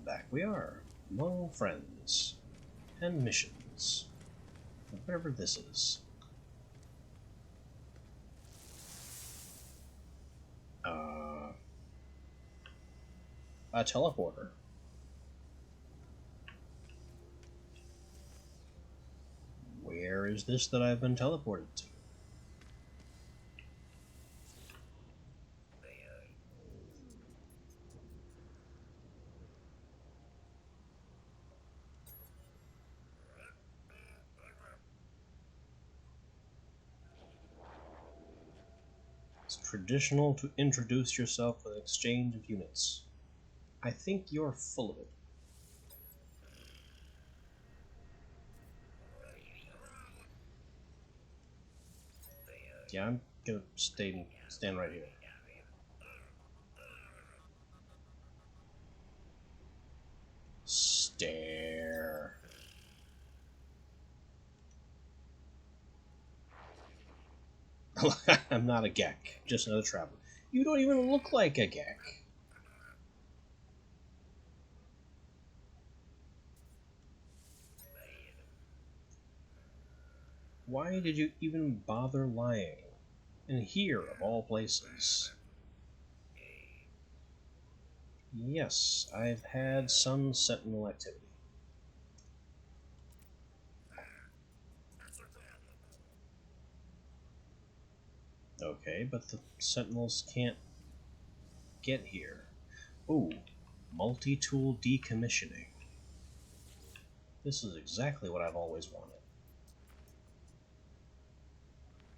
Back we are, among friends and missions, whatever this is. A teleporter. Where is this that I've been teleported to? It's traditional to introduce yourself with an exchange of units. I think you're full of it. Yeah, I'm gonna stand right here. Stare. I'm not a Gek, just another traveler. You don't even look like a Gek. Why did you even bother lying? And here, of all places. Yes, I've had some sentinel activity. Okay, but the sentinels can't get here. Ooh, multi-tool decommissioning. This is exactly what I've always wanted.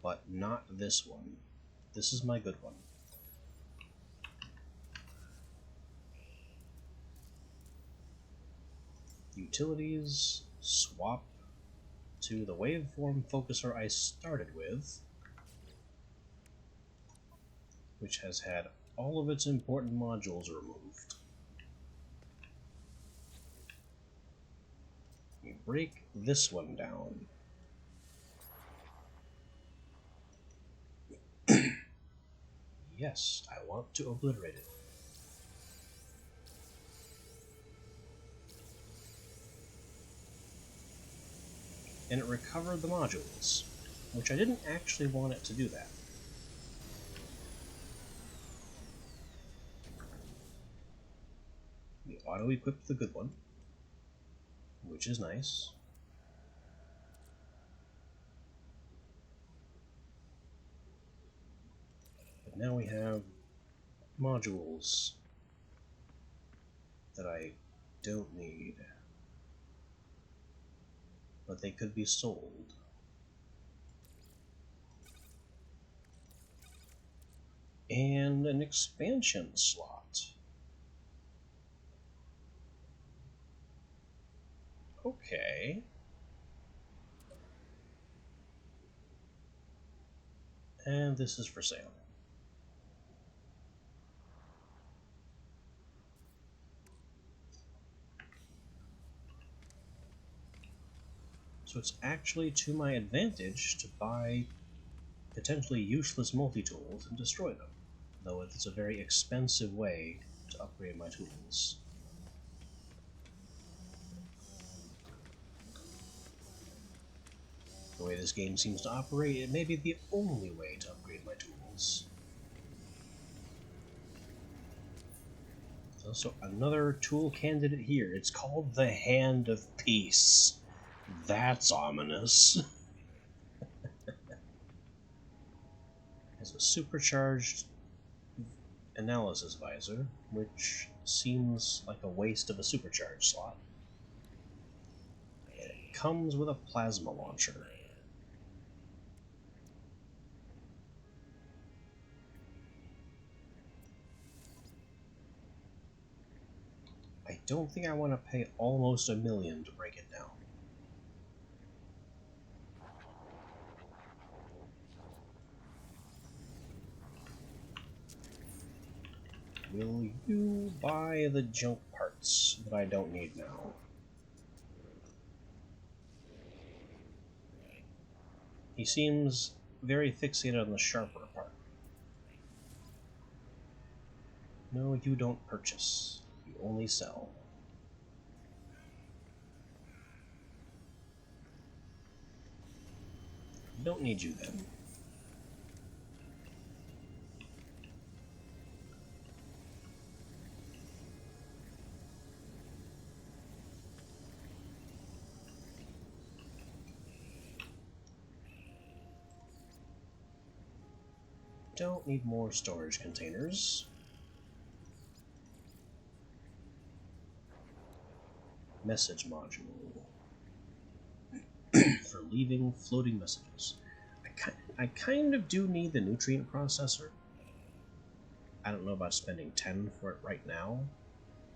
But not this one. This is my good one. Utilities, swap to the waveform focuser I started with, which has had all of its important modules removed. We break this one down. Yes, I want to obliterate it. And it recovered the modules, which I didn't actually want it to do that. We auto-equipped the good one, which is nice. But now we have modules that I don't need, but they could be sold. And an expansion slot. Okay. And this is for sale. So it's actually to my advantage to buy potentially useless multi-tools and destroy them, though it's a very expensive way to upgrade my tools. The way this game seems to operate, it may be the only way to upgrade my tools. There's also another tool candidate here. It's called the Hand of Peace. That's ominous. Has a supercharged analysis visor, which seems like a waste of a supercharge slot. And it comes with a plasma launcher. I don't think I want to pay almost $1 million to break it down. Will you buy the junk parts that I don't need now? He seems very fixated on the sharper part. No, you don't purchase. You only sell. Don't need you then. Don't need more storage containers. Message module. For leaving floating messages. I kind of do need the nutrient processor. I don't know about spending 10 for it right now,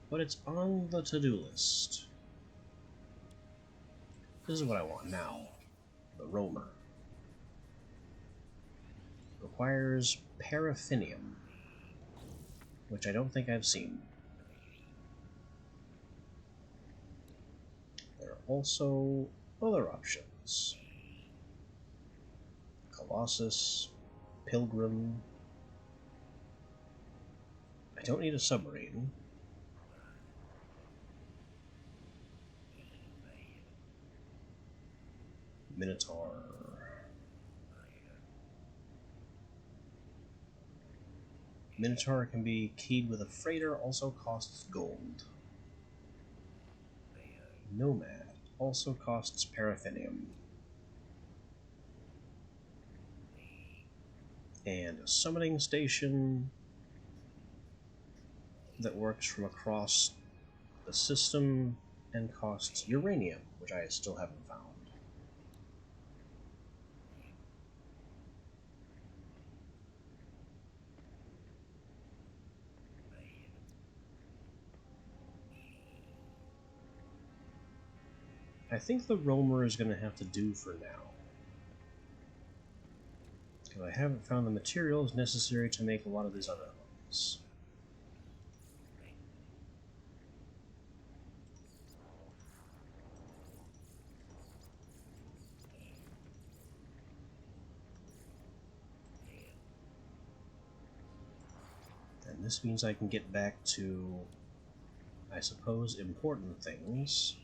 but it's on the to-do list. This is what I want now. The roamer. Requires paraffinium, which I don't think I've seen. There are also other options. Colossus, Pilgrim. I don't need a submarine. Minotaur. Minotaur can be keyed with a freighter, also costs gold. Nomad also costs paraffinium. And a summoning station that works from across the system and costs uranium, which I still haven't found. I think the roamer is going to have to do for now, because I haven't found the materials necessary to make a lot of these other ones. And this means I can get back to, I suppose, important things.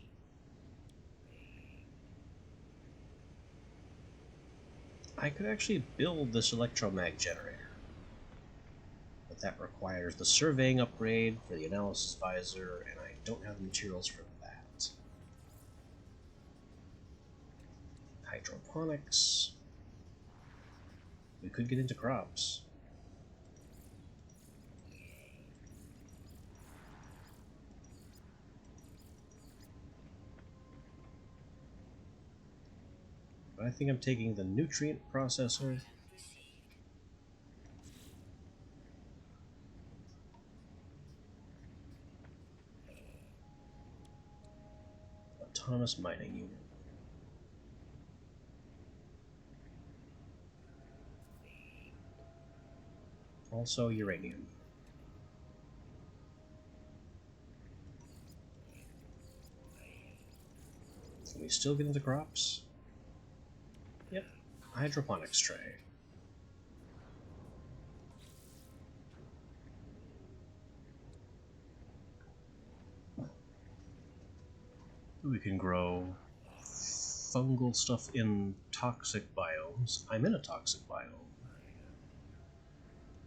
I could actually build this electromag generator, but that requires the surveying upgrade for the analysis visor, and I don't have the materials for that. Hydroponics. We could get into crops. But I think I'm taking the nutrient processor. Autonomous mining unit. Also uranium. Can we still get into crops? Yep. Hydroponics tray. We can grow fungal stuff in toxic biomes. I'm in a toxic biome,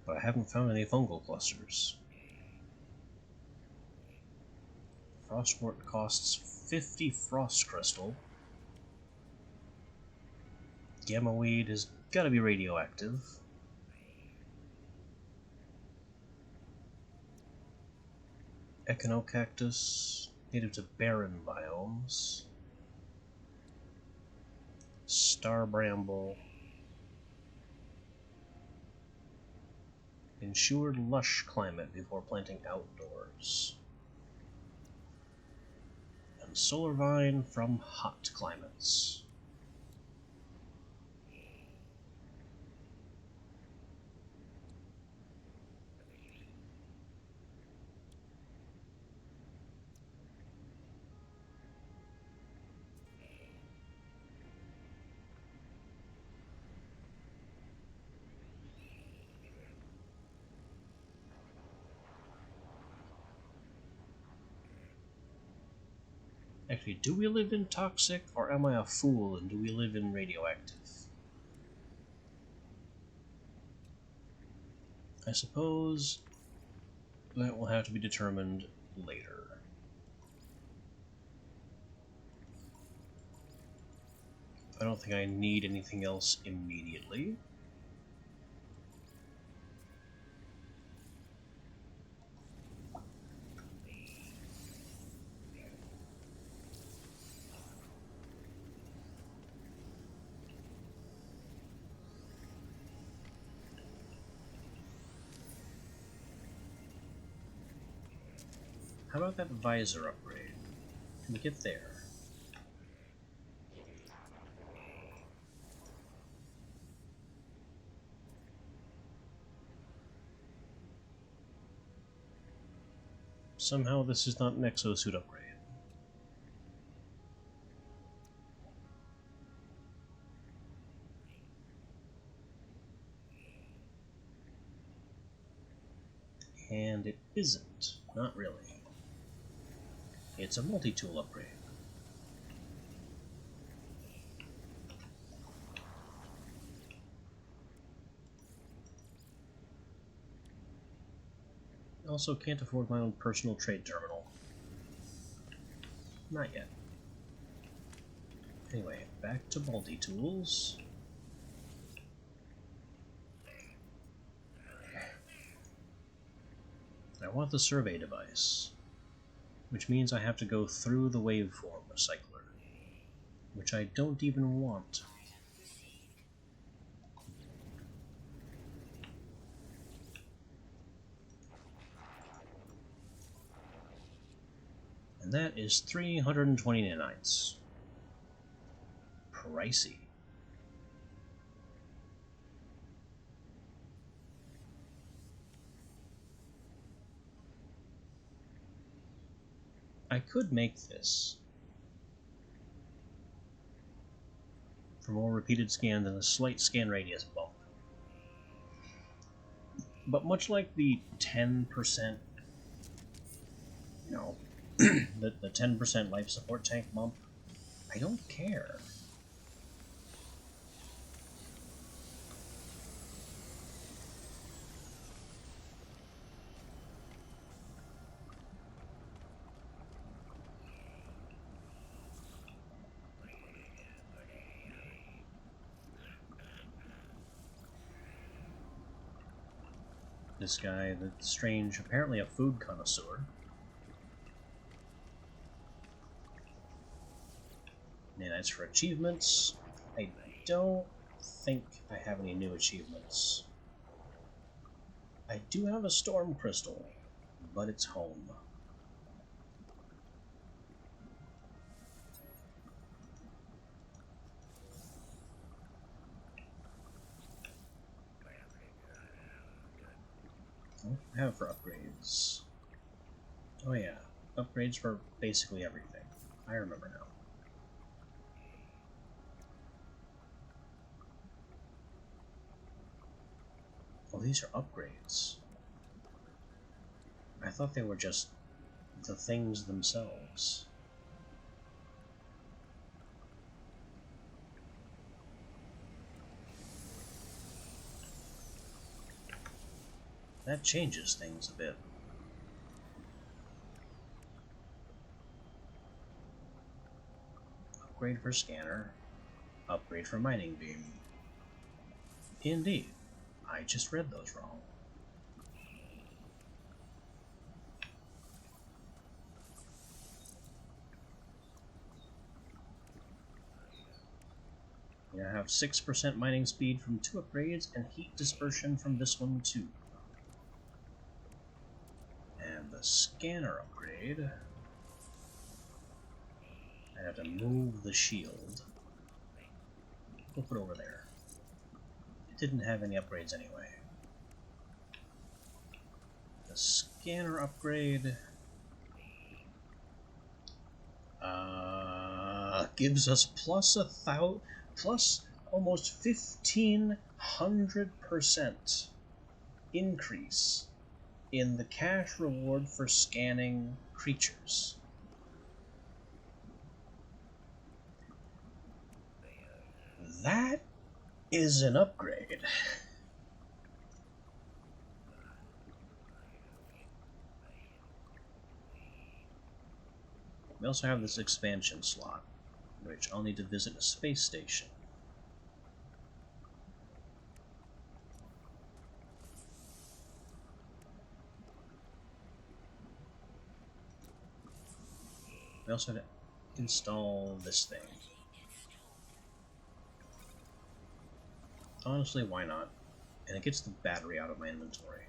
but I haven't found any fungal clusters. Frostwort costs 50 frost crystal. Gamma weed has got to be radioactive. Echinocactus, native to barren biomes. Star bramble. Ensured lush climate before planting outdoors. And solar vine from hot climates. Actually, do we live in toxic, or am I a fool and do we live in radioactive? I suppose that will have to be determined later. I don't think I need anything else immediately. How about that visor upgrade? Can we get there? Somehow this is not an exosuit upgrade. And it isn't. Not really. It's a multi-tool upgrade. also can't afford my own personal trade terminal. Not yet. Anyway, back to multi-tools. I want the survey device, which means I have to go through the waveform recycler, which I don't even want. And that is 320 nanites. Pricey. I could make this for more repeated scans and a slight scan radius bump. But much like the 10%, the 10% life support tank bump, I don't care. This guy, the strange, apparently a food connoisseur. Nanites for achievements. I don't think I have any new achievements. I do have a storm crystal, but it's home. What do I have for upgrades? Oh yeah, upgrades for basically everything. I remember now. Oh, these are upgrades. I thought they were just the things themselves. That changes things a bit. Upgrade for scanner. Upgrade for mining beam. Indeed. I just read those wrong. We now have 6% mining speed from 2 upgrades and heat dispersion from this one too. And the scanner upgrade, I have to move the shield. We'll put it over there. It didn't have any upgrades anyway. The scanner upgrade gives us plus almost 1,500% increase in the cash reward for scanning creatures. That is an upgrade. We also have this expansion slot, which I'll need to visit a space station. We also have to install this thing. Honestly, why not? And it gets the battery out of my inventory.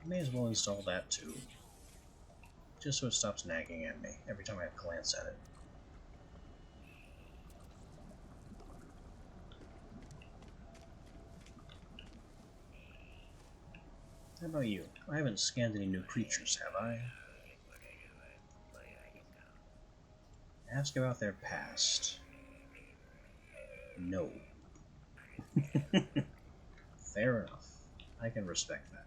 May as well install that too. Just so it stops nagging at me every time I glance at it. How about you? I haven't scanned any new creatures, have I? Ask about their past. No. Fair enough. I can respect that.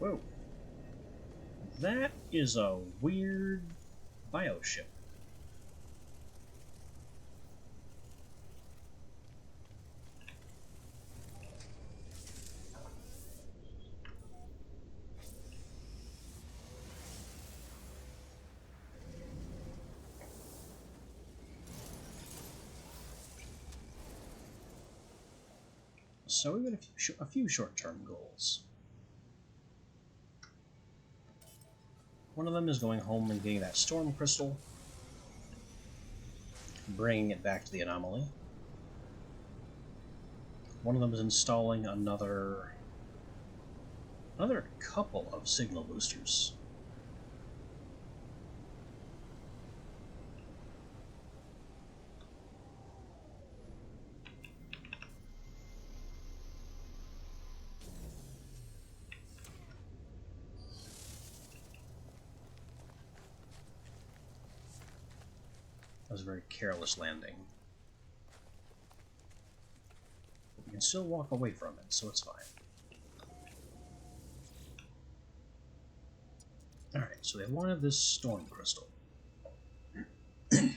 Whoa. That is a weird bioship. So we got a few short-term goals. One of them is going home and getting that storm crystal, bringing it back to the anomaly. One of them is installing another couple of signal boosters. That was a very careless landing. But we can still walk away from it, so it's fine. Alright, so they wanted this storm crystal. I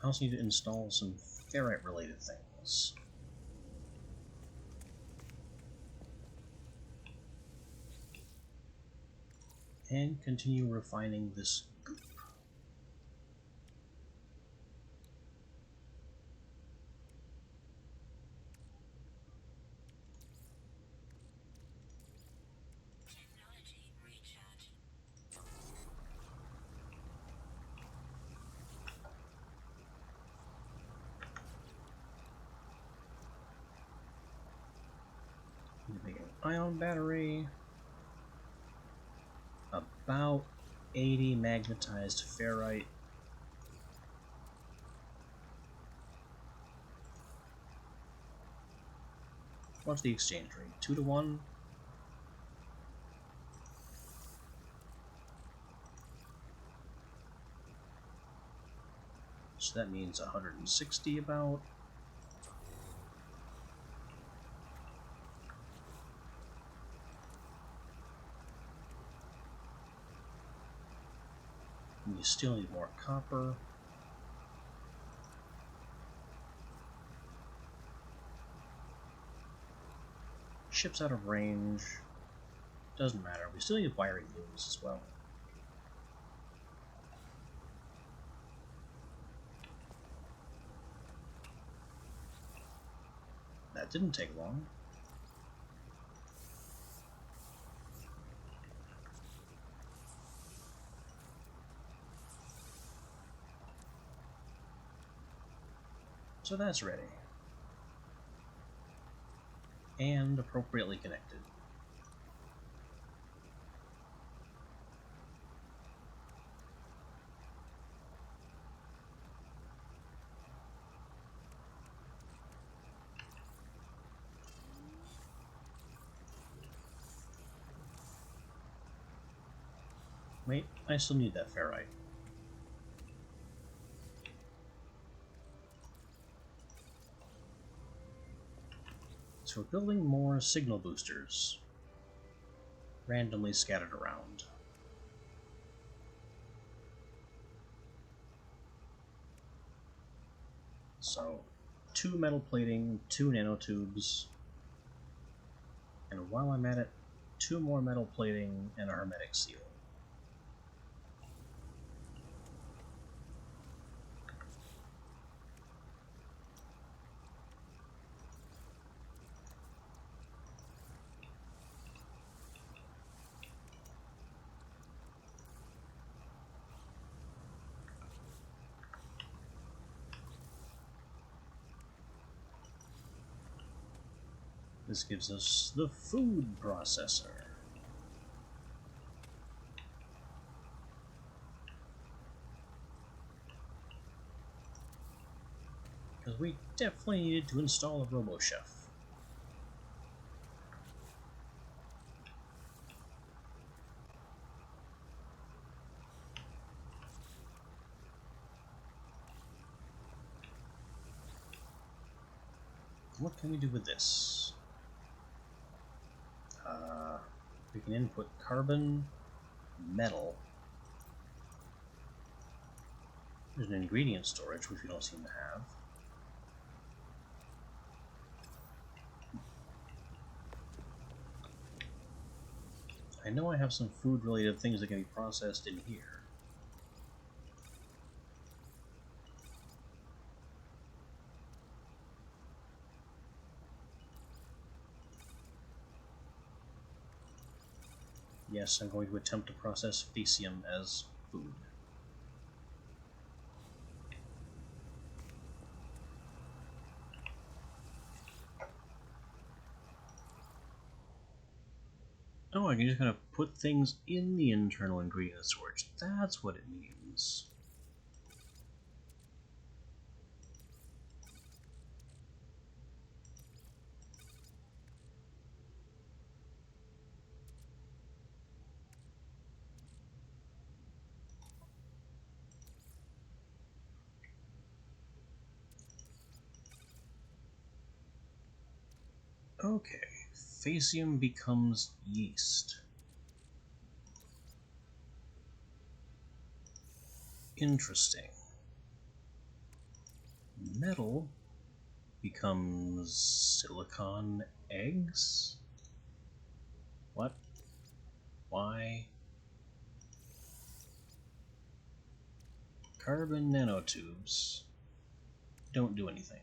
also need to install some ferrite-related things. And continue refining this goop. Technology recharge. Need to make an ion battery. About 80 magnetized ferrite. What's the exchange rate? 2 to 1? So that means 160 about. And you still need more copper. Ship's out of range. Doesn't matter. We still need wiring looms as well. That didn't take long. So that's ready. And appropriately connected. Wait, I still need that ferrite. So we're building more signal boosters, randomly scattered around. So, 2 metal plating, 2 nanotubes, and while I'm at it, 2 more metal plating and a hermetic seal. This gives us the food processor. Because we definitely needed to install a RoboChef. What can we do with this? We can input carbon, metal. There's an ingredient storage, which we don't seem to have. I know I have some food-related things that can be processed in here. Yes, I'm going to attempt to process Faecium as food. Oh, I can just kind of put things in the internal ingredient storage. That's what it means. Okay, Faecium becomes yeast. Interesting. Metal becomes silicon eggs? What? Why? Carbon nanotubes don't do anything.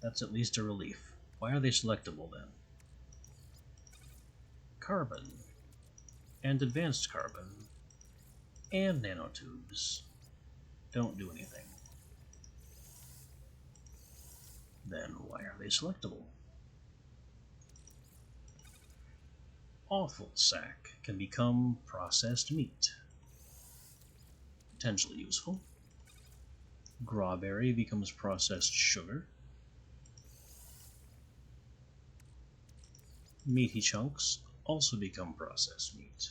That's at least a relief. Why are they selectable then? Carbon, and advanced carbon, and nanotubes don't do anything. Then why are they selectable? Offal sac can become processed meat. Potentially useful. Grawberry becomes processed sugar. Meaty chunks also become processed meat.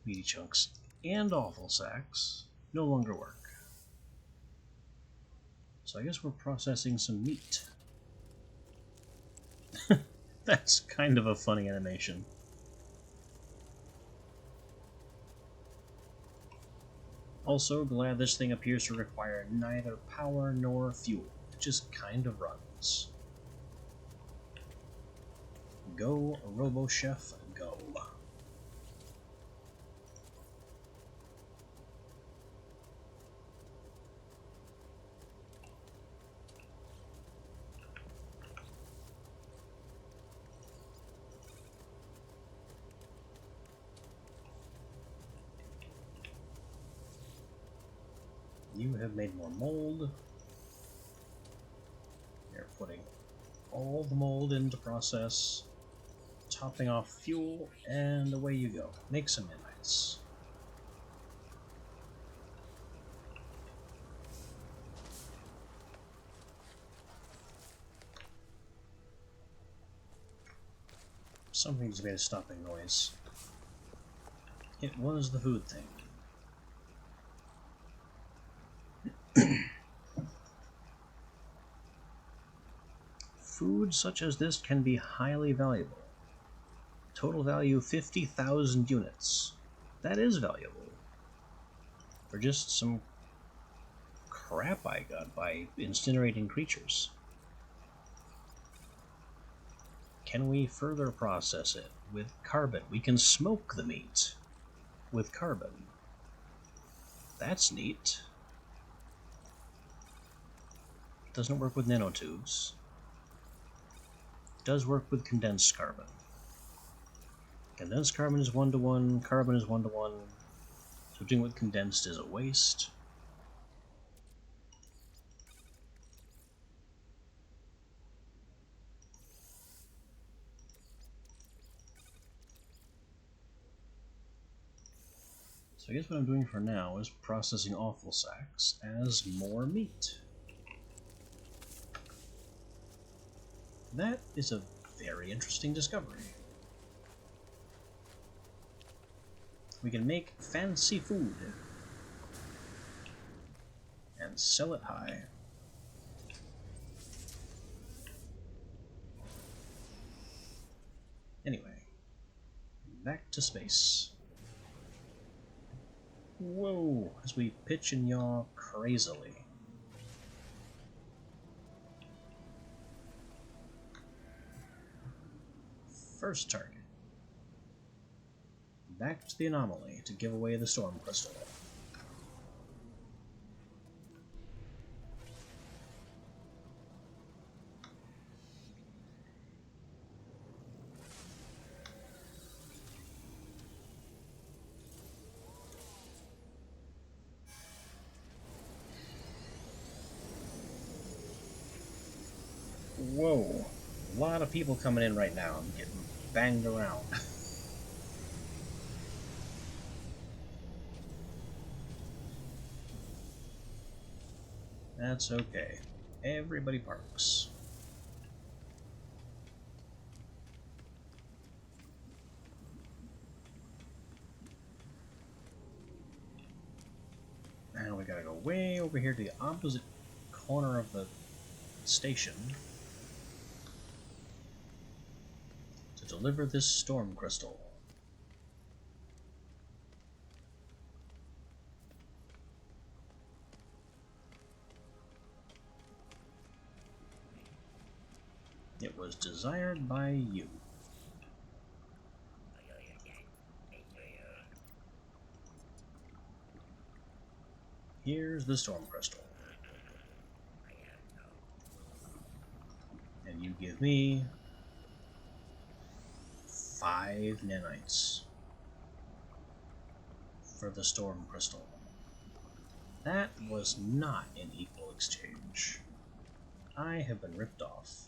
Meaty chunks and offal sacs no longer work. So I guess we're processing some meat. That's kind of a funny animation. Also, glad this thing appears to require neither power nor fuel. It just kind of runs. Go, RoboChef, go. You have made more mold. You're putting all the mold into process, topping off fuel, and away you go. Make some nanites. Something's made a stopping noise. It was the food thing. Food such as this can be highly valuable. Total value 50,000 units. That is valuable. For just some crap I got by incinerating creatures. Can we further process it with carbon? We can smoke the meat with carbon. That's neat. Doesn't work with nanotubes. Does work with condensed carbon. Condensed carbon is 1-to-1, carbon is 1-to-1. Switching with condensed is a waste. So I guess what I'm doing for now is processing offal sacs as more meat. That is a very interesting discovery. We can make fancy food. and sell it high. Anyway, back to space. Whoa, as we pitch and yaw crazily. First target. Back to the anomaly to give away the storm crystal. Whoa, a lot of people coming in right now. I'm getting banged around. That's okay. Everybody parks. And we gotta go way over here to the opposite corner of the station to deliver this storm crystal. It was desired by you. Here's the storm crystal. And you give me 5 nanites for the storm crystal. That was not an equal exchange. I have been ripped off.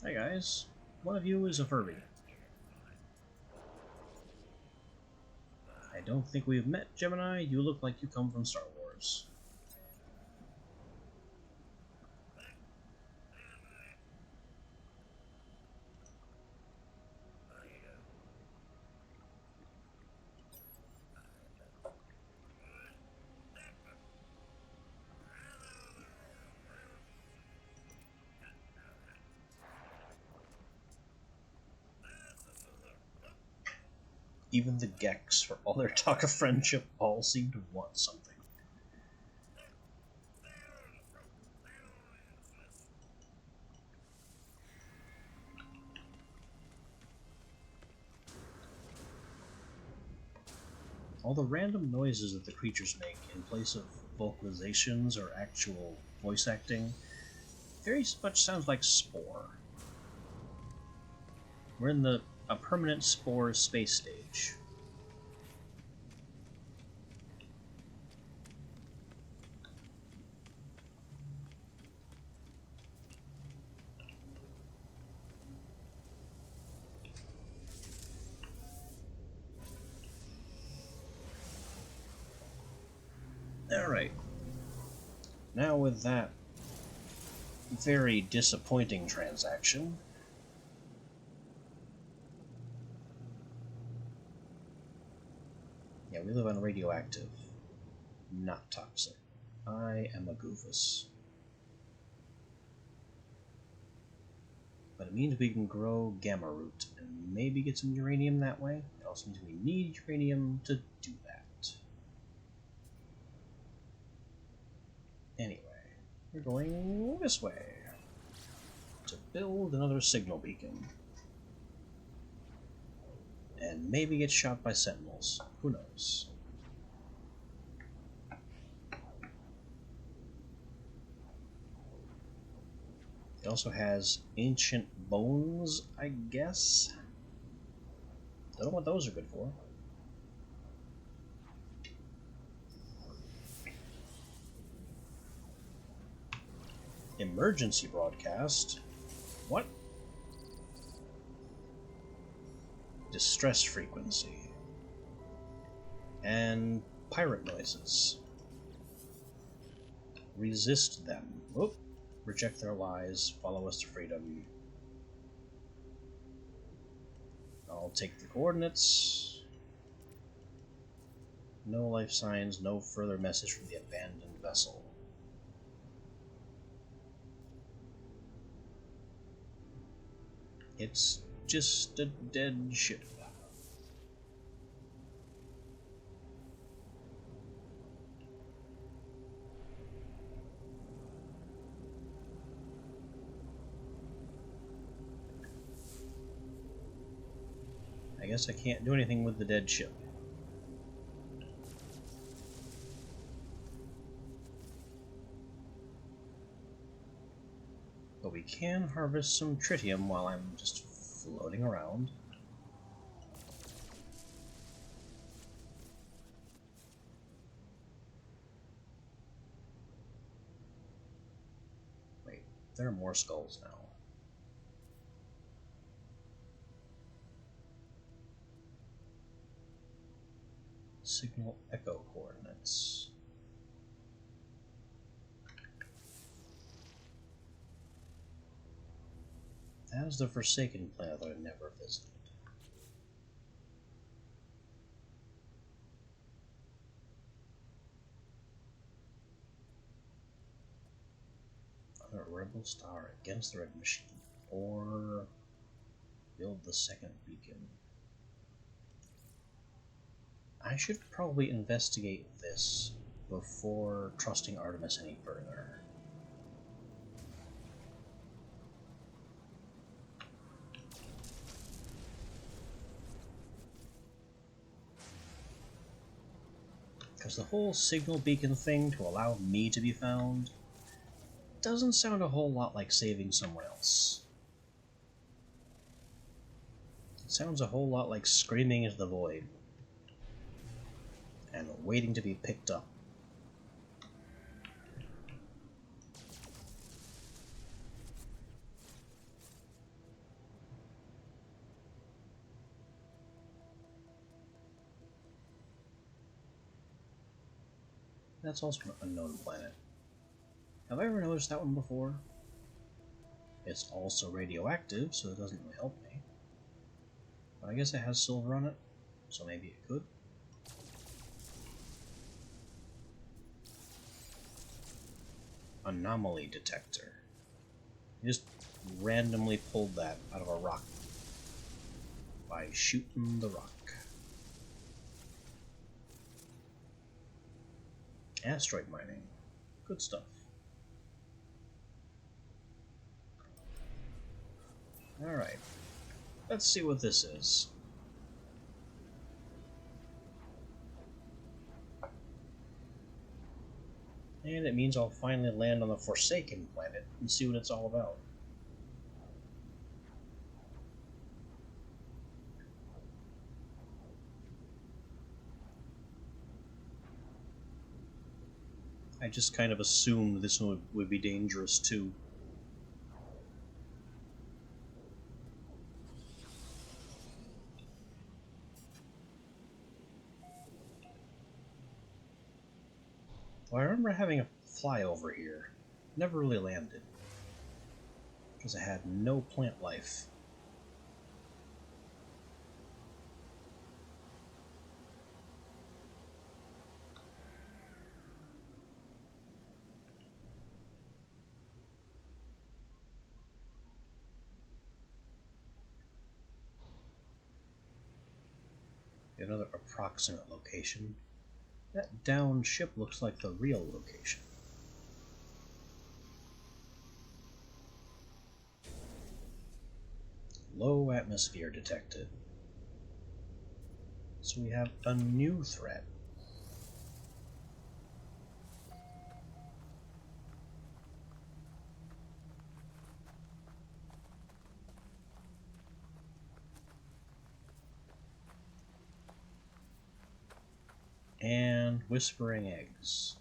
Hey guys, one of you is a Furby. I don't think we've met, Gemini. You look like you come from Star Wars. Even the Gex, for all their talk of friendship, all seem to want something. All the random noises that the creatures make in place of vocalizations or actual voice acting very much sounds like Spore. We're in a permanent Spore space stage. Alright. Now with that very disappointing transaction, yeah, we live on radioactive, not toxic. I am a goofus. But it means we can grow gamma root and maybe get some uranium that way. It also means we need uranium to do that. Anyway, we're going this way to build another signal beacon. And maybe get shot by sentinels. Who knows? It also has ancient bones, I guess. Don't know what those are good for. Emergency broadcast. What? Distress frequency. And pirate noises. Resist them. Whoop. Reject their lies. Follow us to freedom. I'll take the coordinates. No life signs, no further message from the abandoned vessel. It's just a dead ship. I guess I can't do anything with the dead ship. But we can harvest some tritium while I'm just floating around. Wait, there are more skulls now. Signal echo coordinates. That is the Forsaken planet that I never visited. Another rebel star against the Red Machine. Or build the second beacon. I should probably investigate this before trusting Artemis any further. Because the whole signal beacon thing to allow me to be found doesn't sound a whole lot like saving someone else. It sounds a whole lot like screaming into the void and waiting to be picked up. That's also an unknown planet. Have I ever noticed that one before? It's also radioactive, so it doesn't really help me. But I guess it has silver on it, so maybe it could. Anomaly detector. I just randomly pulled that out of a rock by shooting the rock. Asteroid mining. Good stuff. Alright. Let's see what this is. And it means I'll finally land on the Forsaken planet and see what it's all about. I just kind of assumed this one would be dangerous too. Well, I remember having a flyover here. Never really landed. Because I had no plant life. Another approximate location. That downed ship looks like the real location. Low atmosphere detected. So we have a new threat. And whispering eggs.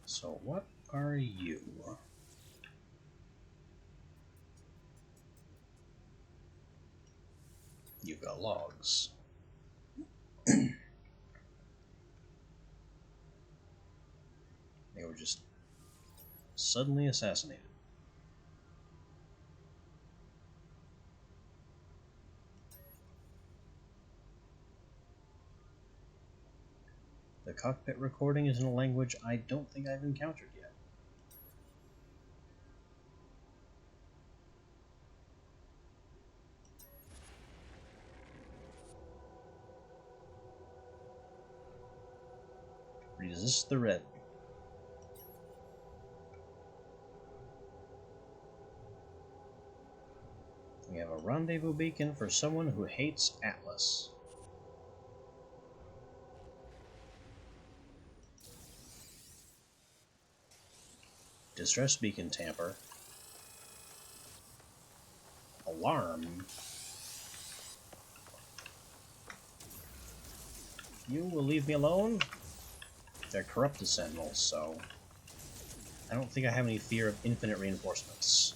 So what are you? You've got logs. They were just suddenly assassinated. The cockpit recording is in a language I don't think I've encountered yet. Resist the red. We have a rendezvous beacon for someone who hates Atlas. Distress beacon tamper. Alarm. You will leave me alone? They're corrupted sentinels, so I don't think I have any fear of infinite reinforcements.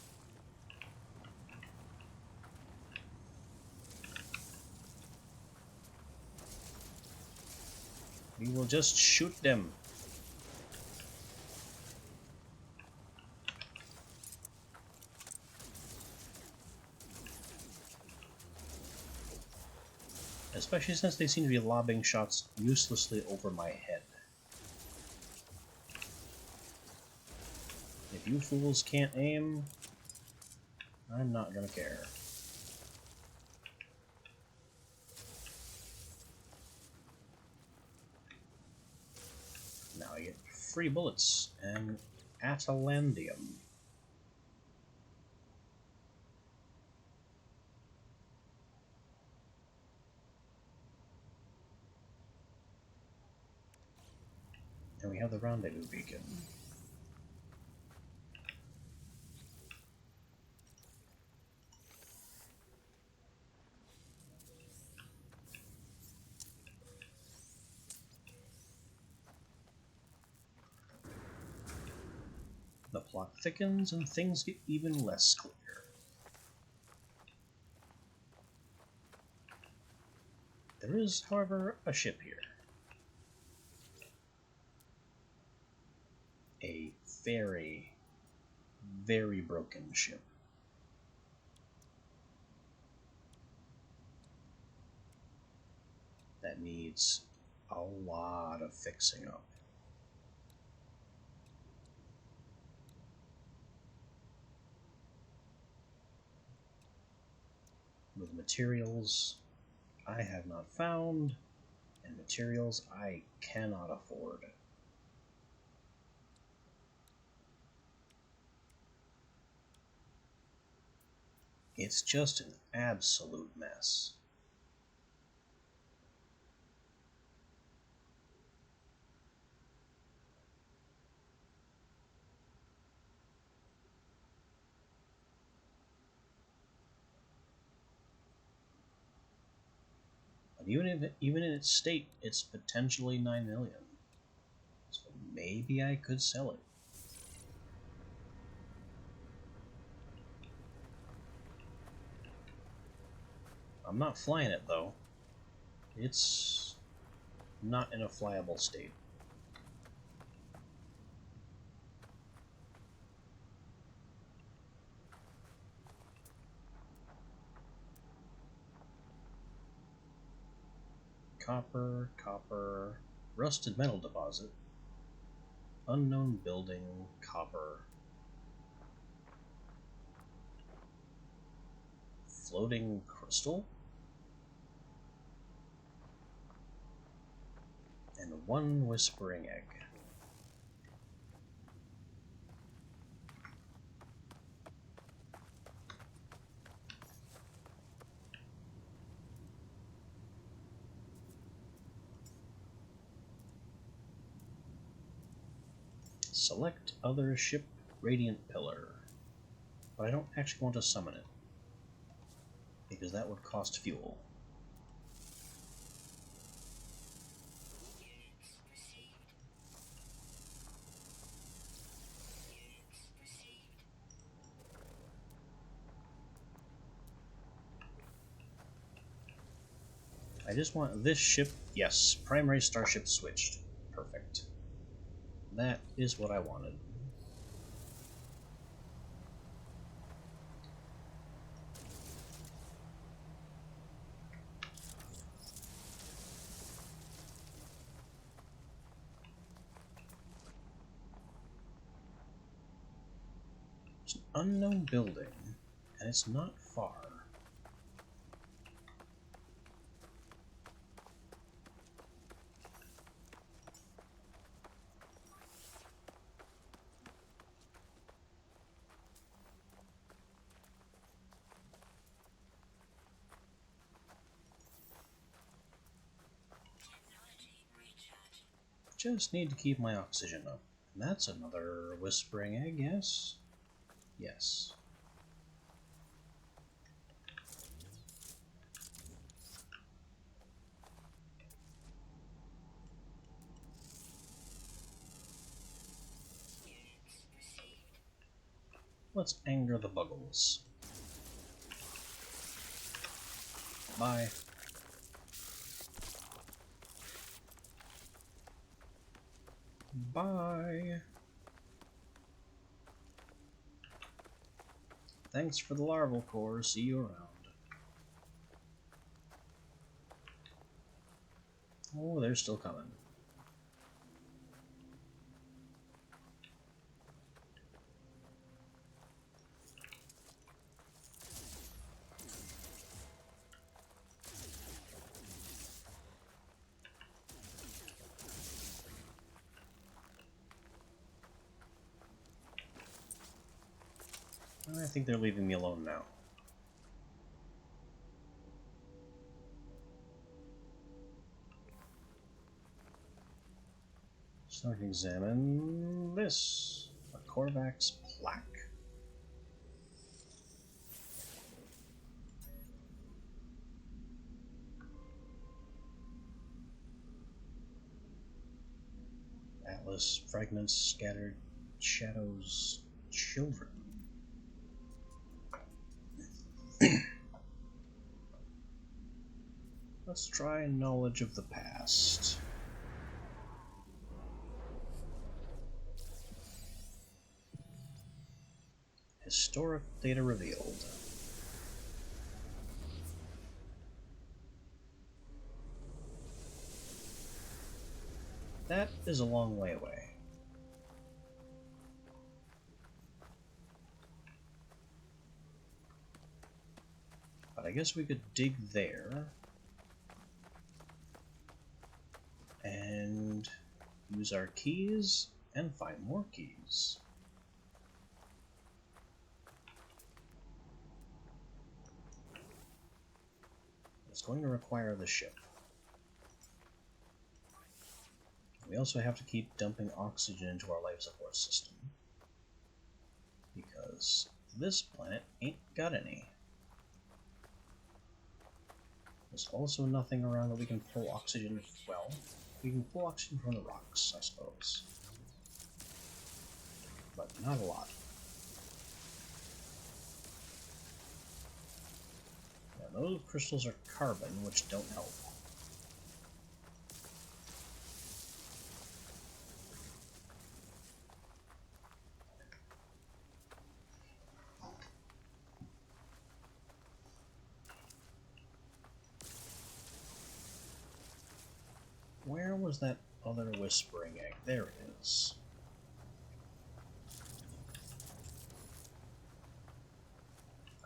We will just shoot them. Especially since they seem to be lobbing shots uselessly over my head. If you fools can't aim, I'm not gonna care. Now I get free bullets and Atalandium. And we have the rendezvous beacon. The plot thickens and things get even less clear. There is, however, a ship here. A very, very broken ship. That needs a lot of fixing up. With materials I have not found, and materials I cannot afford. It's just an absolute mess. But even in its state, it's potentially 9 million. So maybe I could sell it. I'm not flying it though. It's not in a flyable state. Copper, copper, rusted metal deposit, unknown building, copper, floating crystal, and one whispering egg. Select other ship radiant pillar, but I don't actually want to summon it, because that would cost fuel. Units received. Units received. just want this ship. Yes, primary starship switched. Perfect. That is what I wanted. It's an unknown building, and it's not far. Just need to keep my oxygen up. And that's another whispering egg, yes? Yes. Let's anger the buggles. Bye. Bye. Thanks for the larval core. See you around. Oh, they're still coming. I think they're leaving me alone now. So I can examine this. A Korvax plaque. Atlas fragments, scattered shadows, children. Let's try knowledge of the past. Historic data revealed. That is a long way away. But I guess we could dig there and use our keys and find more keys. It's going to require the ship. We also have to keep dumping oxygen into our life support system, because this planet ain't got any. There's also nothing around that we can pull oxygen. Well, we can pull oxygen from the rocks, I suppose. But not a lot. Now, those crystals are carbon, which don't help. Where was that other whispering egg? There it is.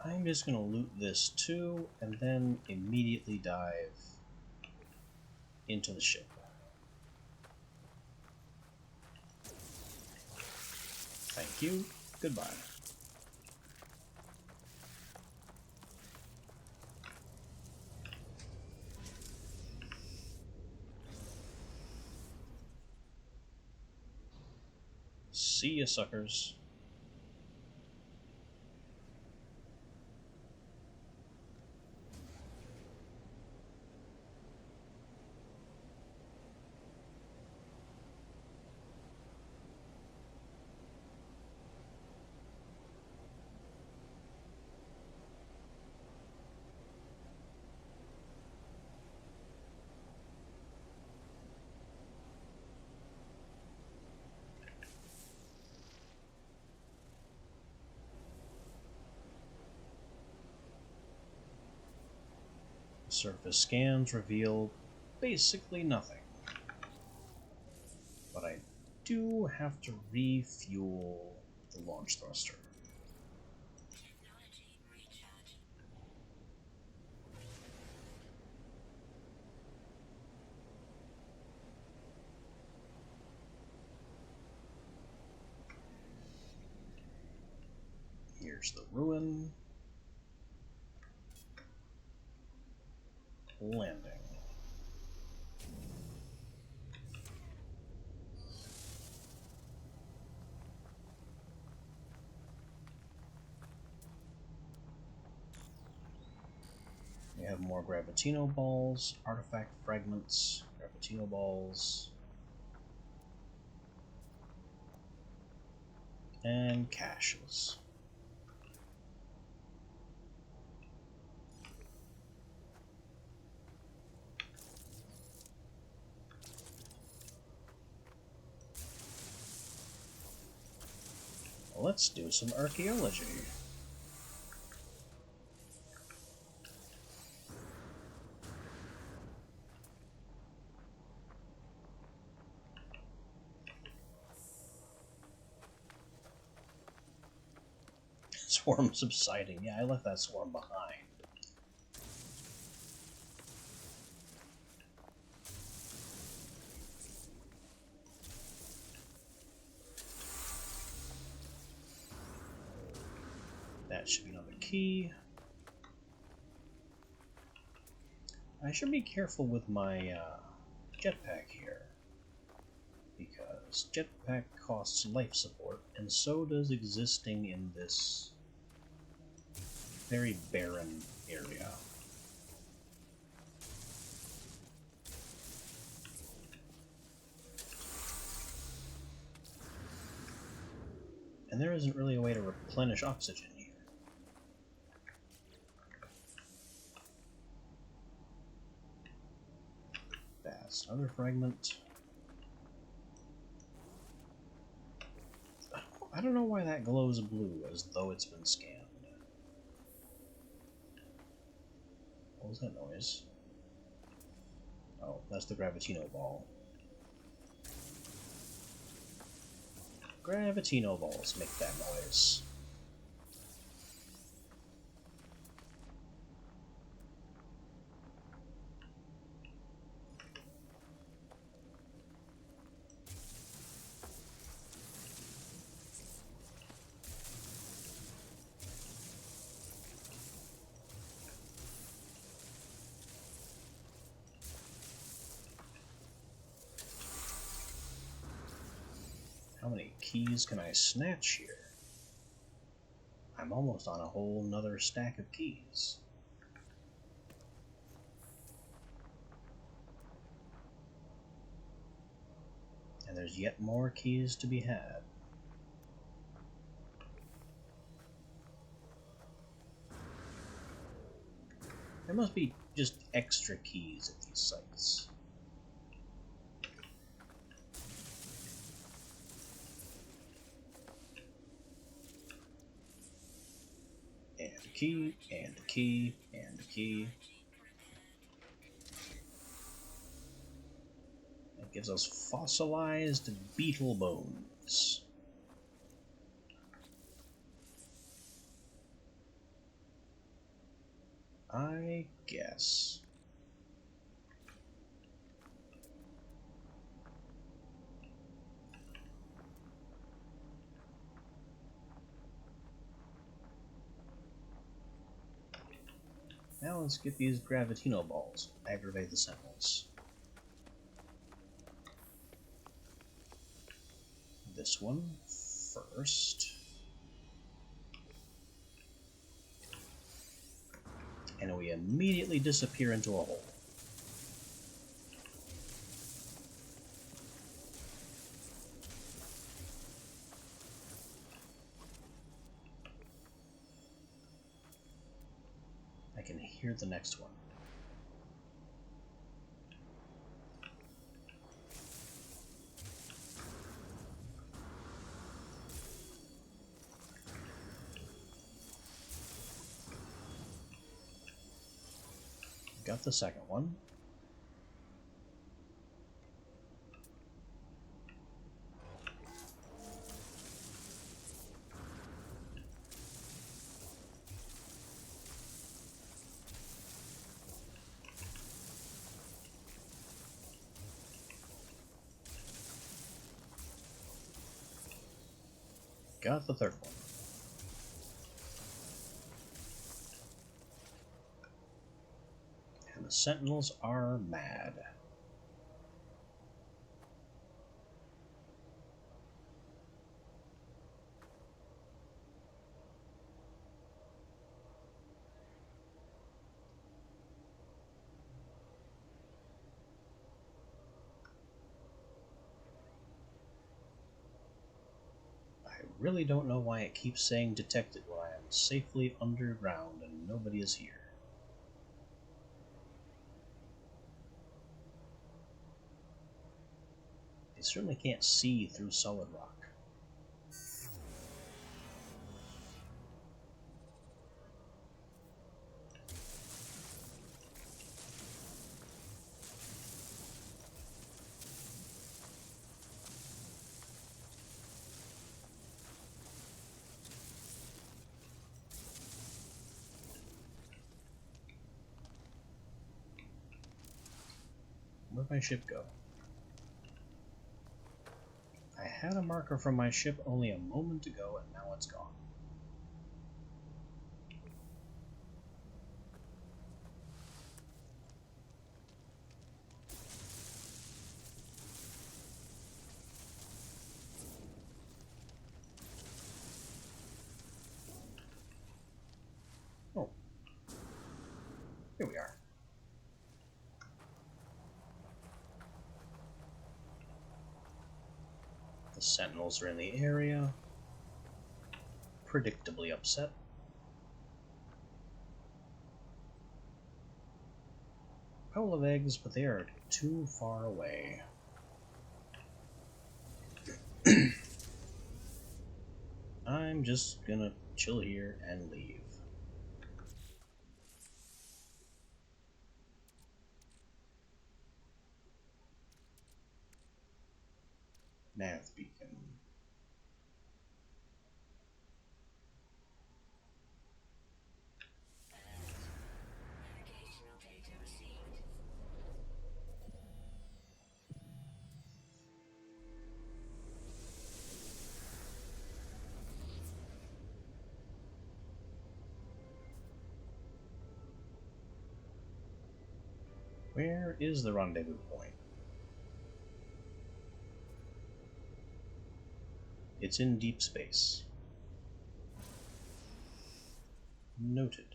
I'm just going to loot this too, and then immediately dive into the ship. Thank you. Goodbye. See ya, suckers. Surface scans reveal basically nothing. But I do have to refuel the launch thruster. Technology recharge. Here's the ruin. Landing. We have more Gravitino balls, artifact fragments, Gravitino balls, and caches. Let's do some archaeology. Swarm subsiding. Yeah, I left that swarm behind. That should be another key. I should be careful with my jetpack here, because jetpack costs life support, and so does existing in this very barren area. And there isn't really a way to replenish oxygen here. That's another fragment. I don't know why that glows blue, as though it's been scanned. What was that noise? Oh, that's the Gravitino ball. Gravitino balls make that noise. How many keys can I snatch here? I'm almost on a whole nother stack of keys. And there's yet more keys to be had. There must be just extra keys at these sites. And a key, and a key, and a key. That gives us fossilized beetle bones. I guess. Now let's get these Gravitino balls. Aggravate the Sentinels. This one first. And we immediately disappear into a hole. I can hear the next one. Got the second one. Got the third one. And the sentinels are mad. I really don't know why it keeps saying detected when I am safely underground and nobody is here. They certainly can't see through solid rock. Where'd my ship go? I had a marker from my ship only a moment ago, and now it's gone. Oh. Here we are. The sentinels are in the area. Predictably upset. A couple of eggs, but they are too far away. I'm just gonna chill here and leave. Nav beacon. Navigational data received. Where is the rendezvous point? It's in deep space. Noted.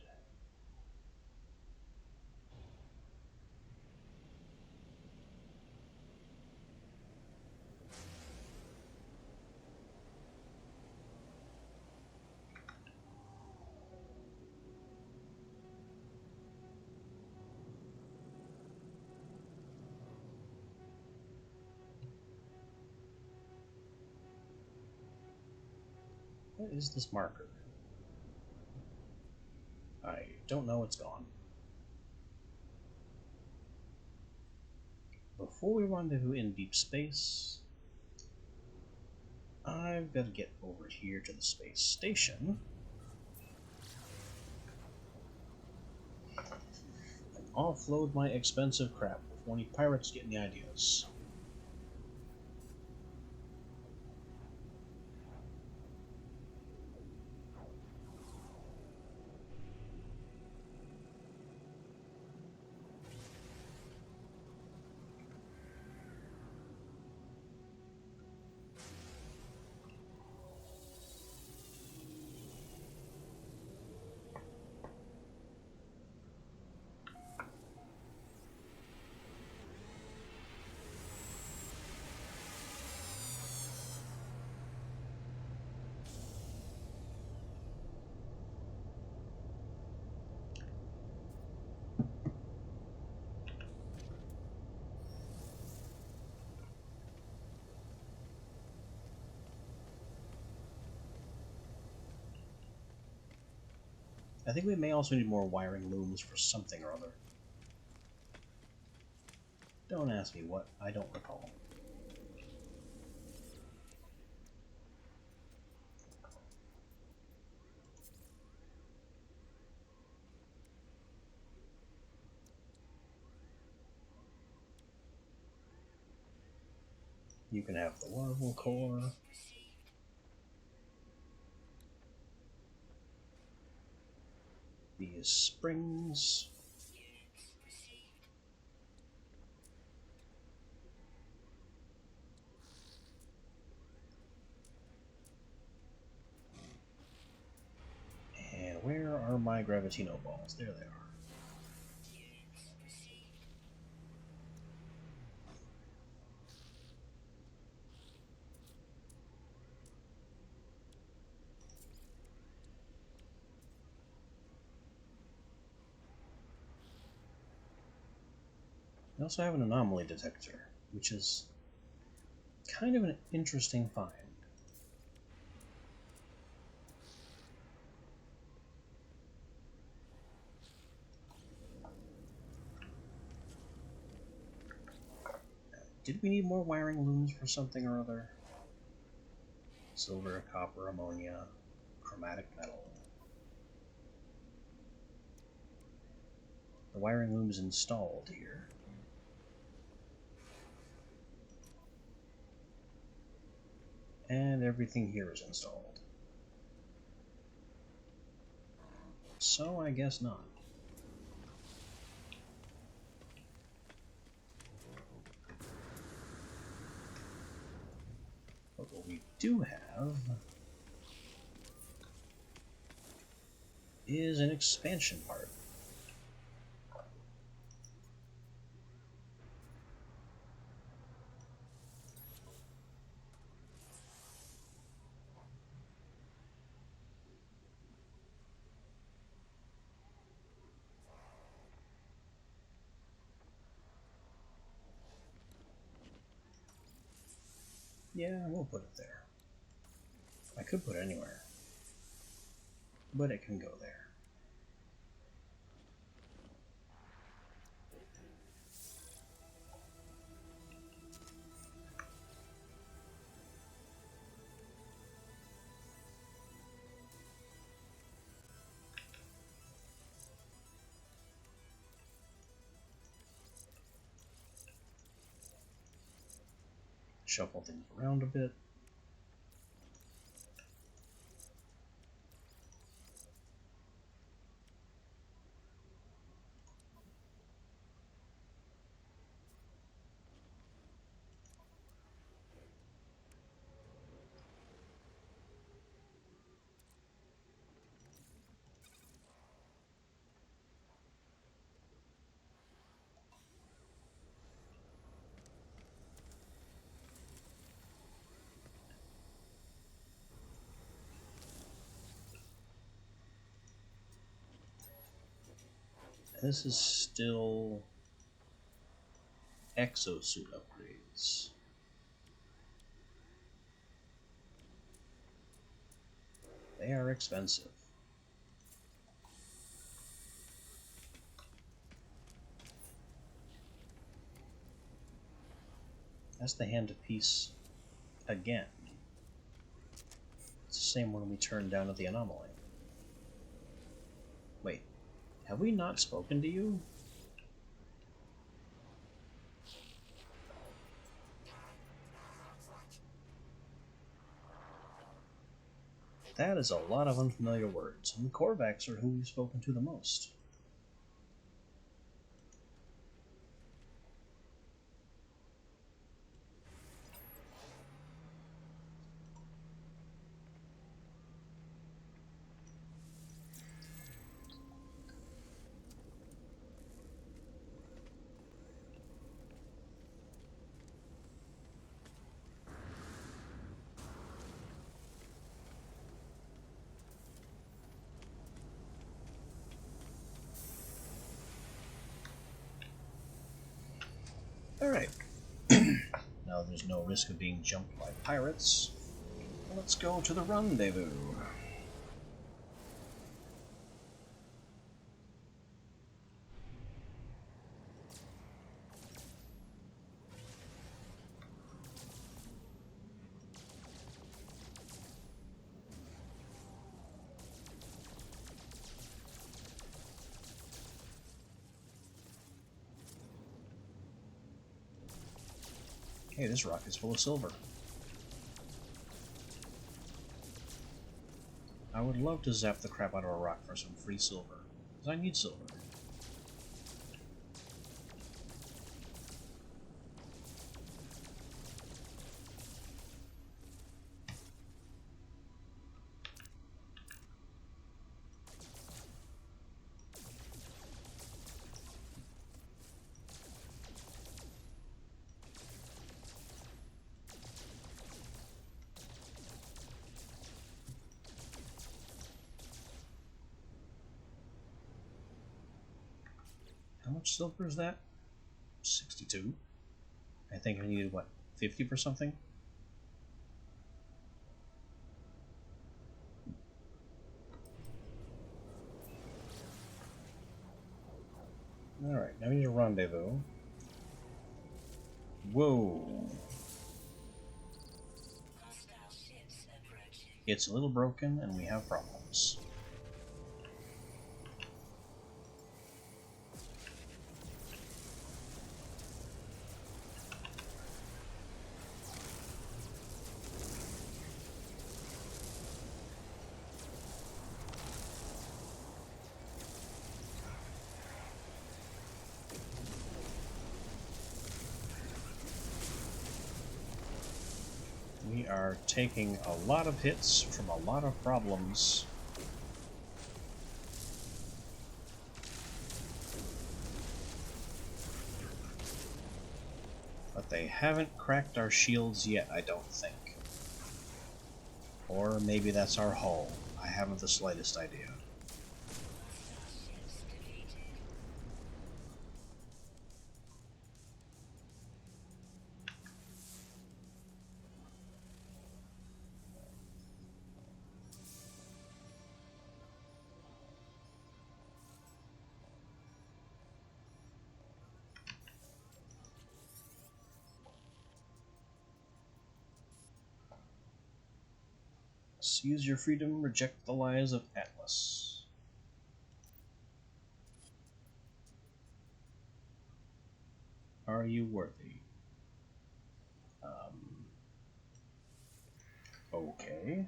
What is this marker? I don't know, it's gone. Before we rendezvous in deep space, I've got to get over here to the space station and offload my expensive crap before any pirates get any ideas. I think we may also need more wiring looms for something or other. Don't ask me what, I don't recall. You can have the larval core. These springs. And where are my Gravitino balls? There they are. I also have an anomaly detector, which is kind of an interesting find. Did we need more wiring looms for something or other? Silver, copper, ammonia, chromatic metal. The wiring loom is installed here. And everything here is installed. So I guess not. But what we do have is an expansion part. Yeah, we'll put it there. I could put it anywhere, but it can go there. Shuffle things around a bit. This is still exosuit upgrades. They are expensive. That's the Hand of Peace again. It's the same one we turned down at the anomaly. Wait, have we not spoken to you? That is a lot of unfamiliar words, and the Korvax are who we've spoken to the most. Alright. Now there's no risk of being jumped by pirates. Let's go to the rendezvous. Hey, this rock is full of silver. I would love to zap the crap out of a rock for some free silver, because I need silver. How much silver is that? 62. I think I needed, what, 50 for something? Alright, now we need a rendezvous. Whoa! Hostile ships approaching. It's a little broken and we have problems. We are taking a lot of hits from a lot of problems. But they haven't cracked our shields yet, I don't think. Or maybe that's our hull. I haven't the slightest idea. Hostile ships defeated. Seize your freedom, reject the lies of Atlas. Are you worthy? Okay.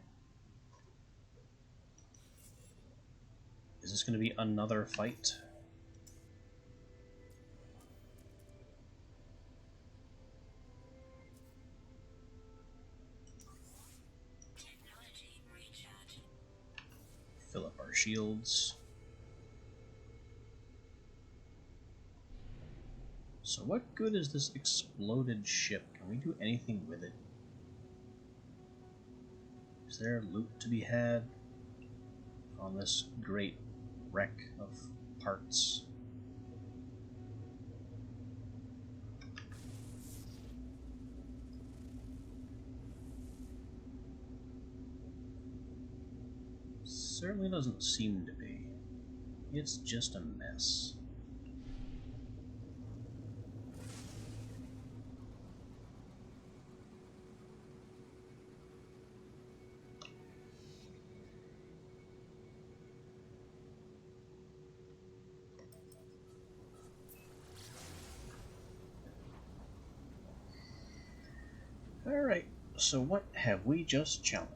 Is this going to be another fight? Technology recharge. Fill up our shields. So what good is this exploded ship? Can we do anything with it? Is there loot to be had on this great wreck of parts? Certainly doesn't seem to be. It's just a mess. Alright, so what have we just challenged?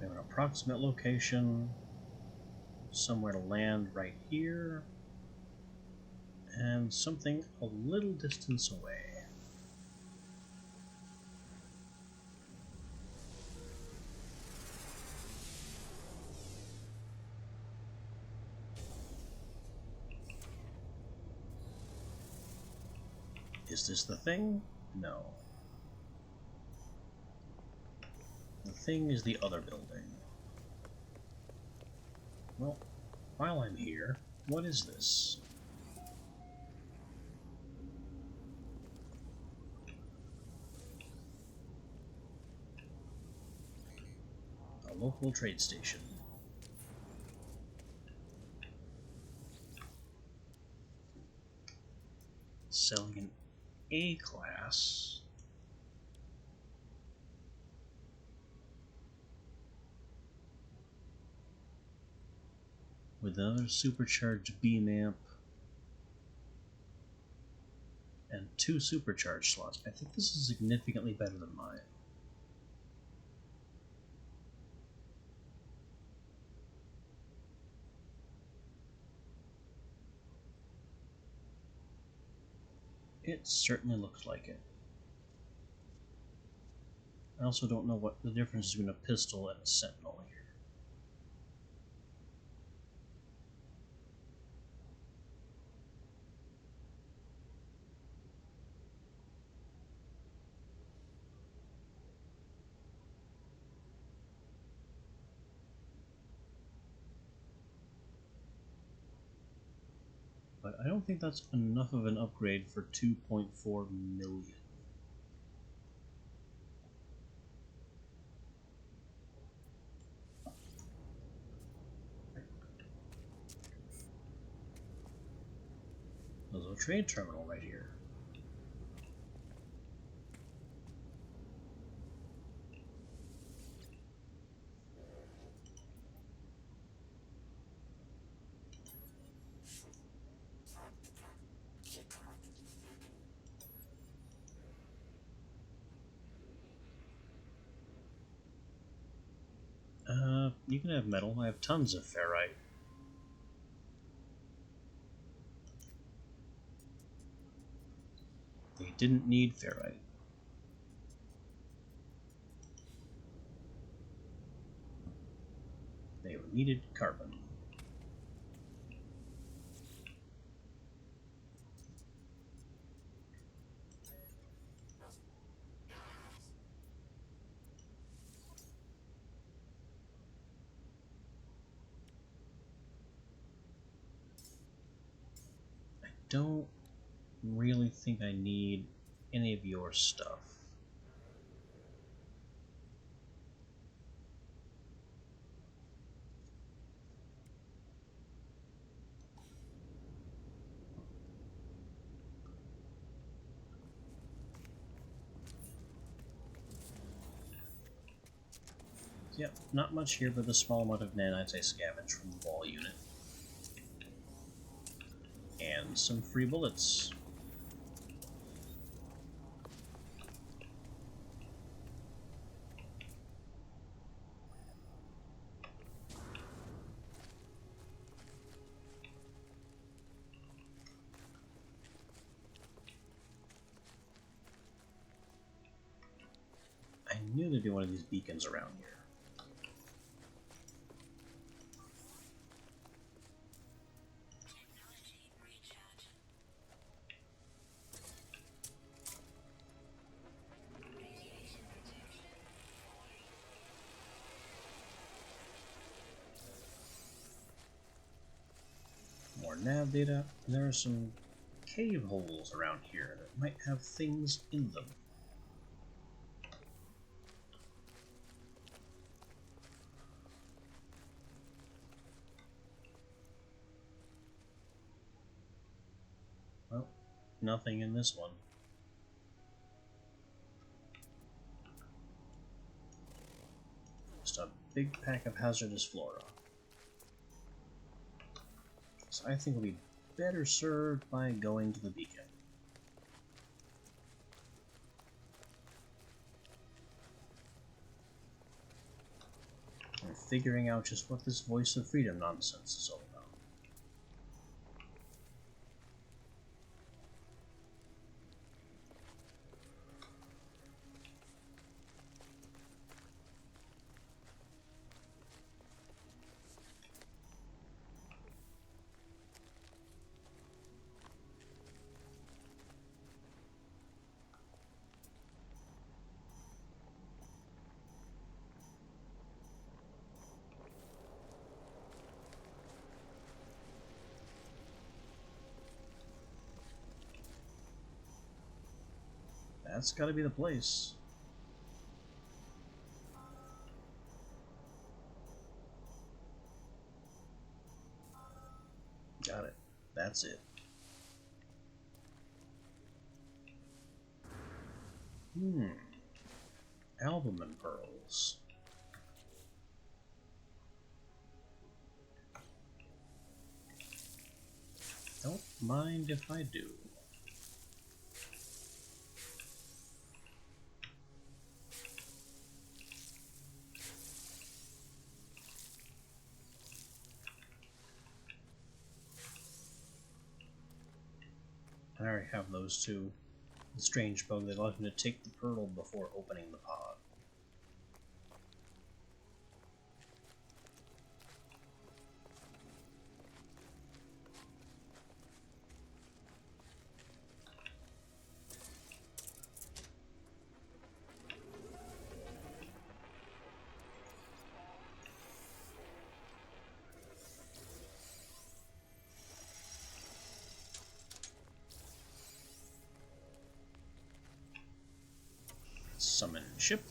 We have an approximate location, somewhere to land right here, and something a little distance away. Is this the thing? No. The thing is the other building. Well, while I'm here, what is this? A local trade station. Selling an A-class. With another supercharged beam amp. And 2 supercharged slots. I think this is significantly better than mine. It certainly looks like it. I also don't know what the difference is between a pistol and a sentinel here. But I don't think that's enough of an upgrade for 2.4 million. There's a trade terminal right here. You can have metal. I have tons of ferrite. They didn't need ferrite. They needed carbon. I don't really think I need any of your stuff. Yep, not much here but a small amount of nanites I scavenged from the wall unit. And some free bullets. I knew there'd be one of these beacons around here. Technology recharge. Radiation protection. More nav data, and there are some cave holes around here that might have things in them. Well, nothing in this one. Just a big pack of hazardous flora. So I think we'll be better served by going to the beacon. And figuring out just what this voice of freedom nonsense is all about. That's gotta be the place. Got it. That's it. Albumin pearls. Don't mind if I do. I already have those two. The strange bug that allows me to take the pearl before opening the pod. Summon ship.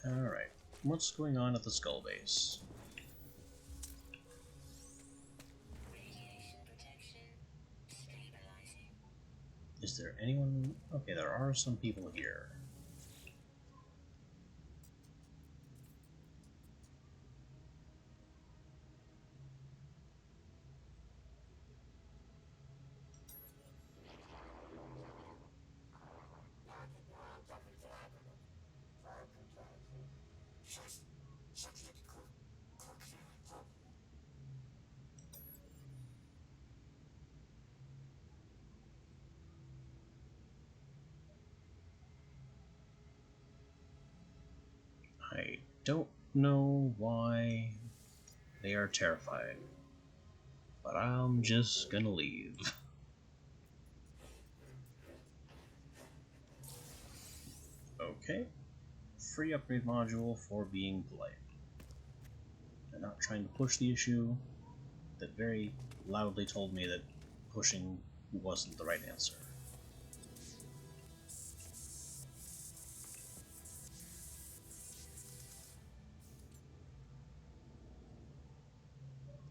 Alright, what's going on at the skull base? Radiation protection stabilizing. Is there anyone? Okay, there are some people here. I don't know why they are terrified, but I'm just gonna leave. Okay. Free upgrade module for being polite. They're not trying to push the issue. That very loudly told me that pushing wasn't the right answer.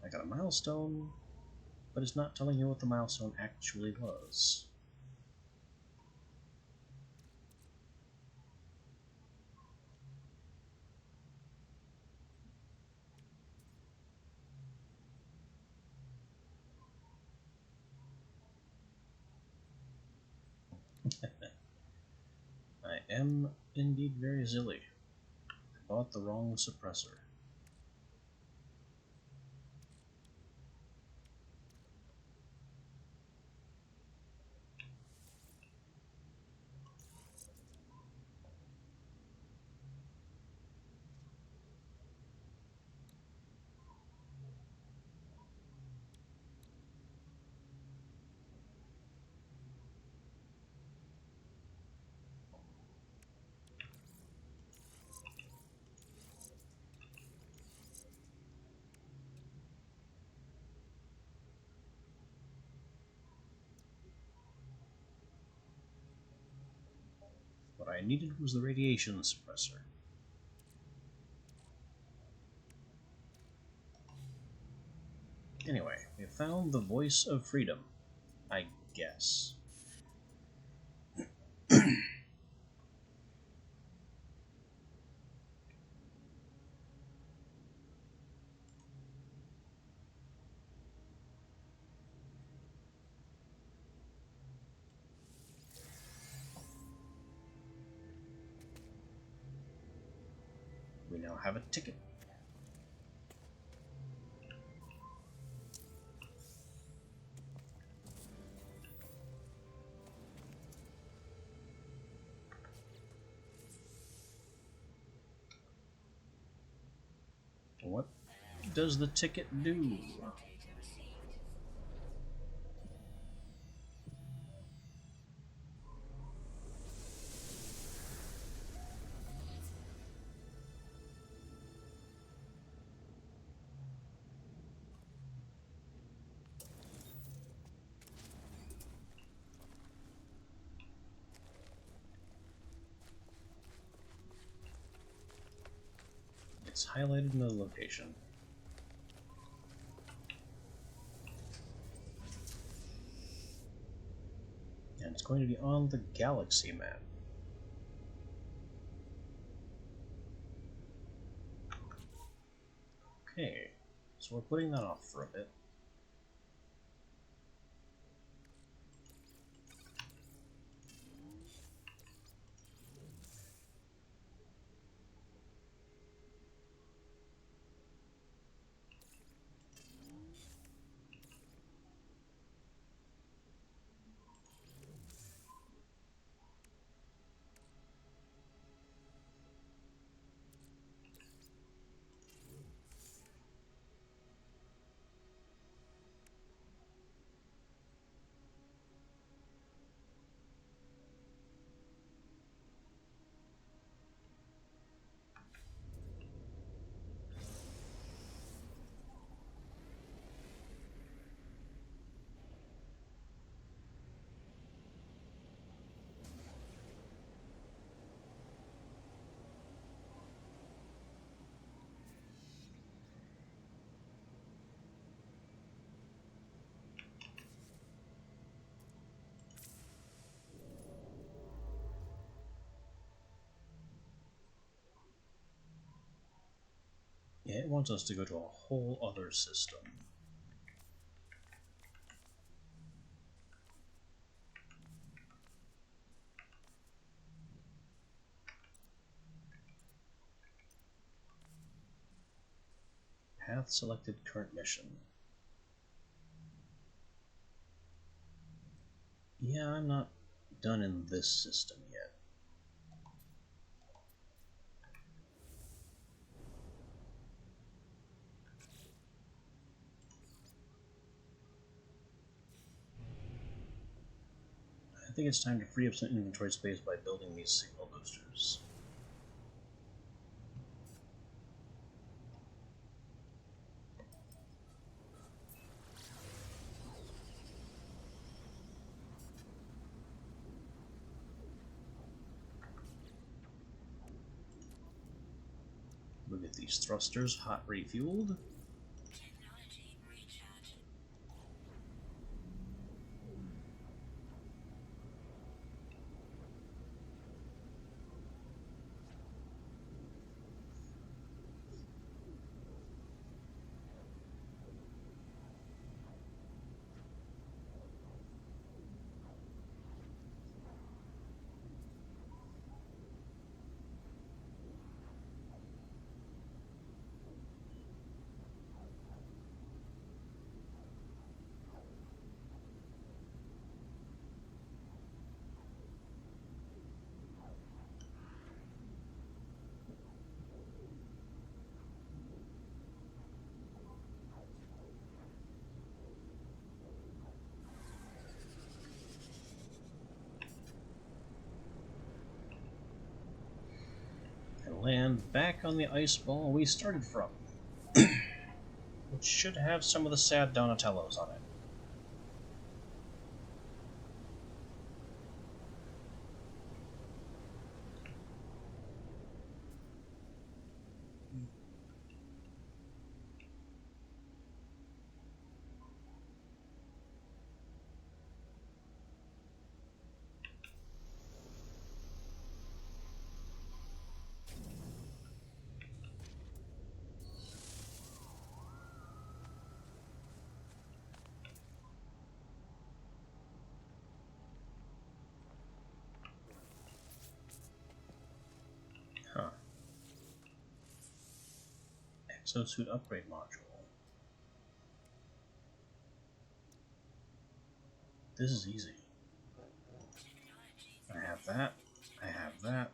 I got a milestone, but it's not telling you what the milestone actually was. I am indeed very silly. I bought the wrong suppressor. What I needed was the radiation suppressor. Anyway, we found the voice of freedom, I guess. We now have a ticket. What does the ticket do? Data received. It's highlighted in the location. And it's going to be on the galaxy map. Okay, so we're putting that off for a bit. Yeah, it wants us to go to a whole other system. Path selected, current mission. Yeah, I'm not done in this system yet. I think it's time to free up some inventory space by building these signal boosters. We'll get these thrusters hot refueled. Technology recharge. And land back on the ice ball we started from. Which should have some of the sad Donatellos on it. Huh. Exosuit upgrade module. This is easy. I have that. I have that.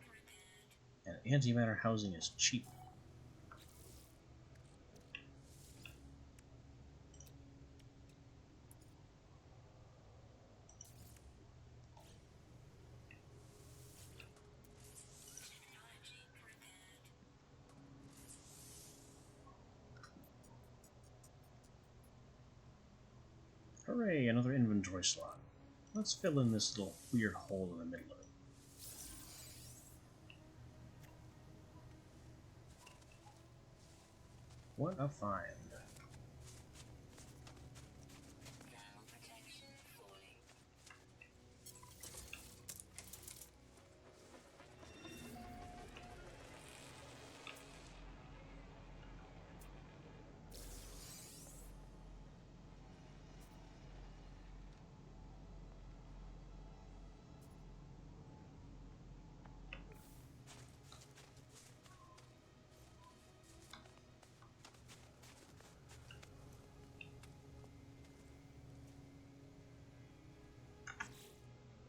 And antimatter housing is cheap. Hooray, another inventory slot. Let's fill in this little weird hole in the middle of it. What a find. Thermal protection falling.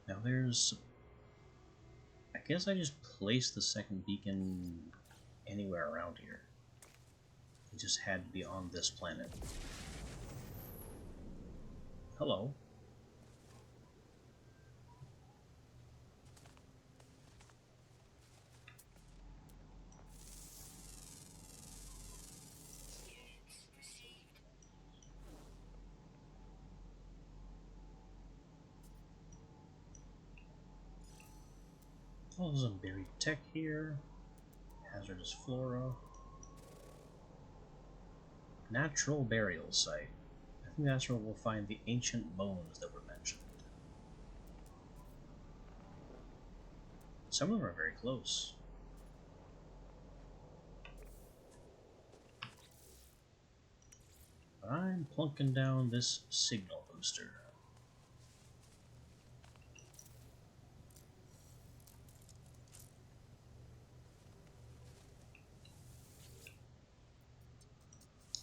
Now there's... I guess I just placed the second beacon anywhere around here. It just had to be on this planet. Hello. Units received. Oh, there's some buried tech here. Hazardous flora. Natural burial site. I think that's where we'll find the ancient bones that were mentioned. Some of them are very close. But I'm plunking down this signal booster.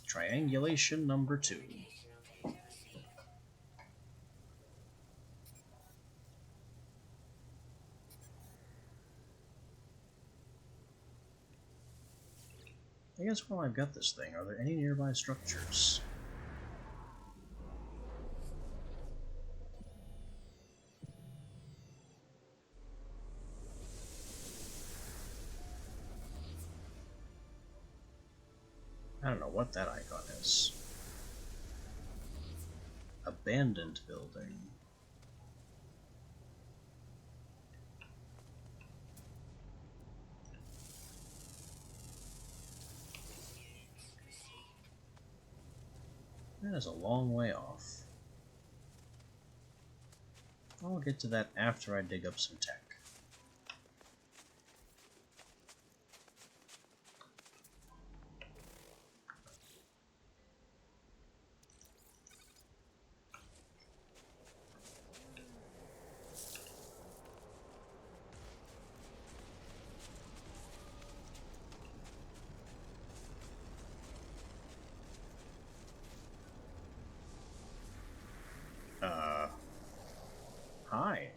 Triangulation number 2. Navigational data received. I guess while I've got this thing, are there any nearby structures? I don't know what that icon is. Abandoned building. Units received. That is a long way off. I'll get to that after I dig up some tech. Hi.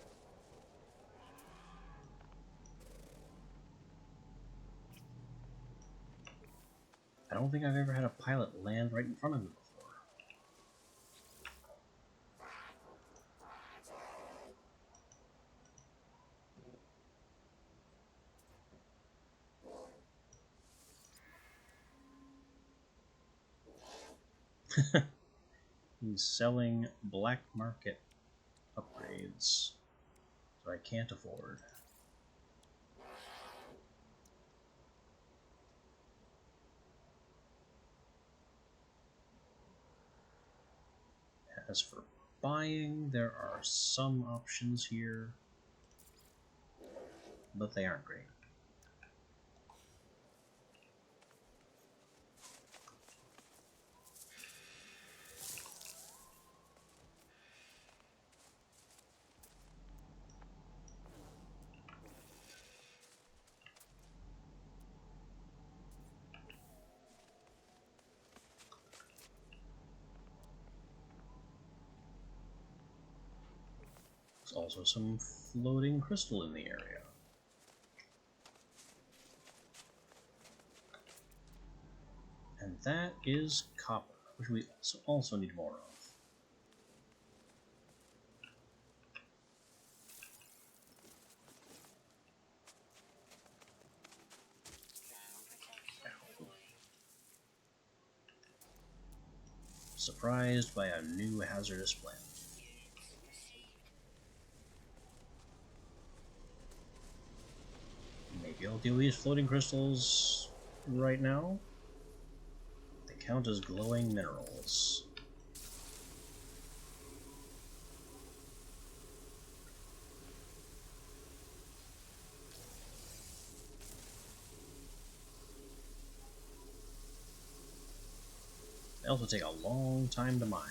I don't think I've ever had a pilot land right in front of me before. He's selling black market upgrades that I can't afford. As for buying, there are some options here, but they aren't great. There's also some floating crystal in the area. And that is copper, which we also need more of. Thermal protection falling. Surprised by a new hazardous plant. Units received. Maybe I'll deal with these floating crystals right now. count as glowing minerals. They also take a long time to mine.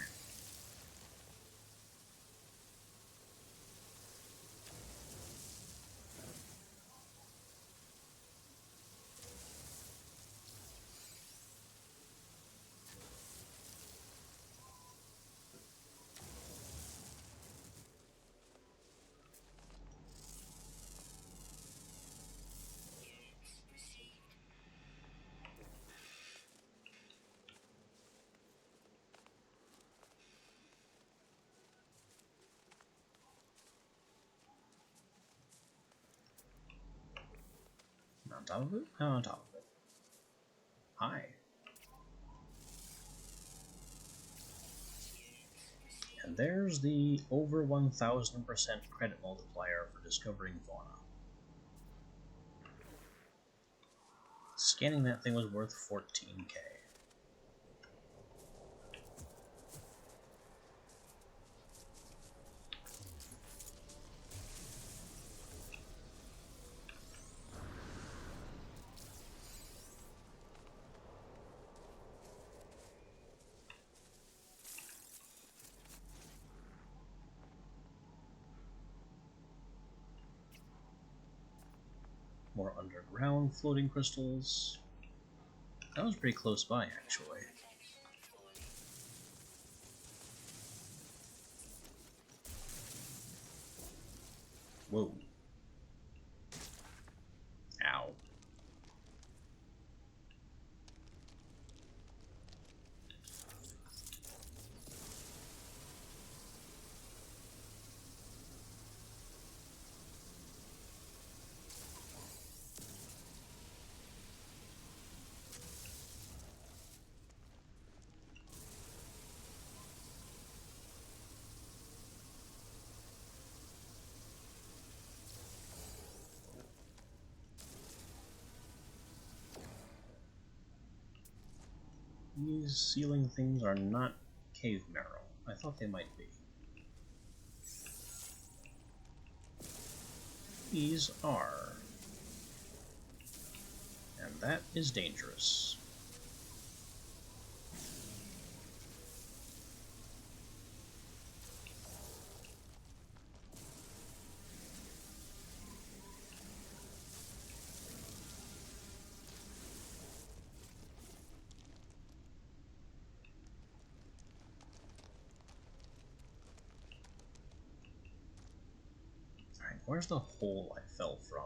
On top of it? On top of it. Hi. And there's the over 1000% credit multiplier for discovering fauna. Scanning that thing was worth 14k. More underground floating crystals. That was pretty close by, actually. Whoa. Ow. These ceiling things are not cave marrow. I thought they might be. These are. And that is dangerous. Alright, where's the hole I fell from?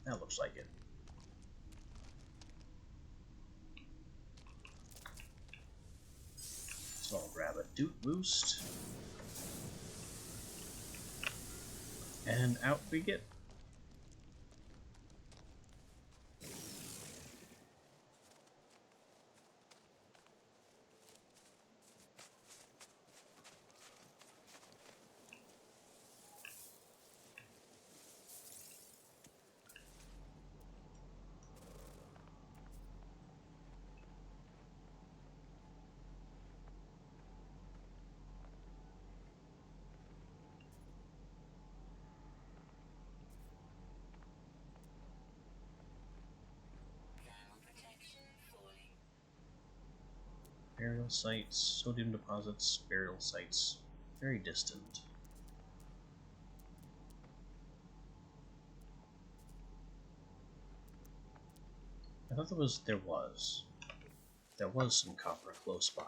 That looks like it. So I'll grab a Doot Boost. And out we get. Burial sites, sodium deposits, burial sites. Very distant. I thought there was some copper close by.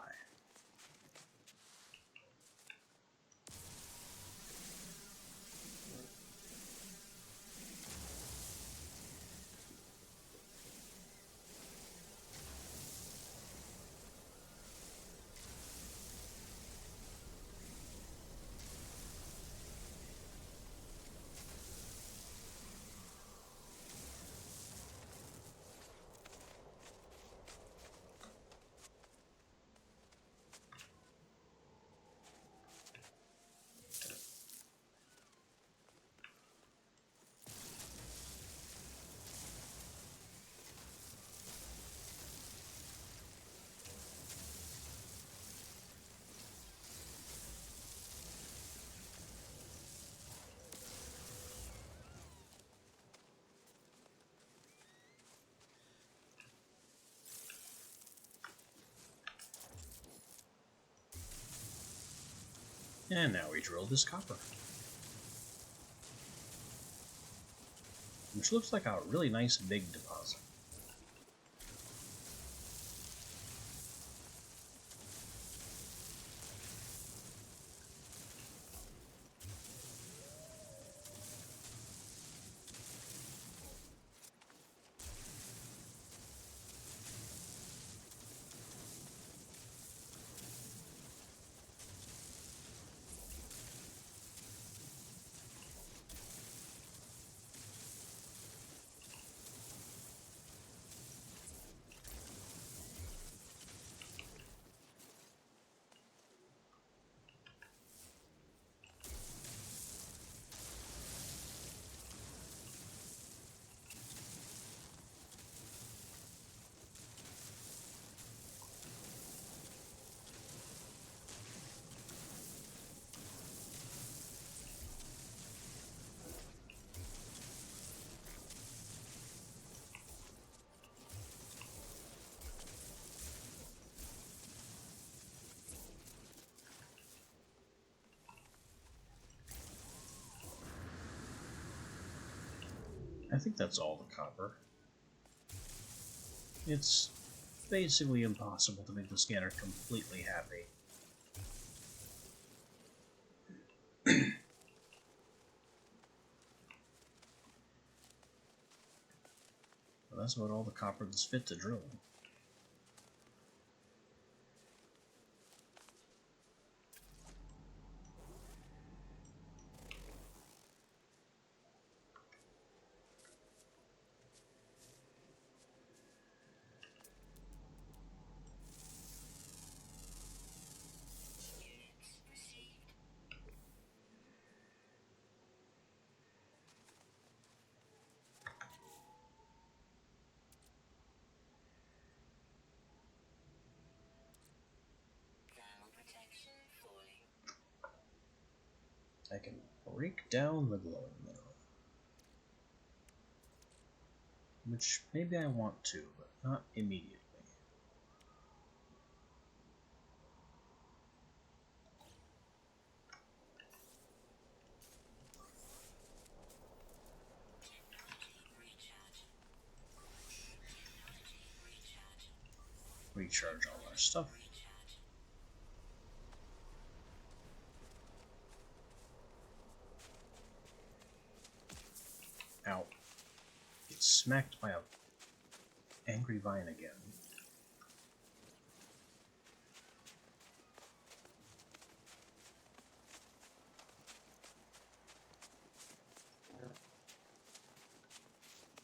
And now we drill this copper. Which looks like a really nice big deposit. I think that's all the copper. It's basically impossible to make the scanner completely happy. But that's about all the copper that's fit to drill. Units received. Thermal protection falling. I can break down the glowing mineral. Which maybe I want to, but not immediately. Technology recharge. Technology recharge. Recharge all our stuff. Recharge. Ow. Get smacked by a angry vine again.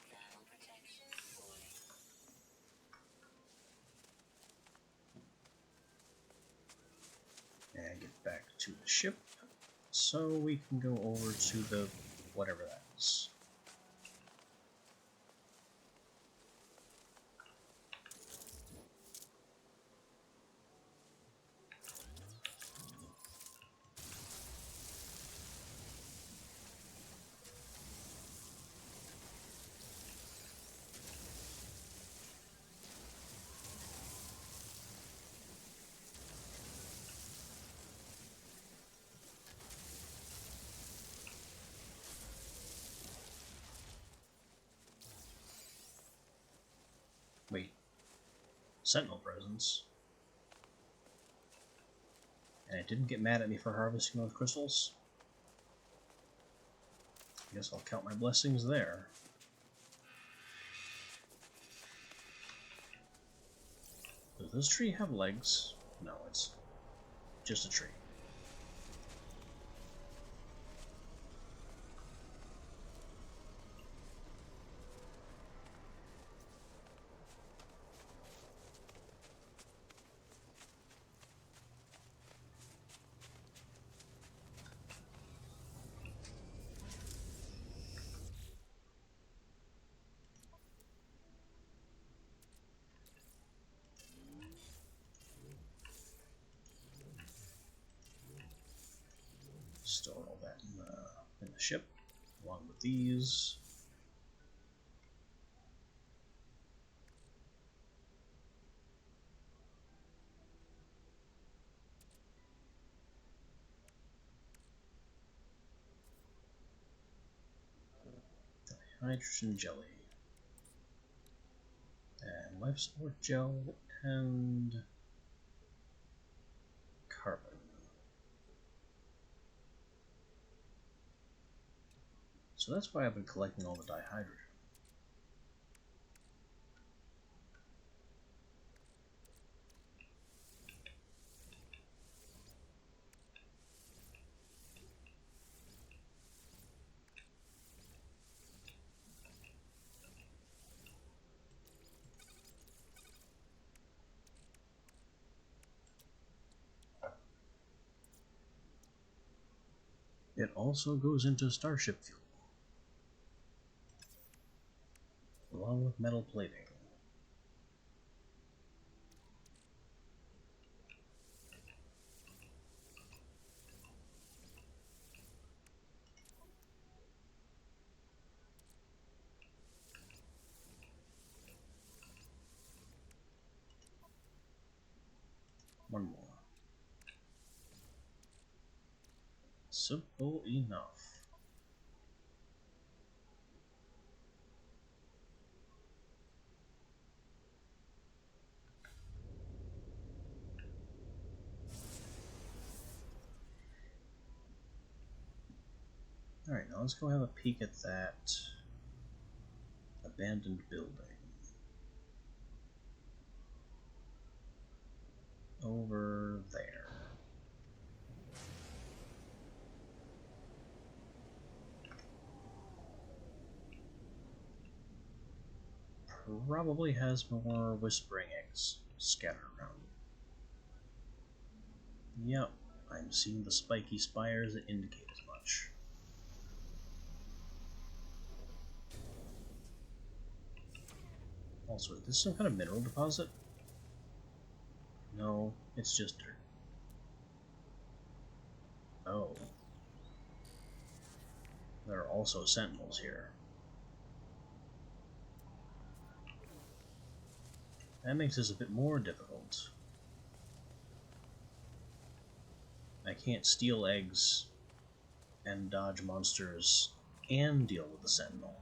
Thermal protection falling. And get back to the ship so we can go over to the whatever that is. Wait. Sentinel presence? And it didn't get mad at me for harvesting those crystals? I guess I'll count my blessings there. Does this tree have legs? No, it's just a tree. Store all that in the ship, along with these. hydrogen jelly. And life support gel and carbon. So that's why I've been collecting all the dihydrogen. It also goes into starship fuel, along with metal plating. One more. Simple enough. Alright, now let's go have a peek at that abandoned building. Over there. Probably has more whispering eggs scattered around. Yep, I'm seeing the spiky spires that indicate as much. Also, is this some kind of mineral deposit? No, it's just dirt. Oh. There are also sentinels here. That makes this a bit more difficult. I can't steal eggs and dodge monsters and deal with the sentinel.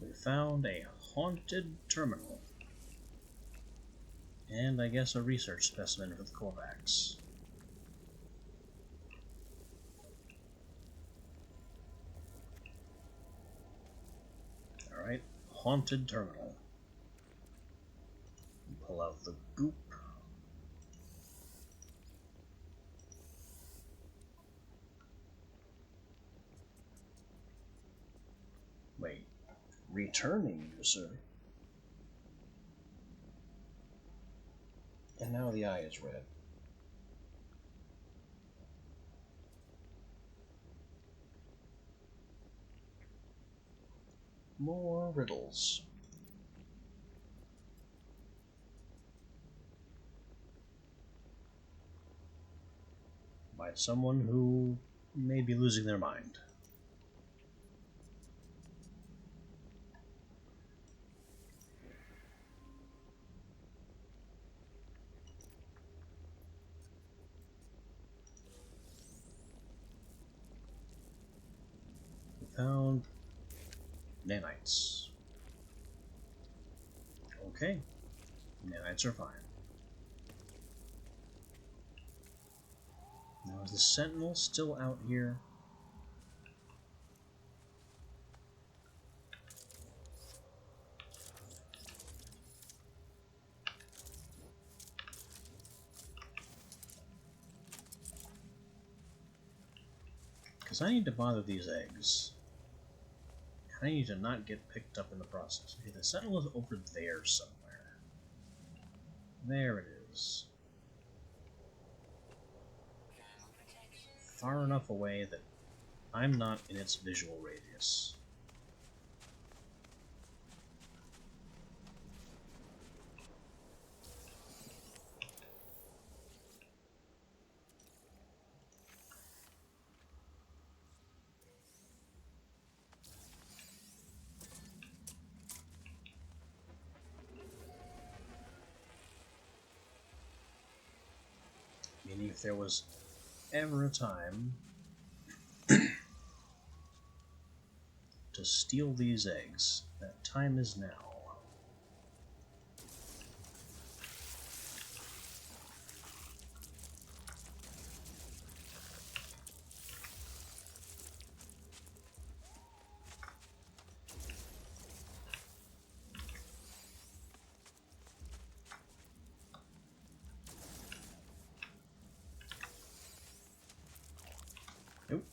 We found a haunted terminal. And I guess a research specimen for the Kovacs. Alright, haunted terminal. Pull out the goop. Wait, returning user? And now the eye is red. More riddles. By someone who may be losing their mind. We found nanites. Okay, nanites are fine. Now is the sentinel still out here? Because I need to bother these eggs. I need to not get picked up in the process. Okay, the sentinel is over there somewhere. There it is. Far enough away that I'm not in its visual radius. Meaning if there was ever a time to steal these eggs, that time is now. Nope.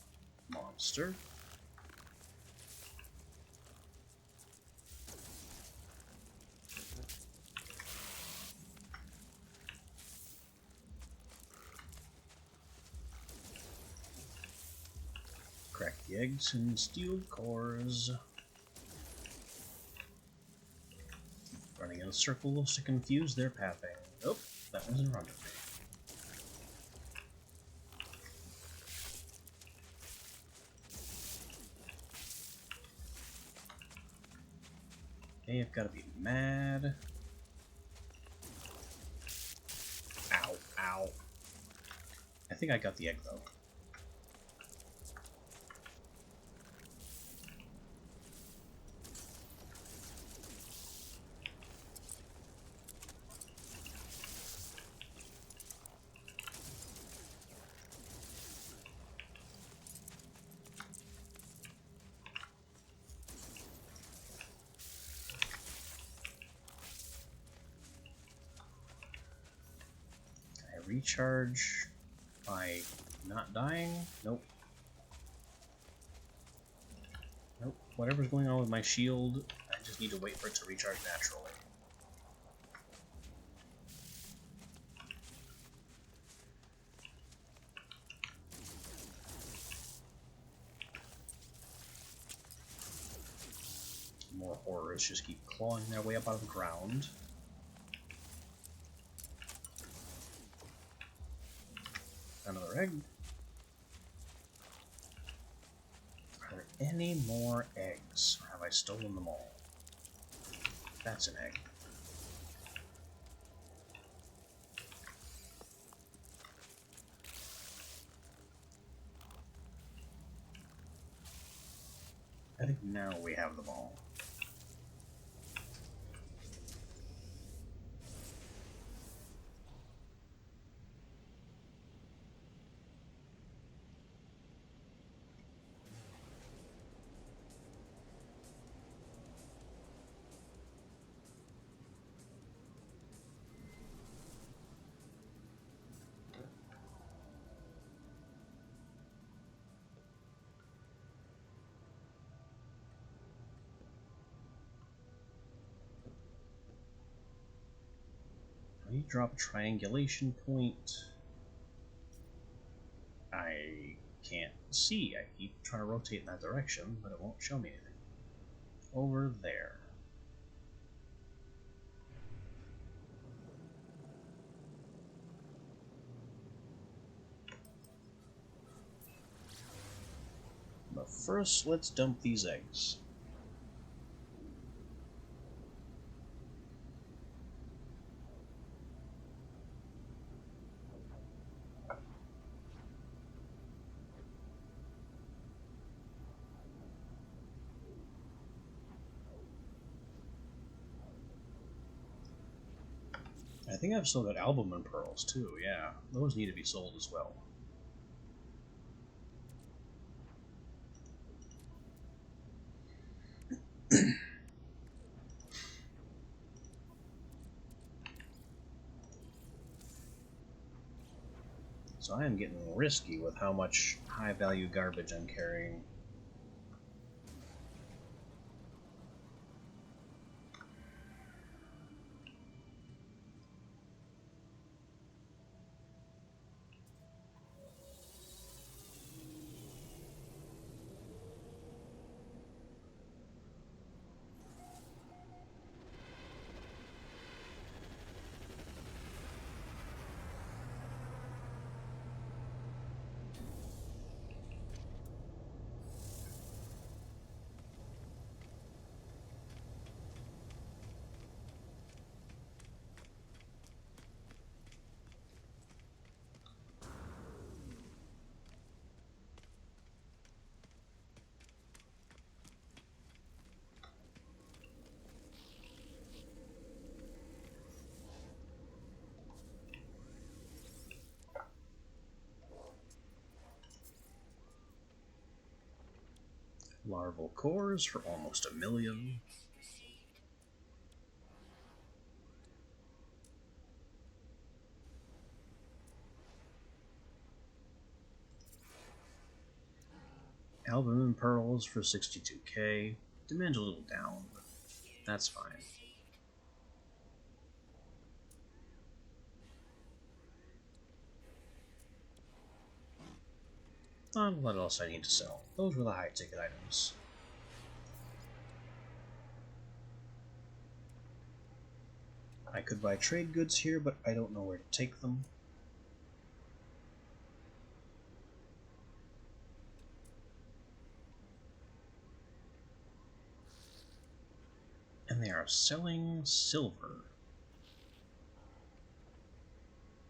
Monster. Crack the eggs and steal cores. Running in circles to confuse their pathing. Nope, that was in front of me. They've got to be mad. Ow, ow. I think I got the egg, though. Can I recharge by not dying? Nope. Nope. Whatever's going on with my shield, I just need to wait for it to recharge naturally. More horrors just keep clawing their way up out of the ground. Another egg. Are there any more eggs? Or have I stolen them all? That's an egg. I think now we have them all. When you drop a triangulation point, I can't see. I keep trying to rotate in that direction, but it won't show me anything. Over there. But first, let's dump these eggs. I think I've still got albumin pearls too, yeah. Those need to be sold as well. So I am getting risky with how much high value garbage I'm carrying. Larval cores for almost 1 million. Received. Albumin pearls for 62k. Demand's a little down, but that's fine. Received. Not what else I need to sell. Those were the high ticket items. I could buy trade goods here, but I don't know where to take them. And they are selling silver,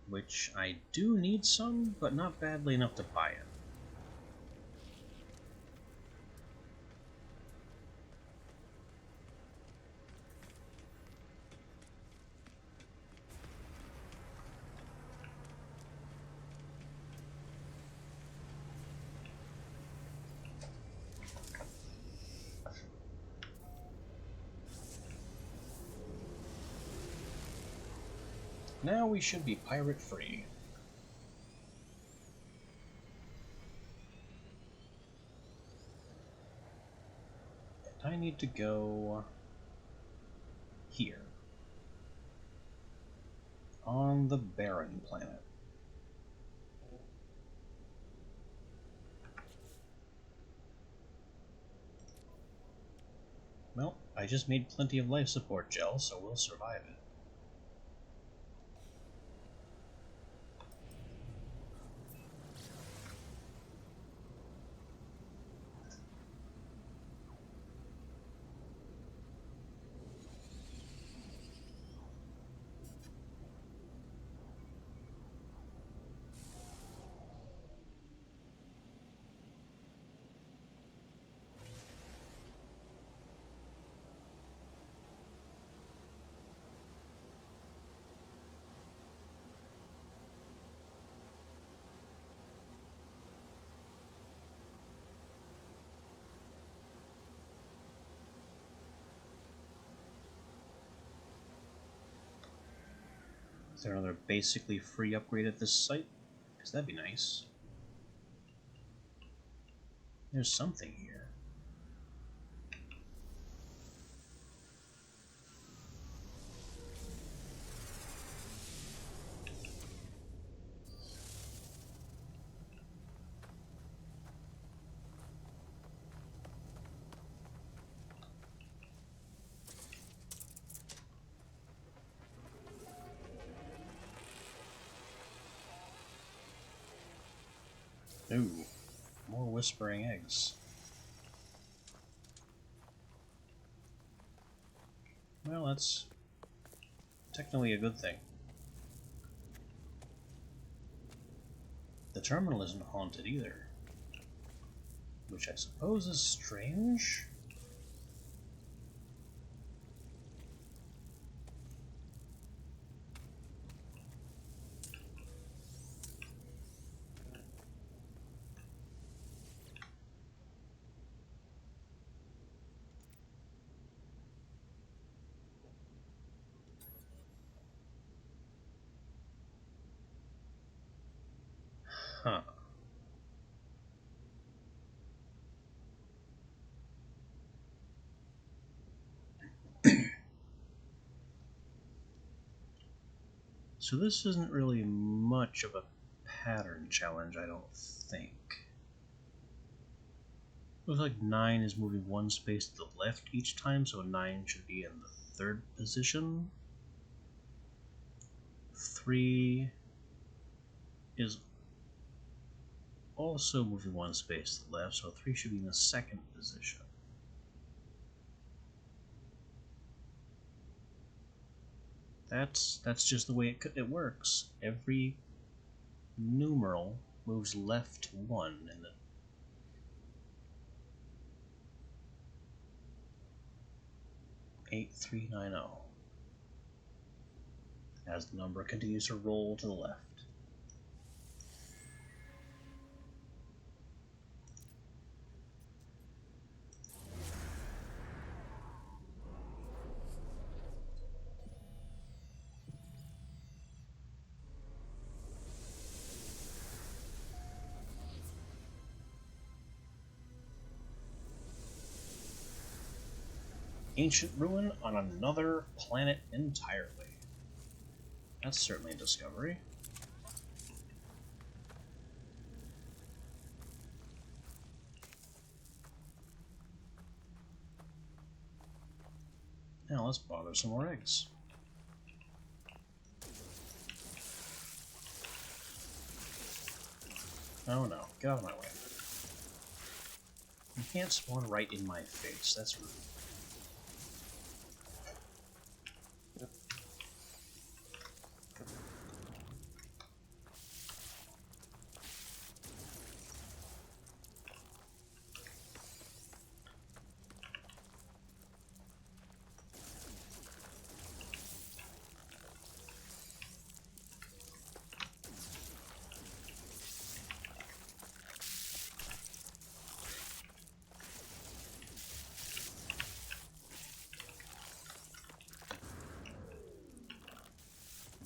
which I do need some, but not badly enough to buy it. Now we should be pirate free. And I need to go here. On the barren planet. Well, I just made plenty of life support gel, so we'll survive it. Is there another basically free upgrade at this site? Because that'd be nice. There's something here. Ooh, more whispering eggs. Well, that's technically a good thing. The terminal isn't haunted either, which I suppose is strange. Huh. So this isn't really much of a pattern challenge, I don't think. Looks like 9 is moving one space to the left each time, so 9 should be in the 3rd position. 3 is also moving one space to the left, so 3 should be in the 2nd position. That's just the way it works. Every numeral moves left 1 in the 8390 as the number continues to roll to the left. ancient ruin on another planet entirely. That's certainly a discovery. Now let's bother some more eggs. Oh no, get out of my way. You can't spawn right in my face, that's rude.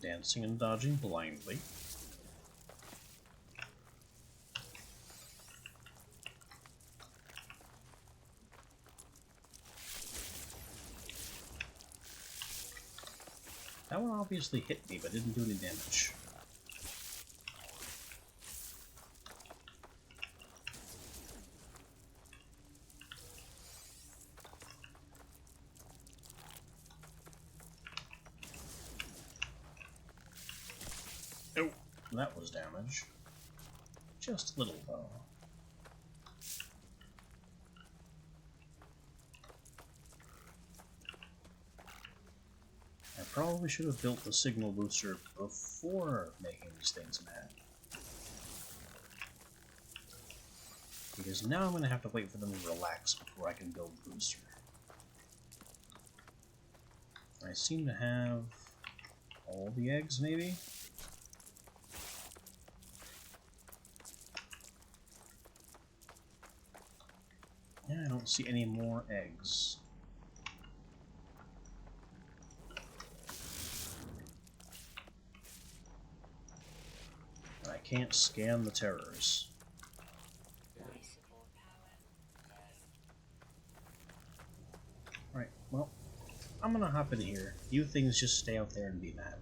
Dancing and dodging blindly. That one obviously hit me, but didn't do any damage. Oh, that was damage. Just a little, though. I probably should have built the signal booster before making these things mad. Because now I'm going to have to wait for them to relax before I can build the booster. I seem to have all the eggs, maybe? Yeah, I don't see any more eggs. I can't scan the terrors. Right, well, I'm gonna hop in here. You things just stay out there and be mad.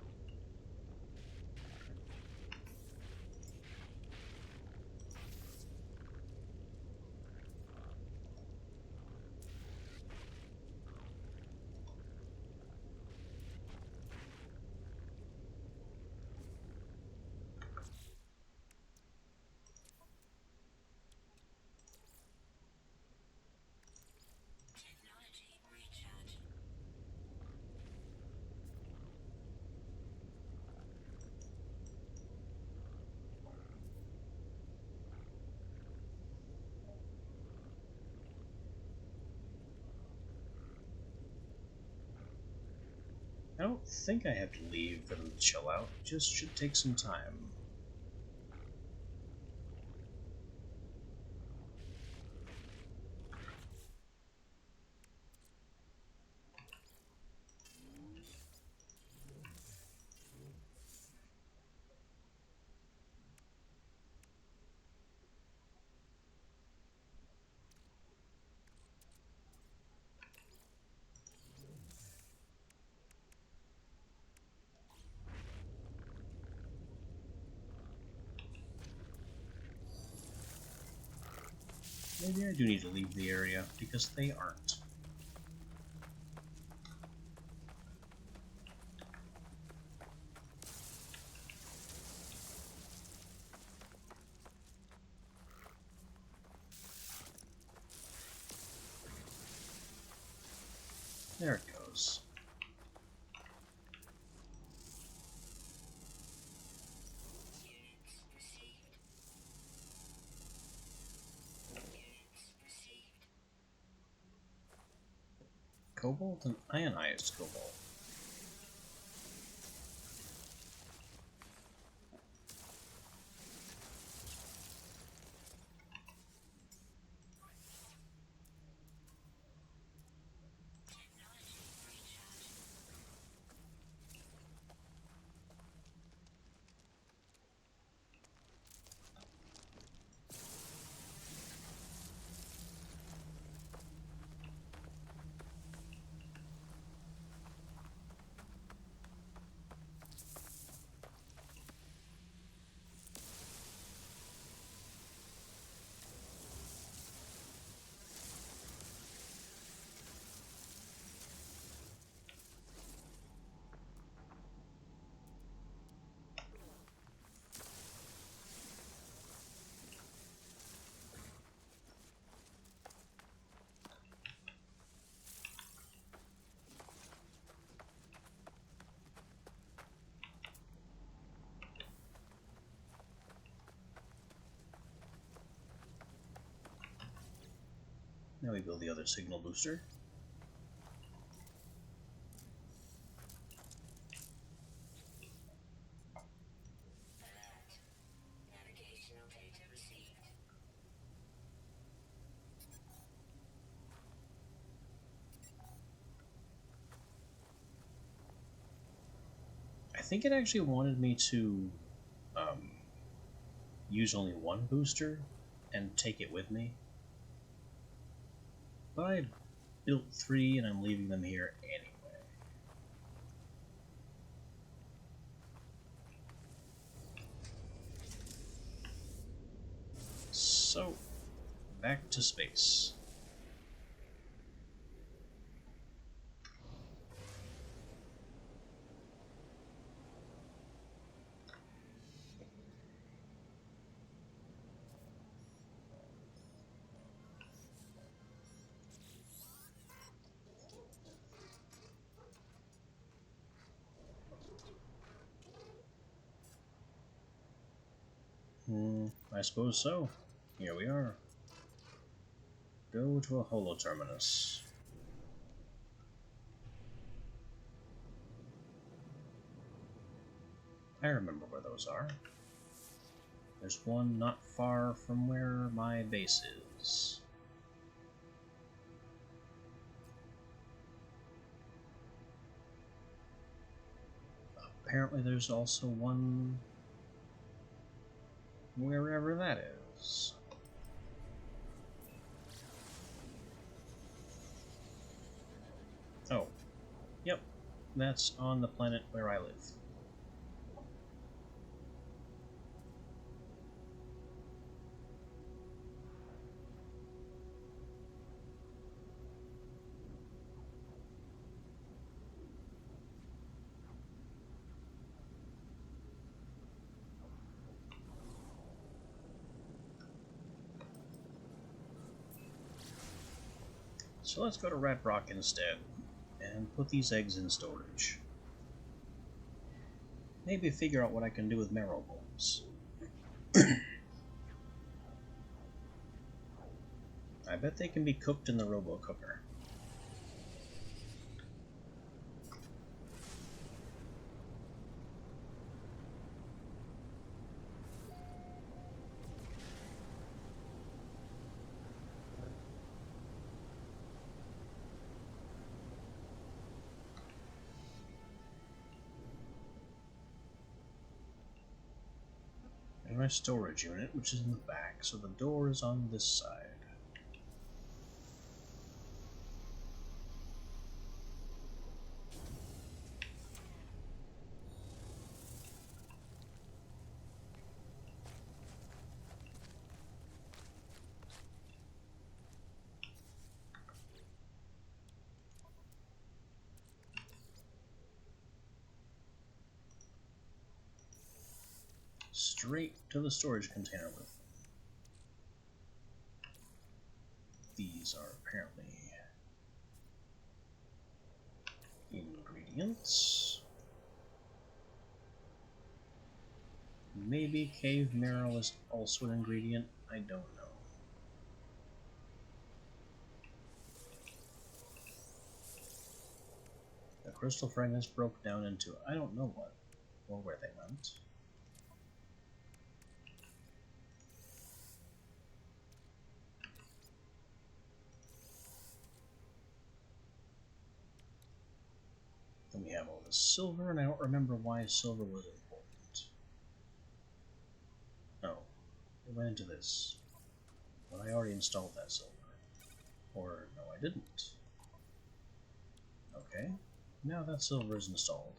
Technology recharge. I don't think I have to leave for them to chill out. It just should take some time. Maybe I do need to leave the area, because they aren't. There it goes. Units received. Units received. Cobalt and ionized cobalt. Technology recharge. Now we build the other signal booster. Alert. Navigational data received. I think it actually wanted me to use only one booster and take it with me. But I built 3 and I'm leaving them here anyway. So, back to space. I suppose so. Here we are. Go to a holo terminus. I remember where those are. There's one not far from where my base is. Apparently there's also one wherever that is. Oh, yep, that's on the planet where I live. So let's go to Rat Rock instead, and put these eggs in storage. Maybe figure out what I can do with marrow bones. I bet they can be cooked in the robo-cooker. And my storage unit, which is in the back, so the door is on this side. Straight to the storage container with them. These are apparently ingredients. Maybe cave marrow is also an ingredient, I don't know. The crystal fragments broke down into I don't know what, or where they went. Then we have all this silver, and I don't remember why silver was important. Oh, it went into this. But I already installed that silver. Or, no, I didn't. Okay, now that silver is installed.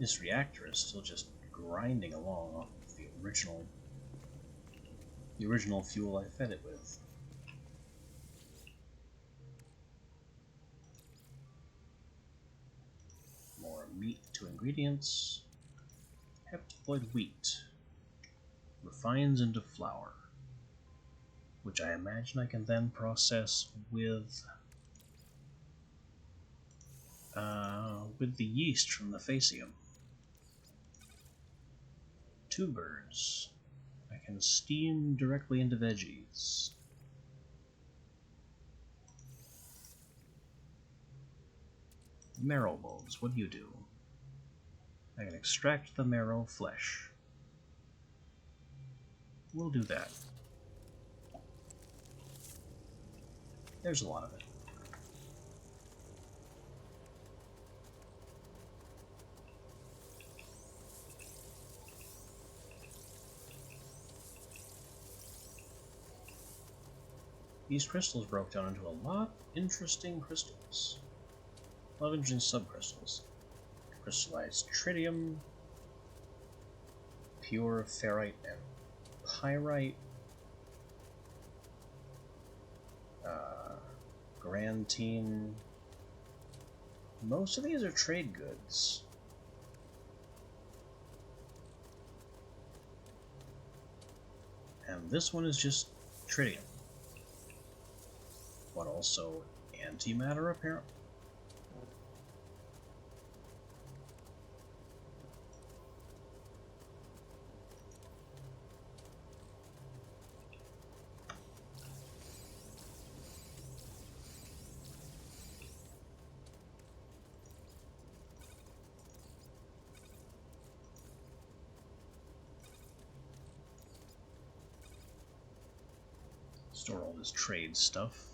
This reactor is still just grinding along off of the original fuel I fed it with. More meat to ingredients. Heptaploid wheat refines into flour, which I imagine I can then process with the yeast from the facium. Tubers. I can steam directly into veggies. Marrow bulbs, what do you do? I can extract the marrow flesh. We'll do that. There's a lot of it. These crystals broke down into a lot of interesting crystals. A lot of interesting subcrystals. Crystallized tritium, pure ferrite and pyrite, grantine. Most of these are trade goods. And this one is just tritium. But also antimatter, apparently. Store all this trade stuff.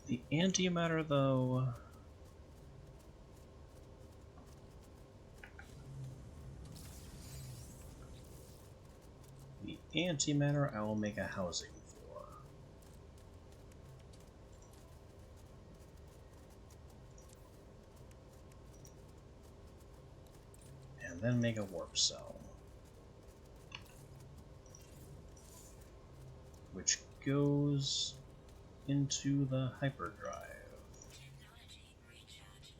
The antimatter, though... The antimatter I will make a housing for. And then make a warp cell. Which goes into the hyperdrive. Technology recharge.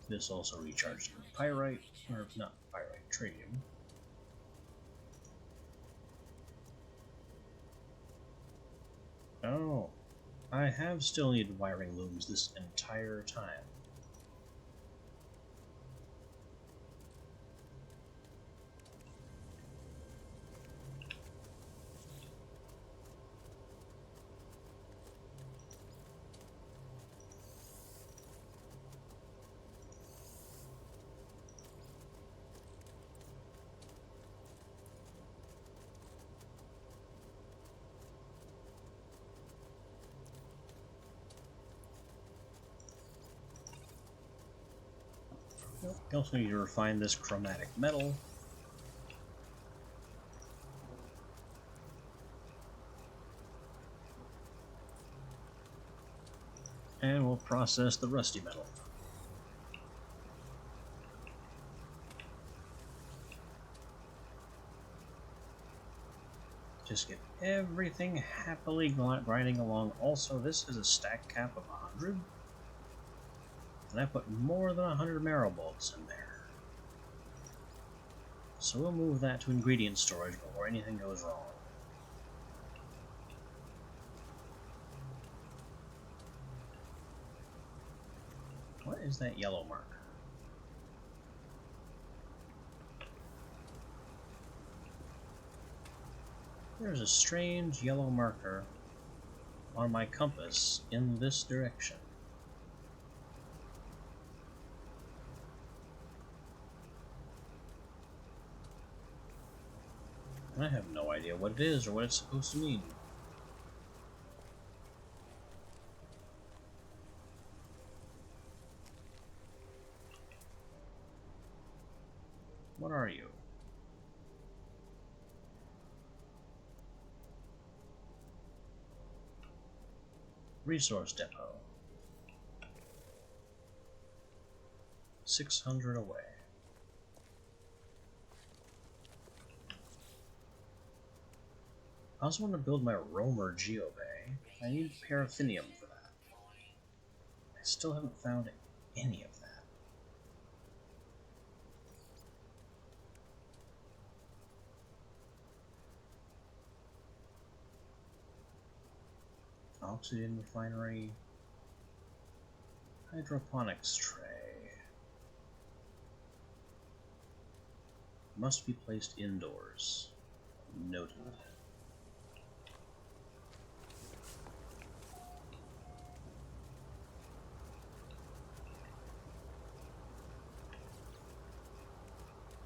This also recharges with pyrite, or not pyrite, tritium. Oh, I have still needed wiring looms this entire time. You also need to refine this chromatic metal. And we'll process the rusty metal. Just get everything happily grinding along. Also, this is a stack cap of 100. And I put more than 100 marrow bulbs in there. So we'll move that to ingredient storage before anything goes wrong. What is that yellow marker? There's a strange yellow marker on my compass in this direction. I have no idea what it is or what it's supposed to mean. What are you? Resource depot. 600 away. I also want to build my roamer geobay. I need paraffinium for that. I still haven't found any of that. Oxygen refinery. Hydroponics tray. Must be placed indoors. Noted.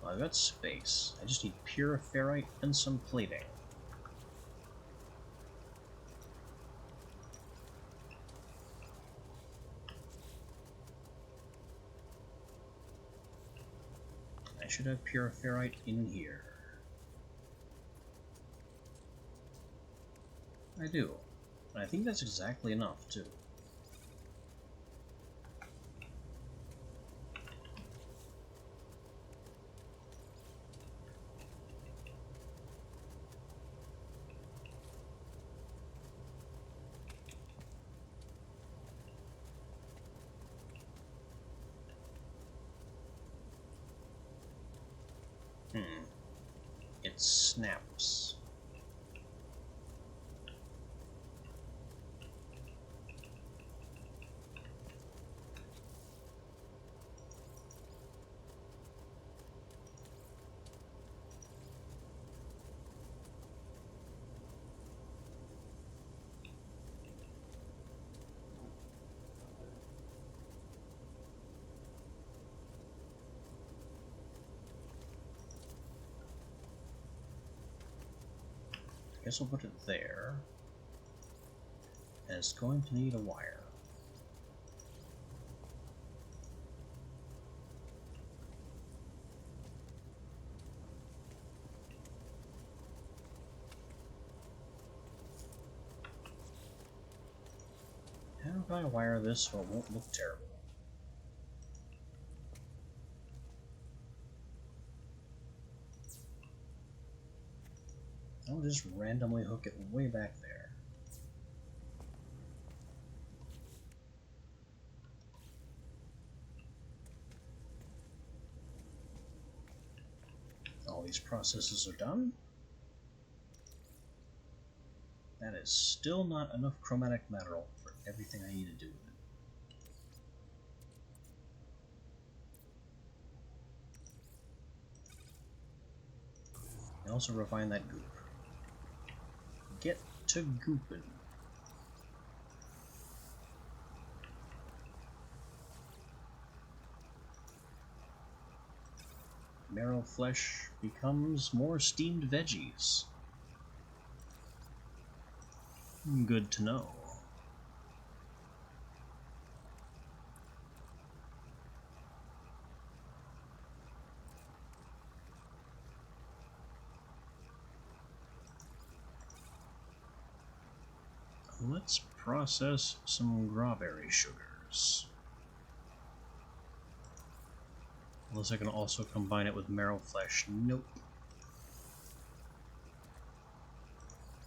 Well, I've got space. I just need pure ferrite and some plating. I should have pure ferrite in here. I do. And I think that's exactly enough, too. It snaps. I guess I'll put it there. And it's going to need a wire. How do I wire this so it won't look terrible? I'll just randomly hook it way back there. All these processes are done. That is still not enough chromatic mineral for everything I need to do with it. And also refine that goop. Get to goopin'. Marrow flesh becomes more steamed veggies. Good to know. Let's process some strawberry sugars. Unless I can also combine it with marrow flesh. Nope.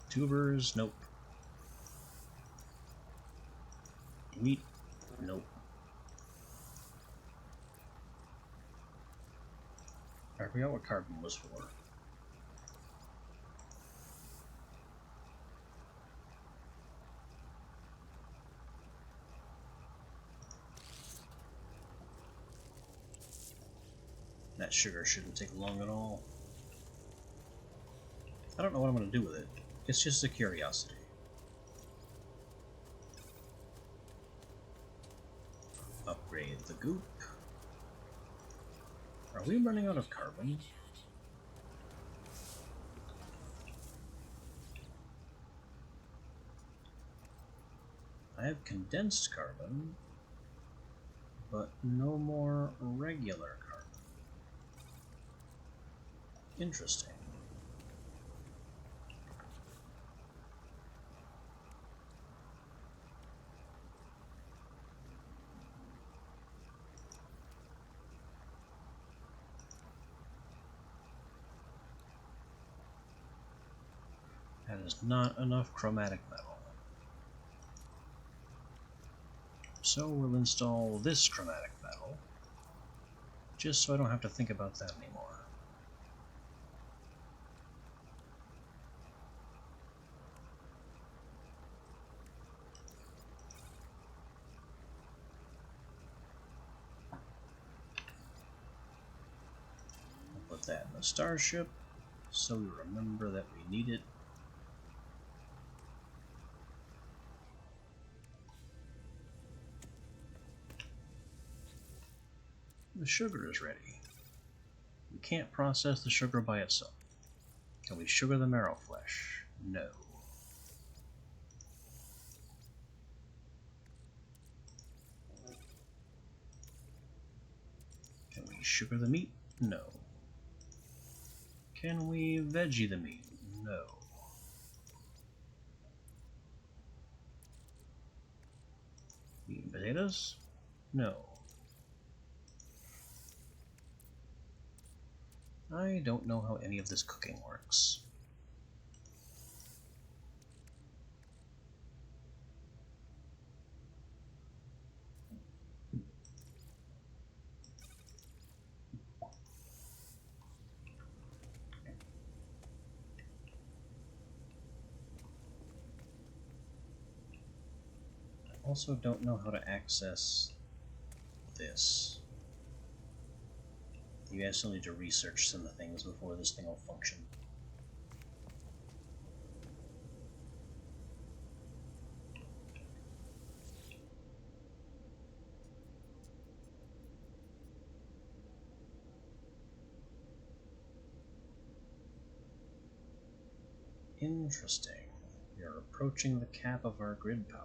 Tubers. Nope. Wheat. Nope. I forgot what carbon was for. That sugar shouldn't take long at all. I don't know what I'm going to do with it. It's just a curiosity. Upgrade the goop. Are we running out of carbon? I have condensed carbon, but no more regular carbon. Interesting. is not enough chromatic metal. So we'll install this chromatic metal, just so I don't have to think about that anymore. I'll put that in the starship, so we remember that we need it. The sugar is ready. We can't process the sugar by itself. Can we sugar the marrow flesh? No. Can we sugar the meat? No. Can we veggie the meat? No. Meat and potatoes? No. I don't know how any of this cooking works. I also don't know how to access this. You guys still need to research some of the things before this thing will function. Interesting. We are approaching the cap of our grid power.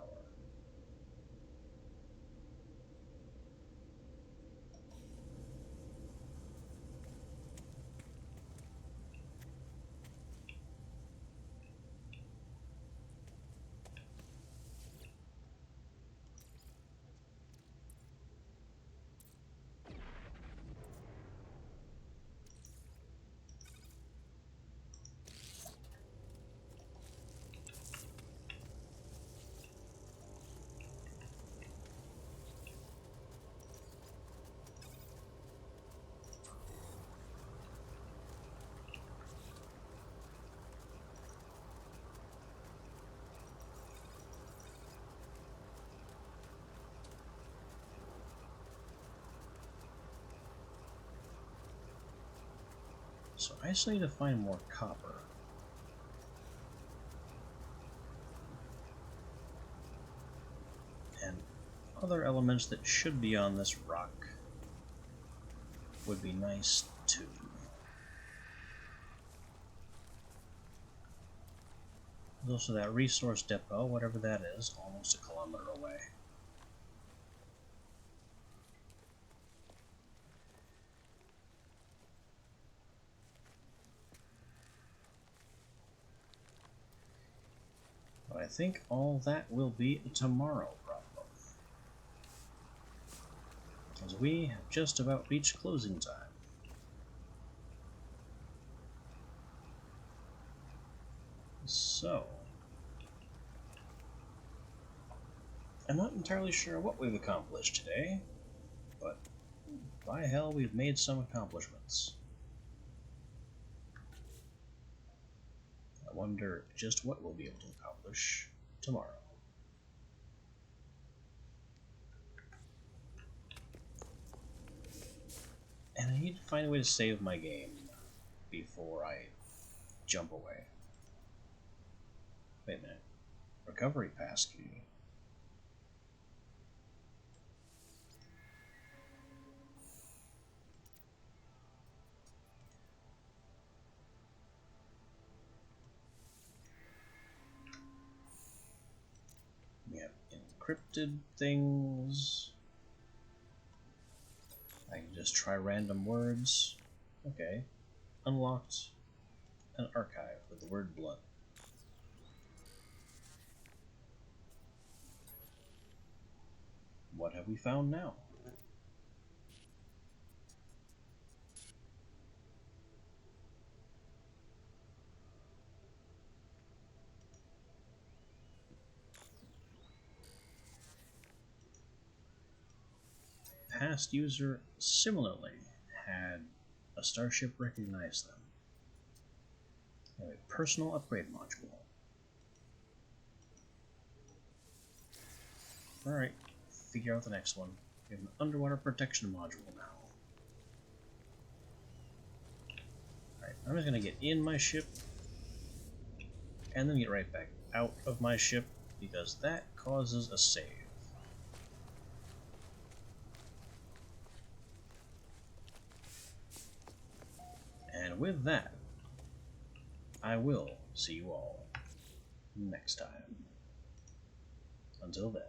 So I just need to find more copper. And other elements that should be on this rock would be nice too. There's also that resource depot, whatever that is, almost a kilometer away. But I think all that will be a tomorrow problem, as we have just about reached closing time. So, I'm not entirely sure what we've accomplished today, but by hell, we've made some accomplishments. I wonder just what we'll be able to accomplish tomorrow. And I need to find a way to save my game before I jump away. Wait a minute. Recovery passkey. We have encrypted things. I can just try random words. Okay. Unlocked an archive with the word blood. What have we found now? past user similarly had a starship recognize them. We have a personal upgrade module. Alright, figure out the next one. We have an underwater protection module now. Alright, I'm just gonna get in my ship and then get right back out of my ship because that causes a save. And with that, I will see you all next time. Until then.